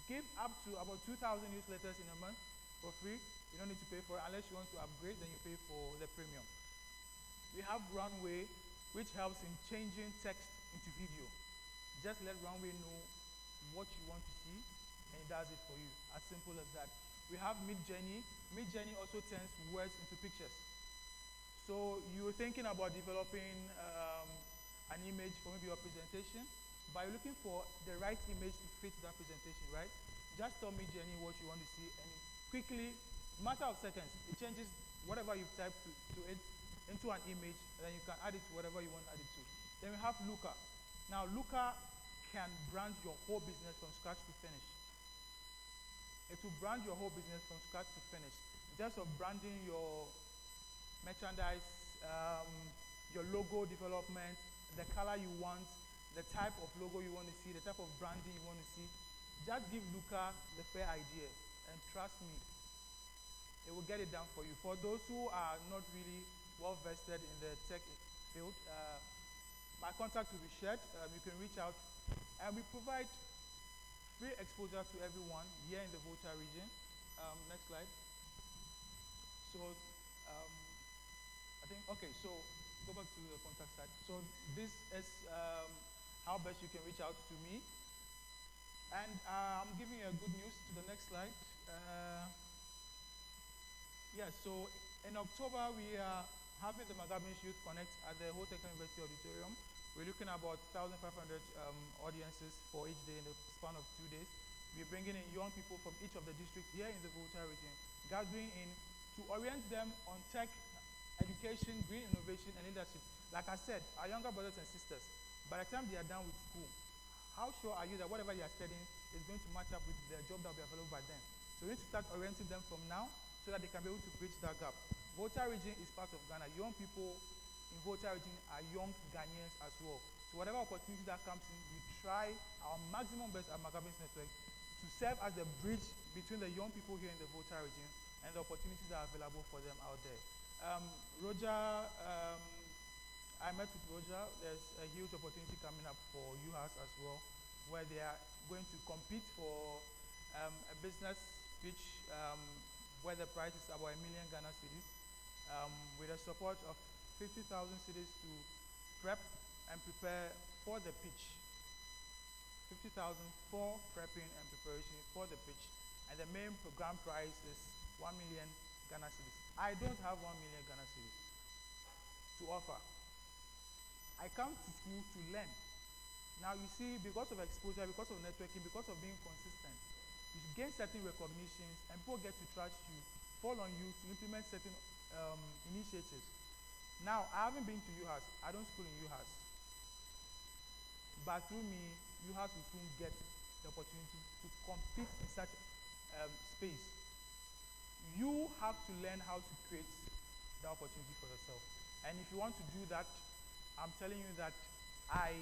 give up to about 2,000 newsletters in a month for free. You don't need to pay for it. Unless you want to upgrade, then you pay for the premium. We have Runway, which helps in changing text into video. Just let Runway know what you want to see, and it does it for you. As simple as that. We have Midjourney. Midjourney also turns words into pictures. So you're thinking about developing an image for maybe your presentation, but you're looking for the right image to fit that presentation, right? Just tell Midjourney what you want to see, and quickly, matter of seconds, it changes whatever you've typed to it into an image, and then you can add it to whatever you want to add it to. Then we have Looker. Now, Looker can brand your whole business from scratch to finish. It will brand your whole business from scratch to finish. In terms of branding your merchandise, your logo development, the color you want, the type of logo you want to see, the type of branding you want to see. Just give Looker the fair idea, and trust me, it will get it done for you. For those who are not really well vested in the tech field, my contact will be shared. You can reach out, and we provide free exposure to everyone here in the Volta region. Next slide. So, I think, okay, so go back to the contact side. So this is how best you can reach out to me. And I'm giving you a good news to the next slide. Yeah, so in October, we are having the Magabin's Youth Connect at the Whole Technical University Auditorium. We're looking at about 1,500 audiences for each day in the span of 2 days. We're bringing in young people from each of the districts here in the Volta region, gathering in to orient them on tech, education, green innovation, and leadership. Like I said, our younger brothers and sisters, by the time they are done with school, how sure are you that whatever they are studying is going to match up with the job that will be available by them? So we need to start orienting them from now so that they can be able to bridge that gap. Volta region is part of Ghana. Young people in Volta region are young Ghanaians as well. So whatever opportunity that comes in, we try our maximum best at Magabin's Network to serve as the bridge between the young people here in the Volta region and the opportunities that are available for them out there. Roger, I met with Roger. There's a huge opportunity coming up for UHAS as well, where they are going to compete for a business pitch where the prize is about 1 million Ghana cedis, with the support of 50,000 cedis to prep and prepare for the pitch. 50,000 for prepping and preparation for the pitch. And the main program prize is 1 million Ghana cedis. I don't have 1 million Ghana cedis to offer. I come to school to learn. Now you see, because of exposure, because of networking, because of being consistent, you gain certain recognitions and people get to trust you, fall on you to implement certain initiatives. Now, I haven't been to UHAS. I don't school in UHAS. But through me, UHAS will soon get the opportunity to compete in such space. You have to learn how to create the opportunity for yourself. And if you want to do that, I'm telling you that I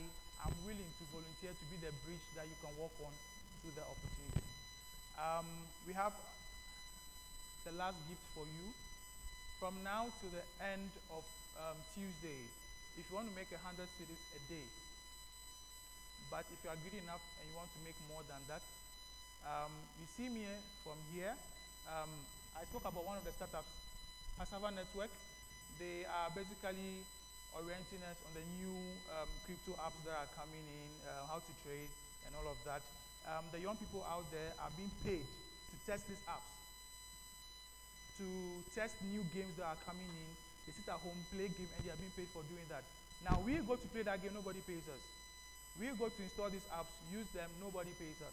am willing to volunteer to be the bridge that you can walk on to the opportunity. We have the last gift for you from now to the end of Tuesday, if you want to make 100 cities a day, but if you are good enough and you want to make more than that, you see me from here. I spoke about one of the startups, Cassava Network. They are basically orienting us on the new crypto apps that are coming in, how to trade and all of that. The young people out there are being paid to test these apps, to test new games that are coming in. They sit at home, play game, and they are being paid for doing that. Now we go to play that game, nobody pays us. We go to install these apps, use them, nobody pays us.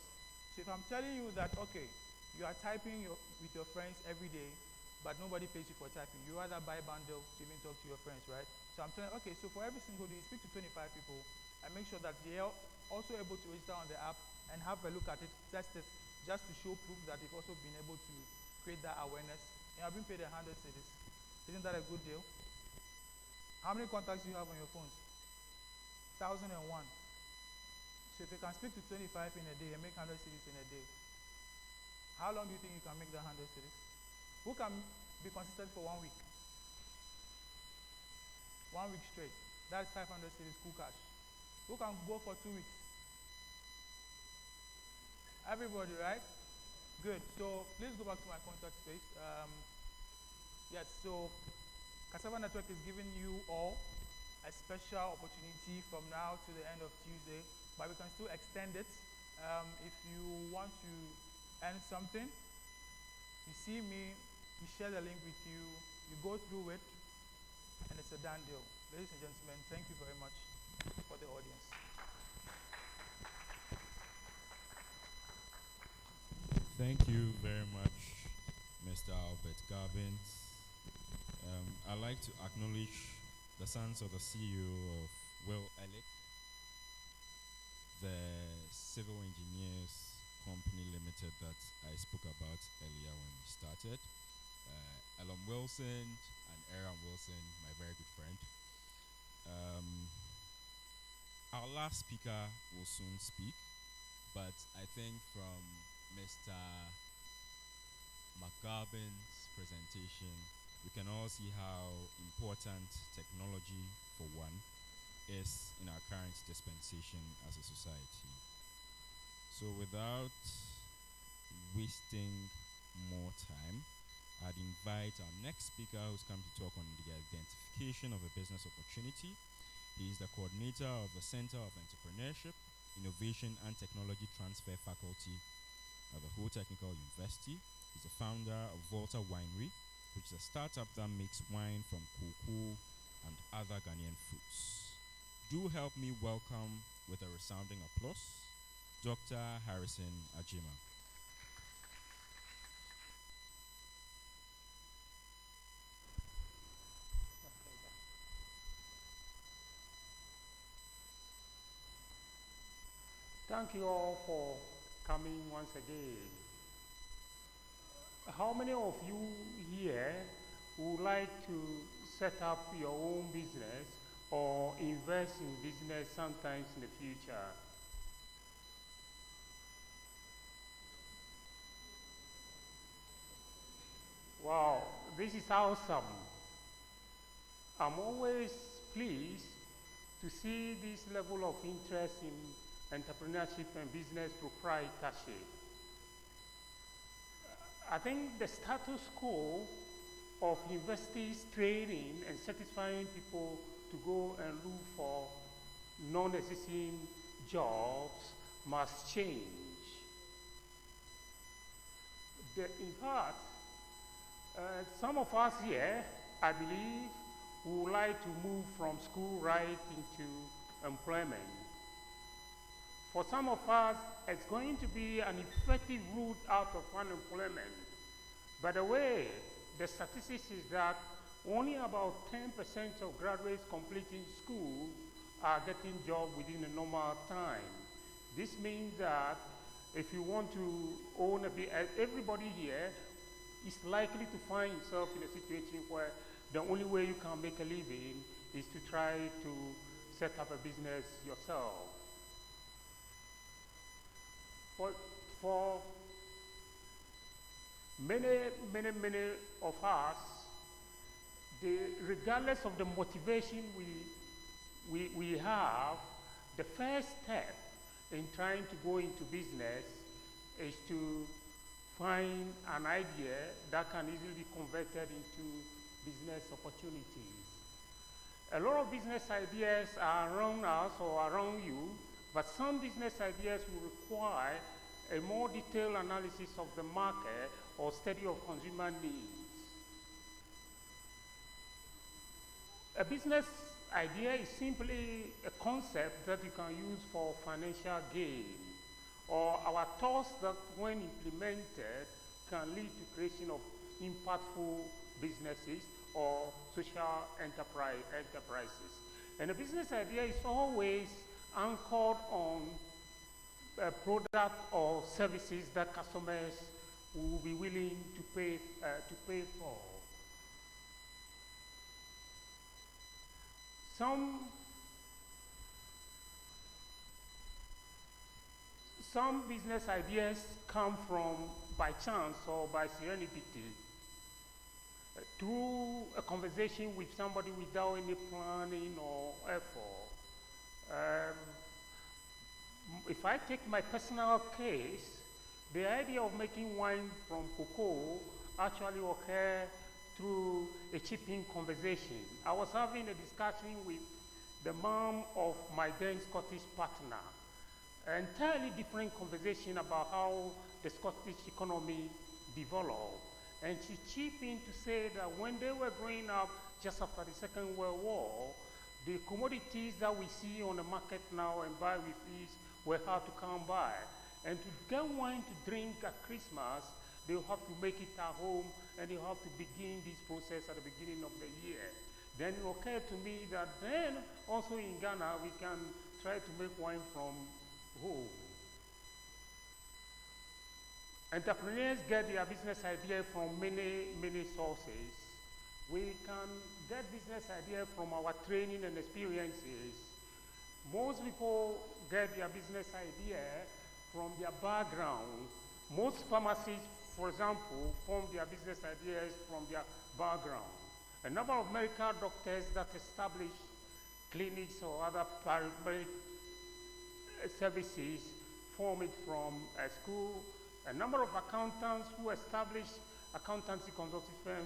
So if I'm telling you that, okay, you are typing with your friends every day, but nobody pays you for typing, you rather buy a bundle to even talk to your friends, right? So I'm telling you, okay, so for every single day, you speak to 25 people and make sure that they are also able to register on the app and have a look at it, test it, just to show proof that they've also been able to create that awareness. And I've been paid 100 cities. Isn't that a good deal? How many contacts do you have on your phones? 1,001. So if you can speak to 25 in a day and make 100 cities in a day, how long do you think you can make that 100 cities? Who can be consistent for 1 week? 1 week straight. That's 500 cities, cool cash. Who can go for 2 weeks? Everybody, right? Good. So please go back to my contact space. Yes, so Cassava Network is giving you all a special opportunity from now to the end of Tuesday, but we can still extend it. If you want to earn something, you see me, we share the link with you, you go through it, and it's a done deal. Ladies and gentlemen, thank you very much for the audience. Thank you very much, Mr. Albert Garbins. I'd like to acknowledge the sons of the CEO of Will Ellick, the Civil Engineers Company Limited that I spoke about earlier when we started. Elon Wilson and Aaron Wilson, my very good friend. Our last speaker will soon speak, but I think from Mr. McGarbin's presentation, we can all see how important technology, for one, is in our current dispensation as a society. So without wasting more time, I'd invite our next speaker who's come to talk on the identification of a business opportunity. He is the coordinator of the Center of Entrepreneurship, Innovation and Technology Transfer Faculty at the Ho Technical University. He's the founder of Volta Winery, which is a startup that makes wine from cocoa and other Ghanaian fruits. Do help me welcome, with a resounding applause, Dr. Harrison Ajima. Thank you all for coming once again. How many of you here would like to set up your own business or invest in business sometimes in the future? Wow, this is awesome. I'm always pleased to see this level of interest in entrepreneurship and business proprietorship. I think the status quo of universities training and certifying people to go and look for non-existing jobs must change. In fact, some of us here, I believe, would like to move from school right into employment. For some of us, it's going to be an effective route out of unemployment. By the way, the statistics is that only about 10% of graduates completing school are getting jobs within a normal time. This means that if you want to own a business, everybody here is likely to find himself in a situation where the only way you can make a living is to try to set up a business yourself. For many of us, regardless of the motivation we have, the first step in trying to go into business is to find an idea that can easily be converted into business opportunities. A lot of business ideas are around us or around you, but some business ideas will require a more detailed analysis of the market or study of consumer needs. A business idea is simply a concept that you can use for financial gain, or our thoughts that when implemented can lead to creation of impactful businesses or social enterprises. And a business idea is always anchored on a product or services that customers will be willing to pay for. Some business ideas come from by chance or by serendipity, through a conversation with somebody without any planning or effort. If I take my personal case, the idea of making wine from cocoa actually occurred through a chipping conversation. I was having a discussion with the mom of my then Scottish partner, an entirely different conversation about how the Scottish economy developed. And she chipped in to say that when they were growing up just after the Second World War, the commodities that we see on the market now and buy with ease were hard to come by. And to get wine to drink at Christmas, they'll have to make it at home, and they'll have to begin this process at the beginning of the year. Then it occurred to me that then also in Ghana, we can try to make wine from home. Entrepreneurs get their business idea from many sources. We can get business idea from our training and experiences. Most people get their business idea from their background. Most pharmacists, for example, form their business ideas from their background. A number of medical doctors that establish clinics or other paramedic services form it from a school. A number of accountants who establish accountancy consulting firms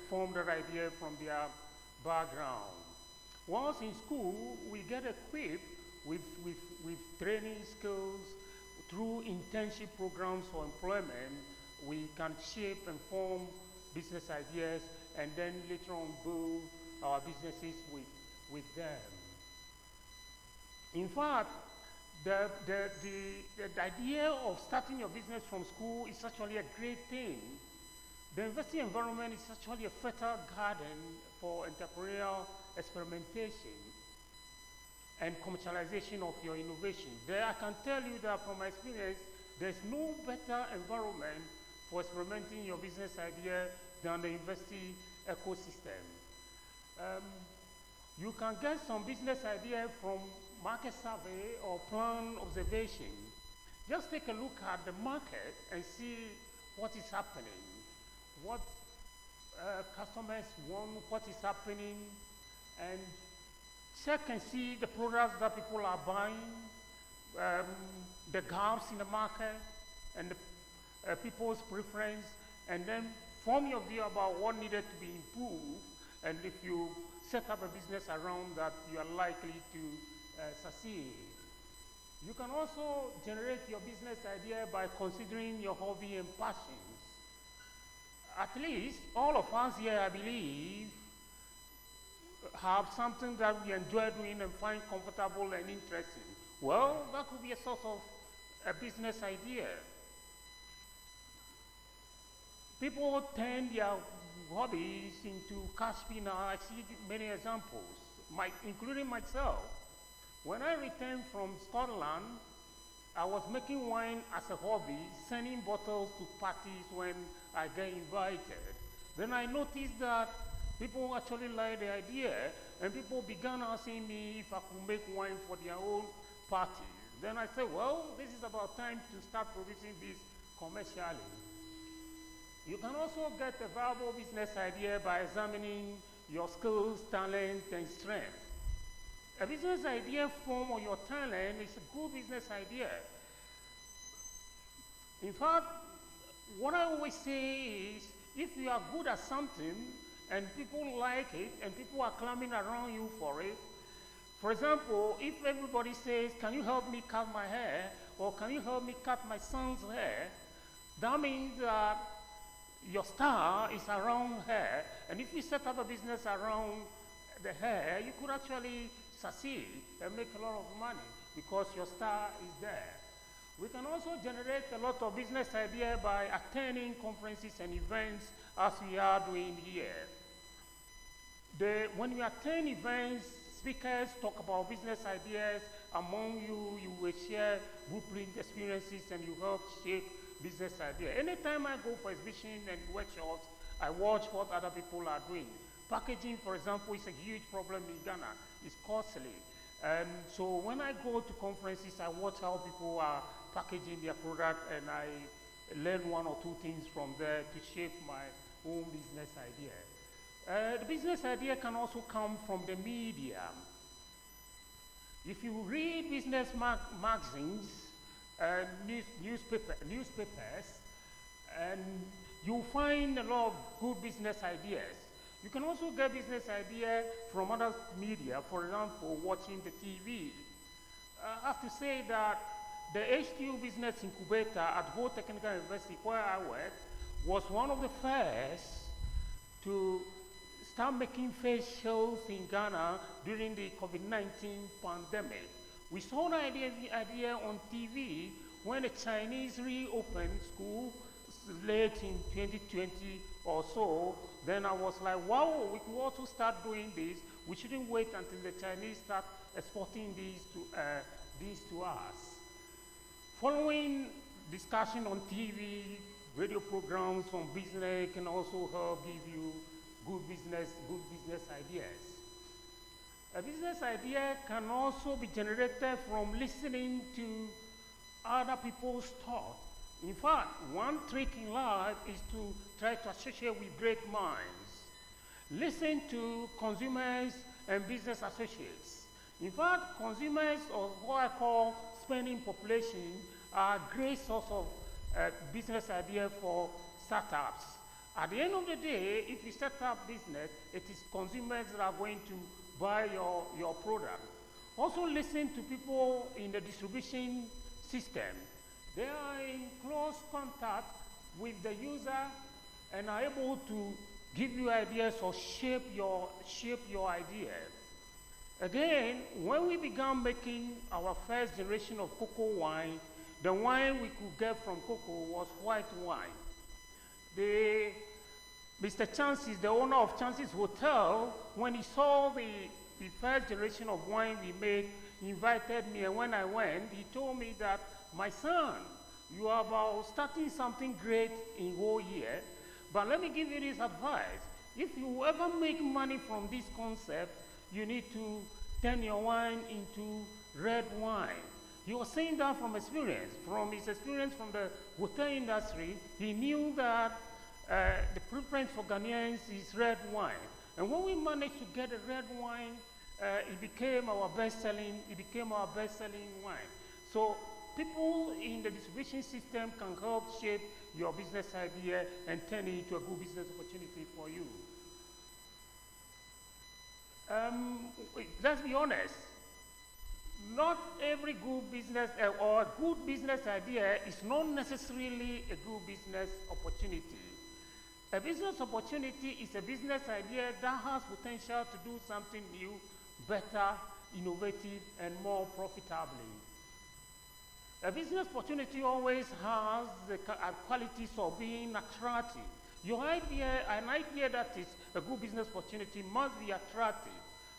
form their idea from their background. Once in school, we get equipped with training skills. Through internship programs or employment, we can shape and form business ideas and then later on build our businesses with them. In fact, the idea of starting your business from school is actually a great thing. The university environment is actually a fertile garden for entrepreneurial experimentation and commercialization of your innovation. There, I can tell you that from my experience, there's no better environment for experimenting your business idea than the university ecosystem. You can get some business idea from market survey or plan observation. Just take a look at the market and see what is happening, what customers want, what is happening, and check and see the products that people are buying, the gaps in the market, and the people's preference, and then form your view about what needed to be improved, and if you set up a business around that, you are likely to succeed. You can also generate your business idea by considering your hobby and passions. At least all of us here, I believe, have something that we enjoy doing and find comfortable and interesting. Well, that could be a source of a business idea. People turn their hobbies into cash spinner. I see many examples, including myself. When I returned from Scotland, I was making wine as a hobby, sending bottles to parties when I get invited. Then I noticed that people actually liked the idea, and people began asking me if I could make wine for their own parties. Then I said, well, this is about time to start producing this commercially. You can also get a viable business idea by examining your skills, talent, and strength. A business idea formed on your talent is a good business idea. In fact, what I always say is, if you are good at something and people like it and people are clamoring around you for it, for example, if everybody says, can you help me cut my hair, or can you help me cut my son's hair, that means that your star is around hair, and if you set up a business around the hair, you could actually succeed and make a lot of money because your star is there. We can also generate a lot of business ideas by attending conferences and events as we are doing here. When you attend events, speakers talk about business ideas among you, you will share blueprint experiences and you help shape business ideas. Anytime I go for exhibition and workshops, I watch what other people are doing. Packaging, for example, is a huge problem in Ghana. It's costly. So when I go to conferences, I watch how people are packaging their product and I learn one or two things from there to shape my own business idea. The business idea can also come from the media. If you read business magazines, newspapers, and you'll find a lot of good business ideas. You can also get business ideas from other media, for example, watching the TV. I have to say that the H2 Business Incubator at Ho Technical University, where I work, was one of the first to start making face shields in Ghana during the COVID-19 pandemic. We saw the idea on TV when the Chinese reopened school late in 2020 or so. Then I was like, wow, we could also start doing this. We shouldn't wait until the Chinese start exporting these to us. Following discussion on TV, radio programs on business can also help give you good business ideas. A business idea can also be generated from listening to other people's thoughts. In fact, one trick in life is to try to associate with great minds. Listen to consumers and business associates. In fact, consumers, or what I call spending population, are a great source of business idea for startups. At the end of the day, if you set up business, it is consumers that are going to buy your product. Also listen to people in the distribution system. They are in close contact with the user and are able to give you ideas or shape your idea. Again, when we began making our first generation of cocoa wine, the wine we could get from cocoa was white wine. Mr. Chances, the owner of Chances Hotel, when he saw the first generation of wine we made, he invited me, and when I went, he told me that, my son, you are about starting something great in whole year, but let me give you this advice. If you ever make money from this concept, you need to turn your wine into red wine. He was saying that from experience. From his experience from the hotel industry, he knew that the preference for Ghanaians is red wine. And when we managed to get a red wine, it became our best-selling wine. So people in the distribution system can help shape your business idea and turn it into a good business opportunity for you. Let's be honest. Not every good business or good business idea is not necessarily a good business opportunity. A business opportunity is a business idea that has potential to do something new, better, innovative, and more profitably. A business opportunity always has the qualities of being attractive. An idea that is a good business opportunity must be attractive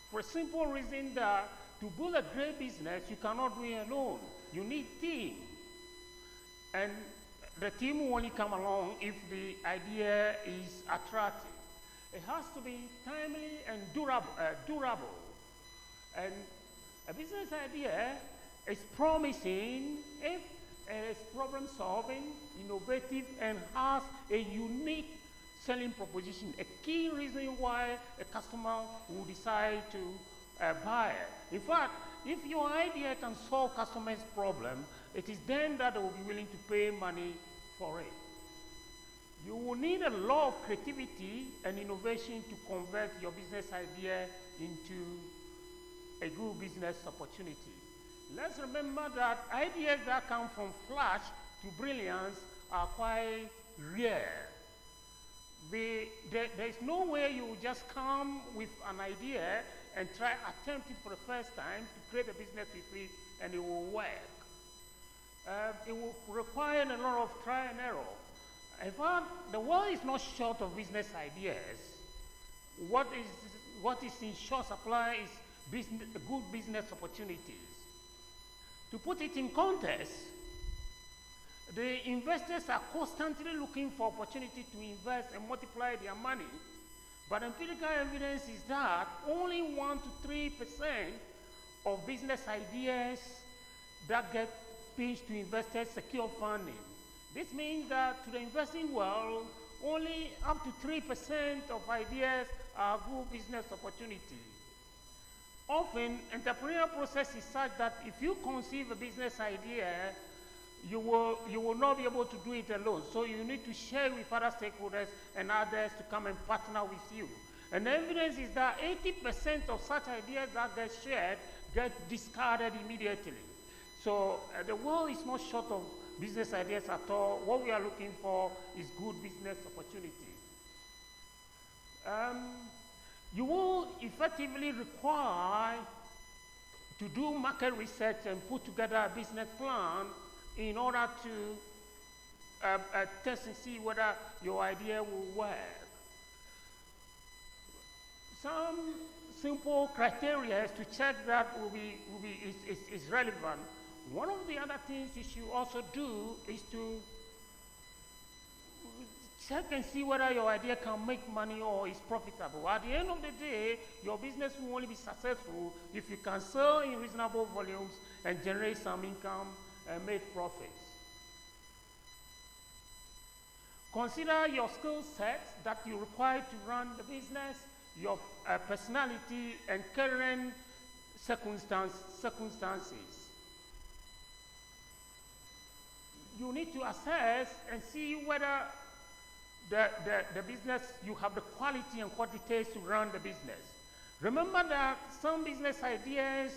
for a simple reason that to build a great business, you cannot do it alone. You need a team. And the team will only come along if the idea is attractive. It has to be timely and durable. And a business idea is promising if is problem solving, innovative, and has a unique selling proposition, a key reason why a customer will decide to buy it. In fact, if your idea can solve customers' problem, it is then that they will be willing to pay money for it. You will need a lot of creativity and innovation to convert your business idea into a good business opportunity. Let's remember that ideas that come from flash to brilliance are quite rare. There is no way you will just come with an idea and attempt it for the first time to create a business with it and it will work. It will require a lot of trial and error. In fact, the world is not short of business ideas. What is in short supply is good business opportunities. To put it in context, the investors are constantly looking for opportunity to invest and multiply their money, but empirical evidence is that only 1 to 3% of business ideas that get pitched to investors secure funding. This means that to the investing world, only up to 3% of ideas are good business opportunities. Often, entrepreneurial process is such that if you conceive a business idea, you will not be able to do it alone. So you need to share with other stakeholders and others to come and partner with you. And the evidence is that 80% of such ideas that get shared get discarded immediately. So the world is not short of business ideas at all. What we are looking for is good business opportunity. You will effectively require to do market research and put together a business plan in order to test and see whether your idea will work. Some simple criteria to check that is relevant. One of the other things you should also do is to check and see whether your idea can make money or is profitable. At the end of the day, your business will only be successful if you can sell in reasonable volumes and generate some income and make profits. Consider your skill sets that you require to run the business, your personality, and current circumstances. You need to assess and see whether the business, you have the quality and quantities to run the business. Remember that some business ideas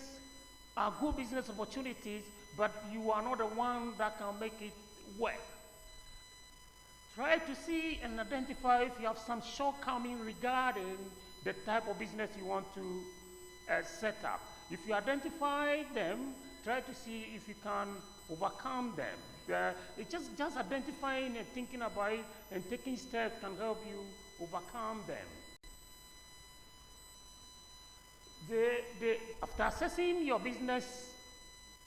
are good business opportunities, but you are not the one that can make it work. Try to see and identify if you have some shortcoming regarding the type of business you want to set up. If you identify them, try to see if you can overcome them. It's just identifying and thinking about it and taking steps can help you overcome them. After assessing your business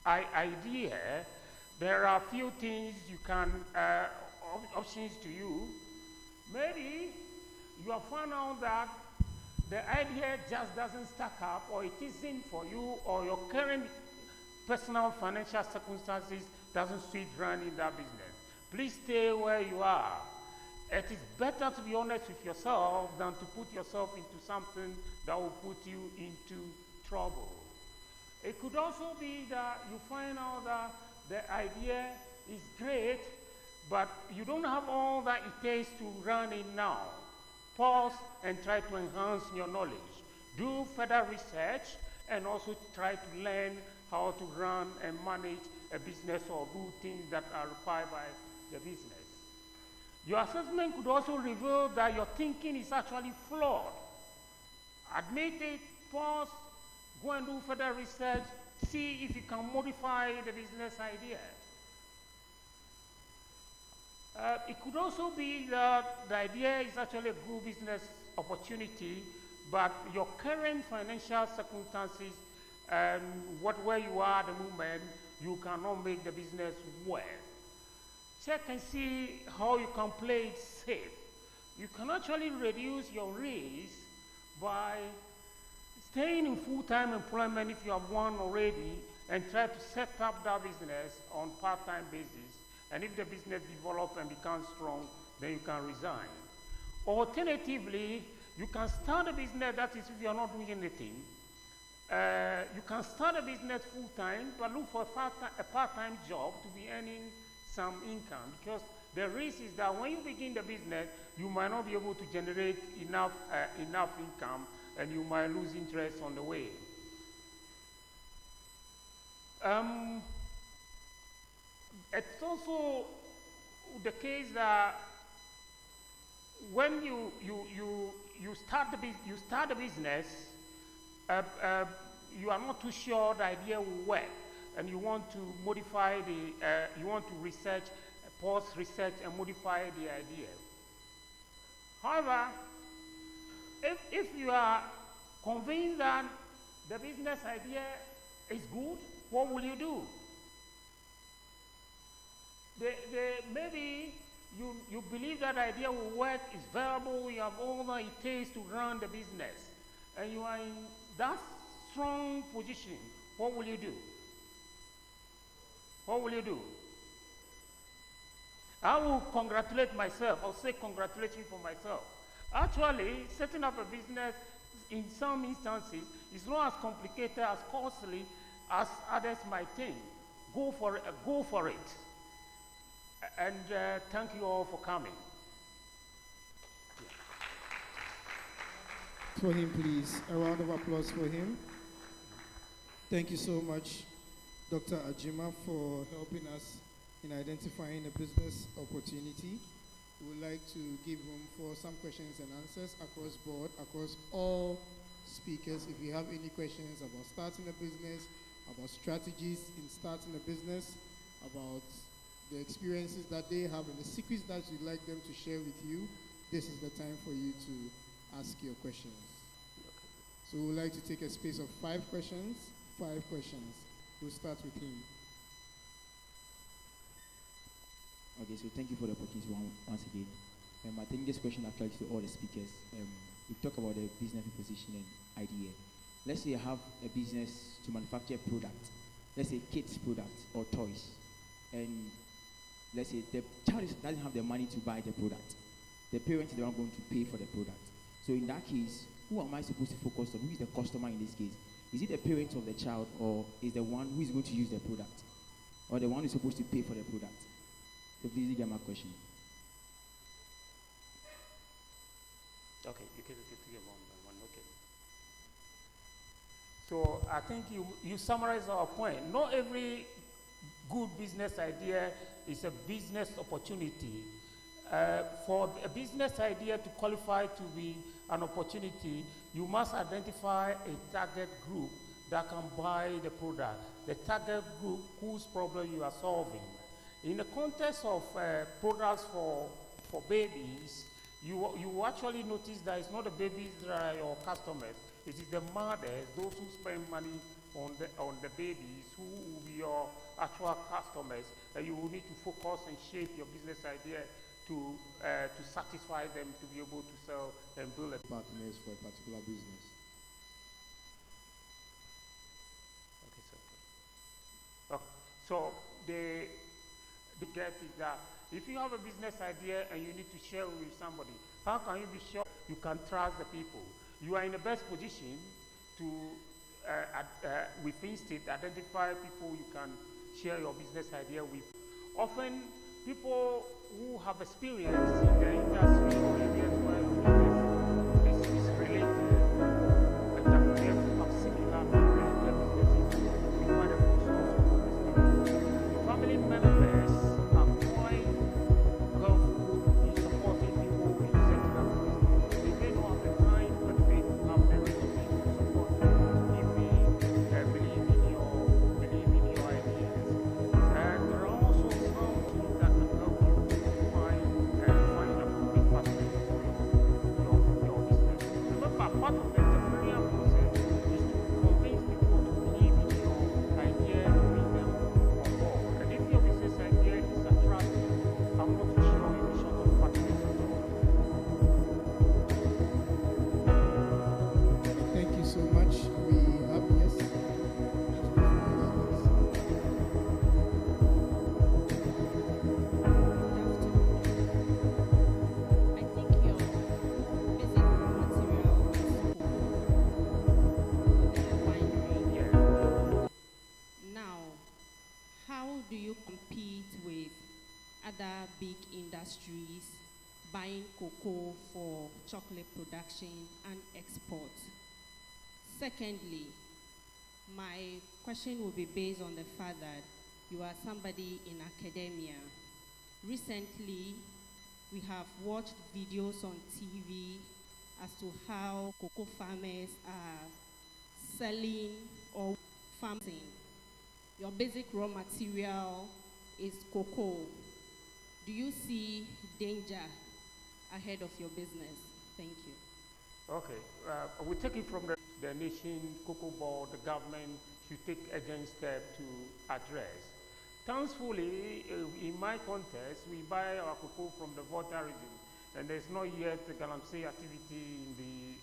idea, there are a few things you can, options to you. Maybe you have found out that the idea just doesn't stack up, or it isn't for you, or your current personal financial circumstances doesn't suit running that business. Please stay where you are. It is better to be honest with yourself than to put yourself into something that will put you into trouble. It could also be that you find out that the idea is great, but you don't have all that it takes to run it now. Pause and try to enhance your knowledge. Do further research and also try to learn how to run and manage a business or do things that are required by the business. Your assessment could also reveal that your thinking is actually flawed. Admit it, pause, go and do further research, see if you can modify the business idea. It could also be that the idea is actually a good business opportunity, but your current financial circumstances and where you are at the moment, you cannot make the business work. Check and see how you can play it safe. You can actually reduce your risk by staying in full-time employment if you have one already, and try to set up that business on part-time basis. And if the business develops and becomes strong, then you can resign. Alternatively, you can start a business, that is if you are not doing anything. You can start a business full-time, but look for a part-time job to be earning some income, because the risk is that when you begin the business, you might not be able to generate enough income, and you might lose interest on the way. It's also the case that when you start the business, you are not too sure the idea will work, and you want to modify you want to research, pause research, and modify the idea. However, if you are convinced that the business idea is good, what will you do? Maybe you believe that idea will work, is viable, you have all that it takes to run the business, and you are in that strong position. What will you do? What will you do? I will congratulate myself. I'll say congratulations for myself. Actually, setting up a business in some instances is not as complicated, as costly as others might think. Go for it. Go for it. And thank you all for coming. For him, please. A round of applause for him. Thank you so much, Dr. Ajima, for helping us in identifying a business opportunity. We would like to give room for some questions and answers across board, across all speakers. If you have any questions about starting a business, about strategies in starting a business, about the experiences that they have and the secrets that you'd like them to share with you, this is the time for you to ask your questions. So we would like to take a space of 5 questions. 5 questions. We'll start with him. Okay, so thank you for the opportunity once again. I think this question applies to all the speakers. We talk about the business proposition and idea. Let's say you have a business to manufacture a product, let's say kids product or toys, and let's say the child doesn't have the money to buy the product. The parents are not going to pay for the product. So in that case, who am I supposed to focus on? Who is the customer in this case? Is it the parent of the child, or is the one who is going to use the product, or the one who is supposed to pay for the product? So please get my question. Okay, you can get one. Okay. So I think you summarize our point. Not every good business idea is a business opportunity. For a business idea to qualify to be an opportunity, you must identify a target group that can buy the product, the target group whose problem you are solving. In the context of products for babies, you actually notice that it's not the babies that are your customers, it is the mothers, those who spend money on the babies, who will be your actual customers, and you will need to focus and shape your business idea to satisfy them, to be able to sell and build a partners for a particular business. Okay, sir. Okay. So the get is that if you have a business idea and you need to share it with somebody, how can you be sure you can trust the people? You are in the best position to, with instinct, identify people you can share your business idea with. Often, people who have experience in the industry or areas where business is related, and that they have similar related businesses, require the resources of experience. Family members are quite helpful in supporting people in setting up business. They may not have the time, but they have the resources to support you if they believe in your ideas. And there are also some tools that can help you find a public partner for how do you compete with other big industries buying cocoa for chocolate production and export? Secondly, my question will be based on the fact that you are somebody in academia. Recently, we have watched videos on TV as to how cocoa farmers are selling or farming. Your basic raw material is cocoa. Do you see danger ahead of your business? Thank you. Okay, we take it from the nation, Cocoa Board, the government should take urgent steps to address. Thankfully, in my context, we buy our cocoa from the Volta region, and there's not yet the galamsey activity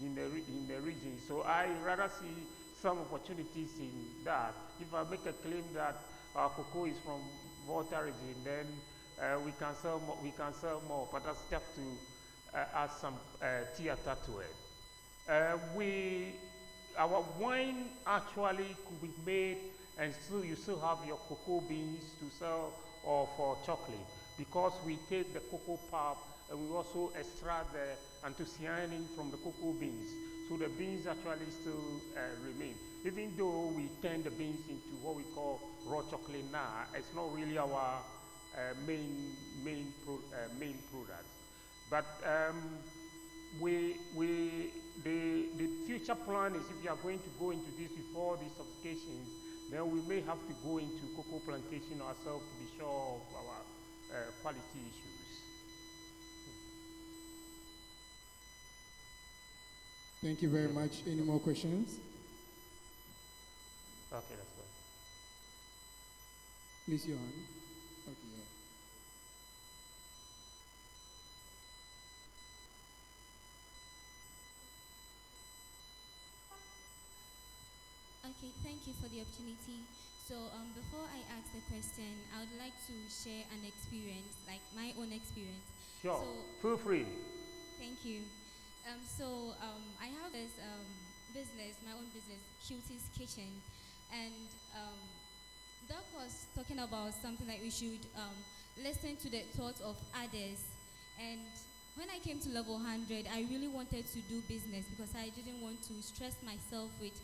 in the region. So I rather see some opportunities in that. If I make a claim that our cocoa is from Volta region, then we can sell more. We can sell more, but that's just to add some theater to it. Our wine actually could be made, and still you still have your cocoa beans to sell or for chocolate, because we take the cocoa pulp and we also extract the anthocyanin from the cocoa beans. So the beans actually still remain. Even though we turn the beans into what we call raw chocolate now, it's not really our main product. But the future plan is, if you are going to go into this before these sophistications, then we may have to go into cocoa plantation ourselves to be sure of our quality issues. Thank you very much. Any more questions? Okay, that's all. Please, Johan. Okay, yeah. Okay, thank you for the opportunity. So before I ask the question, I would like to share an experience, like my own experience. Sure, so, feel free. Thank you. I have this business, my own business, Cutie's Kitchen, and Doc was talking about something like we should listen to the thoughts of others. And when I came to level 100, I really wanted to do business because I didn't want to stress myself with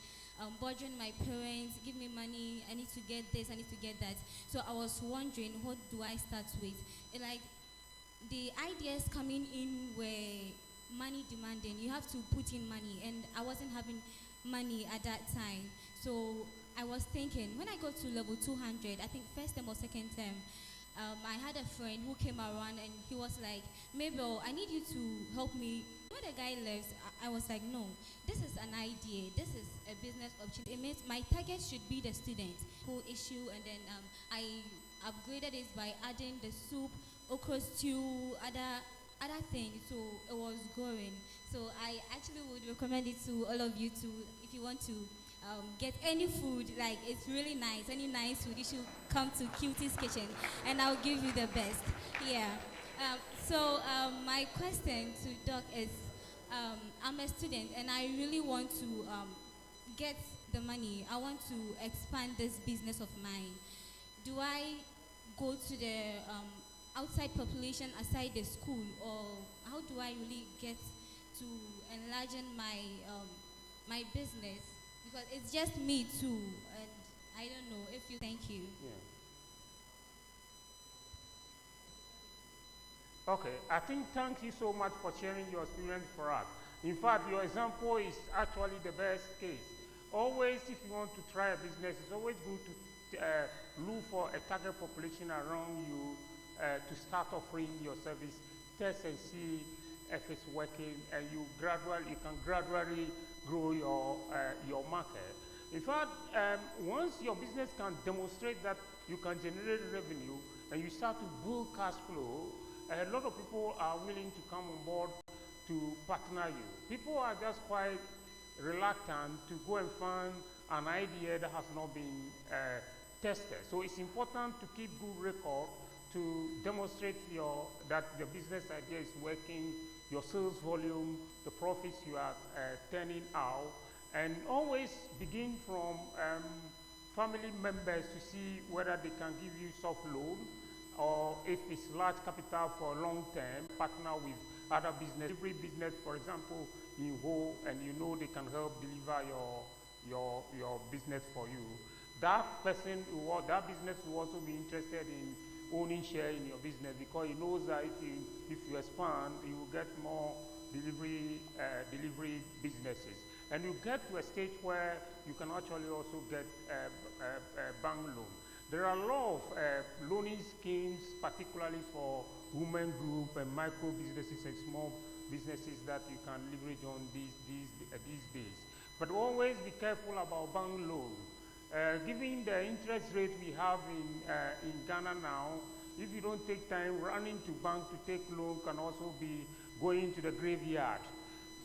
bothering my parents, give me money, I need to get this, I need to get that. So I was wondering, what do I start with? The ideas coming in were money demanding. You have to put in money, and I wasn't having money at that time. So I was thinking, when I got to level 200, I think first term or second term, I had a friend who came around and he was like, Mabel, I need you to help me. When the guy left, I was like, no, this is an idea. This is a business opportunity. It means my target should be the student whole issue, and then I upgraded it by adding the soup, okra stew, other things, so it was growing. So I actually would recommend it to all of you to, if you want to get any food, like it's really nice, any nice food, you should come to Cutie's Kitchen and I'll give you the best. Yeah. My question to Doc is, I'm a student and I really want to get the money. I want to expand this business of mine. Do I go to the outside population aside the school, or how do I really get to enlarge my business? Because it's just me too, and I don't know if you. Thank you. Yeah. Okay, I think thank you so much for sharing your experience for us. In fact, your example is actually the best case. Always, if you want to try a business, it's always good to look for a target population around you to start offering your service, test and see if it's working, and you can gradually grow your market. In fact, once your business can demonstrate that you can generate revenue and you start to build cash flow, a lot of people are willing to come on board to partner you. People are just quite reluctant to go and find an idea that has not been tested. So it's important to keep good record to demonstrate that the business idea is working, your sales volume, the profits you are turning out, and always begin family members to see whether they can give you soft loan, or if it's large capital for long term, partner with other business, every business, for example, in whole, and you know they can help deliver your business for you. That person, that business will also be interested in owning share in your business, because he knows that if you expand, you will get more delivery businesses. And you get to a stage where you can actually also get a bank loan. There are a lot of loaning schemes, particularly for women group and micro businesses and small businesses that you can leverage on these days. But always be careful about bank loan. Given the interest rate we have in Ghana now, if you don't take time, running to bank to take loan can also be going to the graveyard.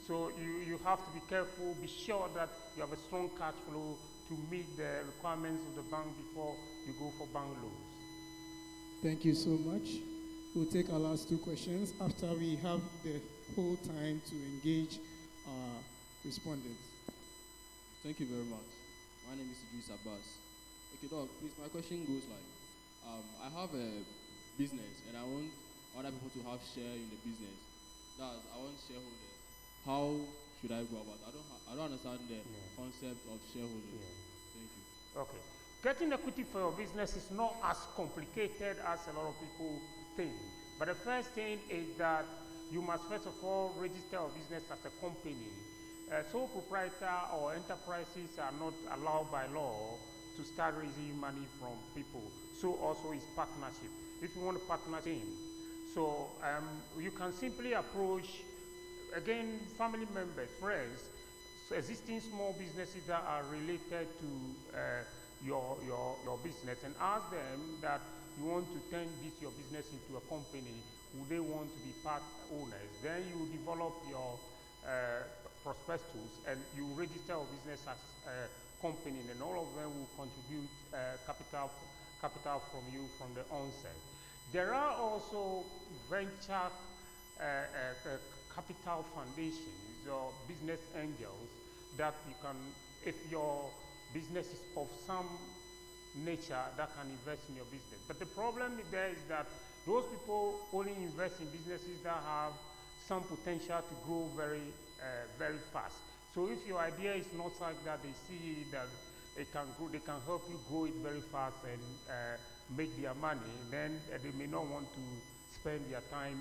So you have to be careful, be sure that you have a strong cash flow to meet the requirements of the bank before you go for bank loans. Thank you so much. We'll take our last two questions after we have the whole time to engage our respondents. Thank you very much. My name is Idris Abbas. Okay, Doc, please, my question goes like, I have a business and I want other people to have share in the business. That's, I want shareholders. How should I go about it? I don't understand the concept of shareholders. Thank you. Okay. Getting equity for your business is not as complicated as a lot of people think. But the first thing is that you must first of all register your business as a company. Sole proprietor or enterprises are not allowed by law to start raising money from people. So also is partnership. If you want to partner in, so you can simply approach, again, family members, friends, so existing small businesses that are related to your business, and ask them that you want to turn your business into a company. Would they want to be part owners? Then you develop your prospectus and you register your business as a company, and all of them will contribute capital from you from the onset. There are also venture capital foundations or business angels that you can, if your business is of some nature, that can invest in your business. But the problem there is that those people only invest in businesses that have some potential to grow very fast. So if your idea is not such that they see that it can grow, they can help you grow it very fast and make their money, then they may not want to spend their time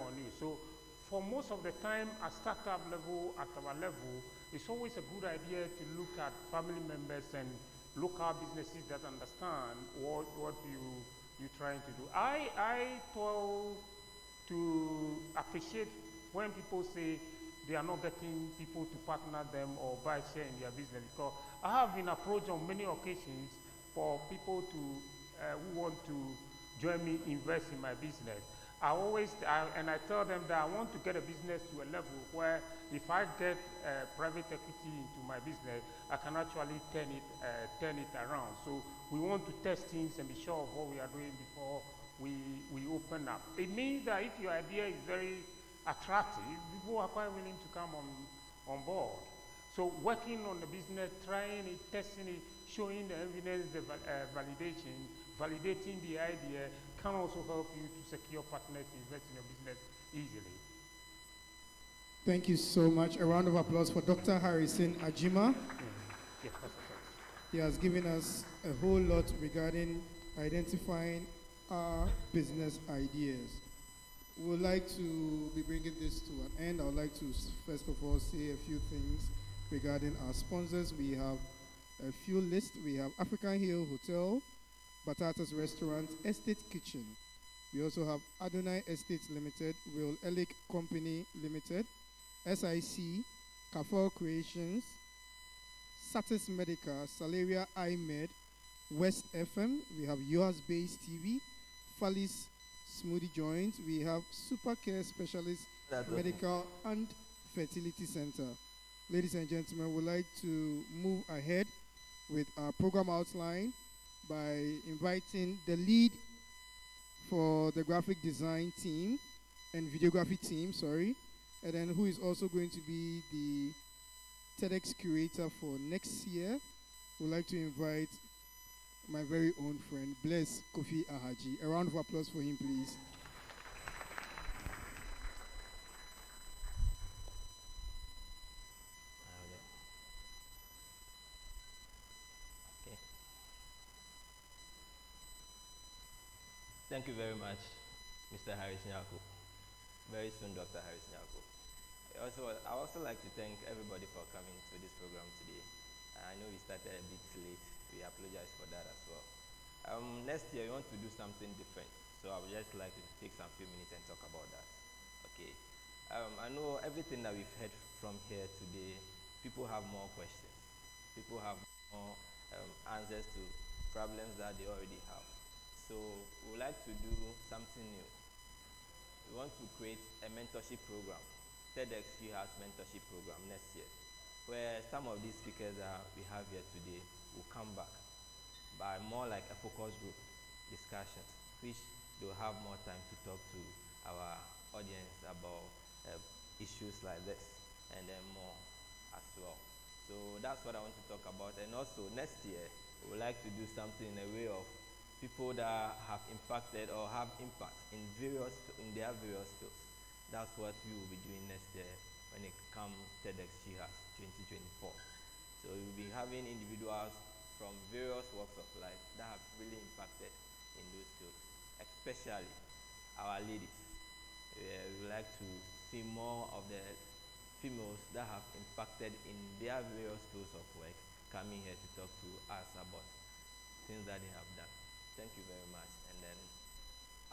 on you. So for most of the time at startup level, at our level, it's always a good idea to look at family members and local businesses that understand what you're trying to do. I told to appreciate when people say they are not getting people to partner them or buy share in their business, because I have been approached on many occasions for people to who want to join me invest in my business. I tell them that I want to get a business to a level where if I get private equity into my business, I can actually turn it around. So we want to test things and be sure of what we are doing before we open up. It means that if your idea is very attractive, people are quite willing to come on board. So working on the business, trying it, testing it, showing the evidence, the validation, validating the idea can also help you to secure partners to invest in your business easily. Thank you so much. A round of applause for Dr. Harrison Ajima. Yes, he has given us a whole lot regarding identifying our business ideas. We would like to be bringing this to an end. I would like to first of all say a few things regarding our sponsors. We have a few lists. We have African Hill Hotel, Batatas Restaurant, Estate Kitchen. We also have Adonai Estates Limited, Will Elick Company Limited, SIC, Kafal Creations, Satis Medica, Salaria iMed, West FM. We have UHAS Base TV, Fallis Smoothie Joint. We have Supercare Specialist Medical and Fertility Center. Ladies and gentlemen, we'd like to move ahead with our program outline by inviting the lead for the graphic design team and videography team, and then who is also going to be the TEDx curator for next year, would like to invite my very own friend, Bless Kofi Ahaji. A round of applause for him, please. Thank you very much, Mr. Harris Nyako. Very soon, Dr. Harris Nyako. I also like to thank everybody for coming to this program today. I know we started a bit late. We apologize for that as well. Next year, we want to do something different. So I would just like to take some few minutes and talk about that. Okay. I know everything that we've heard from here today, people have more questions. People have more answers to problems that they already have. So we would like to do something new. We want to create a mentorship program, TEDxUHAS mentorship program next year, where some of these speakers that we have here today will come back by more like a focus group discussions, which they'll have more time to talk to our audience about issues like this and then more as well. So that's what I want to talk about. And also next year, we would like to do something in a way of people that have impacted or have impact in their various fields. That's what we will be doing next year when it comes TEDxUHAS 2024. So we will be having individuals from various walks of life that have really impacted in those fields, especially our ladies. We would like to see more of the females that have impacted in their various fields of work coming here to talk to us about things that they have done. Thank you very much, and then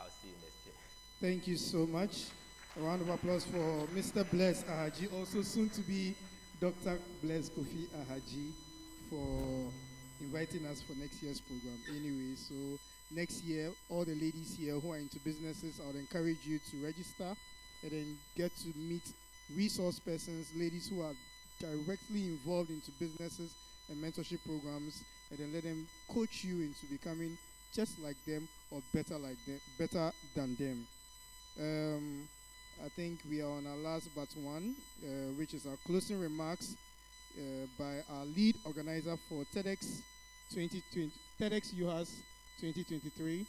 I'll see you next year. Thank you so much. A round of applause for Mr. Bless Ahaji, also soon to be Dr. Bless Kofi Ahaji, for inviting us for next year's program. Anyway, so next year, all the ladies here who are into businesses, I would encourage you to register and then get to meet resource persons, ladies who are directly involved into businesses and mentorship programs, and then let them coach you into becoming just like them or better than them. I think we are on our last but one, which is our closing remarks by our lead organizer for TEDxUHAS 2023,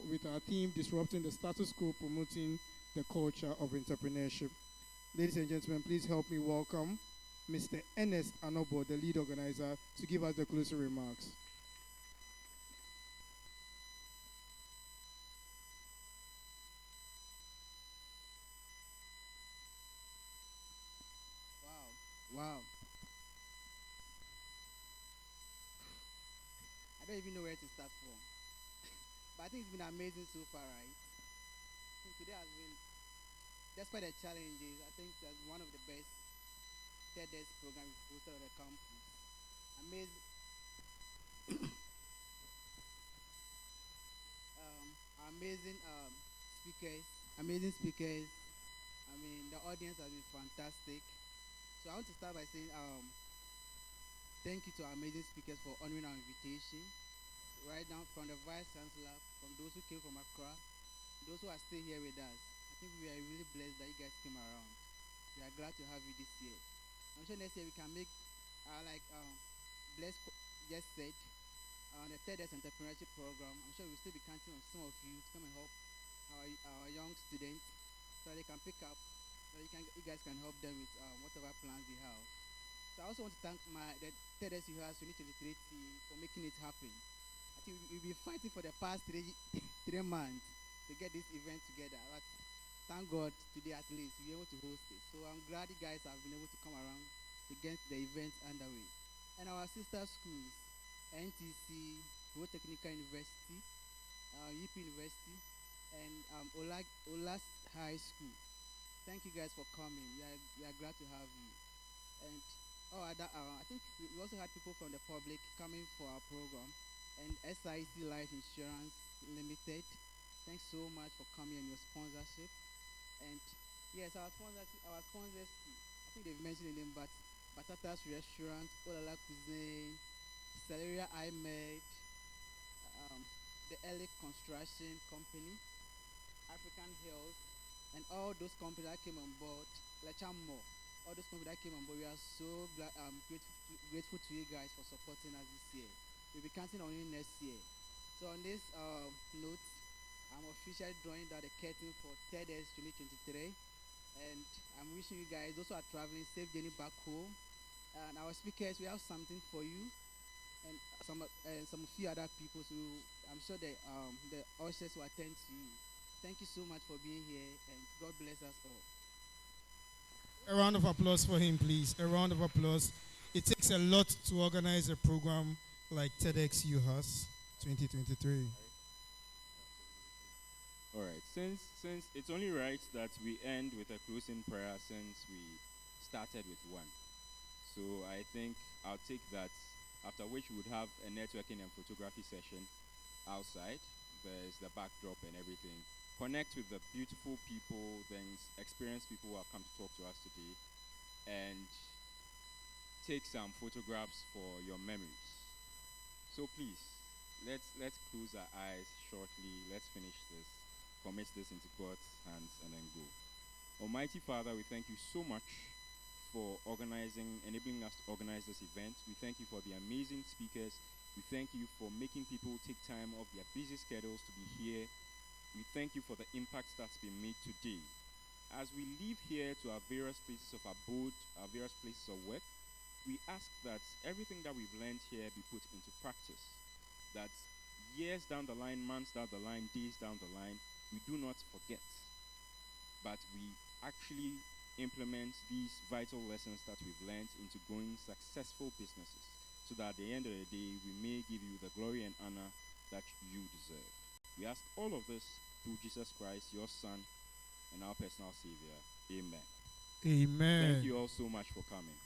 with our theme Disrupting the Status Quo, Promoting the Culture of Entrepreneurship. Ladies and gentlemen, please help me welcome Mr. Ernest Anobo, the lead organizer, to give us the closing remarks. Wow. I don't even know where to start from. But I think it's been amazing so far, right? I think today has been, despite the challenges, I think that's one of the best TEDx programs we've hosted on the campus. Amazing. Amazing speakers. I mean, the audience has been fantastic. So I want to start by saying thank you to our amazing speakers for honoring our invitation. Right now, from the Vice Chancellor, from those who came from Accra, those who are still here with us. I think we are really blessed that you guys came around. We are glad to have you this year. I'm sure next year we can make, like Bless just said, the TEDx Entrepreneurship Program. I'm sure we'll still be counting on some of you to come and help our young students so they can pick up, so you guys can help them with whatever plans they have. So I also want to thank the TEDxUHAS 2023 team for making it happen. I think we've been fighting for the past 3 months to get this event together, but thank God today at least we were able to host it. So I'm glad you guys have been able to come around to get the event underway. And our sister schools, NTC, Road Technical University, UP University, and Olas High School. Thank you guys for coming. We are glad to have you. And I think we also had people from the public coming for our program, and SIC Life Insurance Limited. Thanks so much for coming and your sponsorship. And yes, our sponsors too. I think they've mentioned the name, but Batatas Restaurant, Olala Cuisine, Celeria iMed, the LA Construction Company, African Hills, and all those companies that came on board, Lechamo, all those companies that came on board, we are so grateful grateful to you guys for supporting us this year. We'll be counting on you next year. So on this note, I'm officially drawing down the curtain for TEDx 2023. And I'm wishing you guys, those who are traveling, safe journey back home. And our speakers, we have something for you, and some few other people. So I'm sure the ushers will attend to you. Thank you so much for being here, and God bless us all. A round of applause for him, please. A round of applause. It takes a lot to organize a program like TEDxUHAS 2023. All right. Since it's only right that we end with a closing prayer, since we started with one. So I think I'll take that, after which we would have a networking and photography session outside. There's the backdrop and everything. Connect with the beautiful people, then experienced people who have come to talk to us today, and take some photographs for your memories. So please, let's close our eyes shortly. Let's finish this. Commit this into God's hands and then go. Almighty Father, we thank you so much for enabling us to organize this event. We thank you for the amazing speakers. We thank you for making people take time off their busy schedules to be here. We thank you for the impact that's been made today. As we leave here to our various places of abode, our various places of work, we ask that everything that we've learned here be put into practice. That years down the line, months down the line, days down the line, we do not forget, but we actually implement these vital lessons that we've learned into growing successful businesses, so that at the end of the day, we may give you the glory and honor that you deserve. We ask all of this through Jesus Christ, your Son, and our personal Savior. Amen. Amen. Thank you all so much for coming.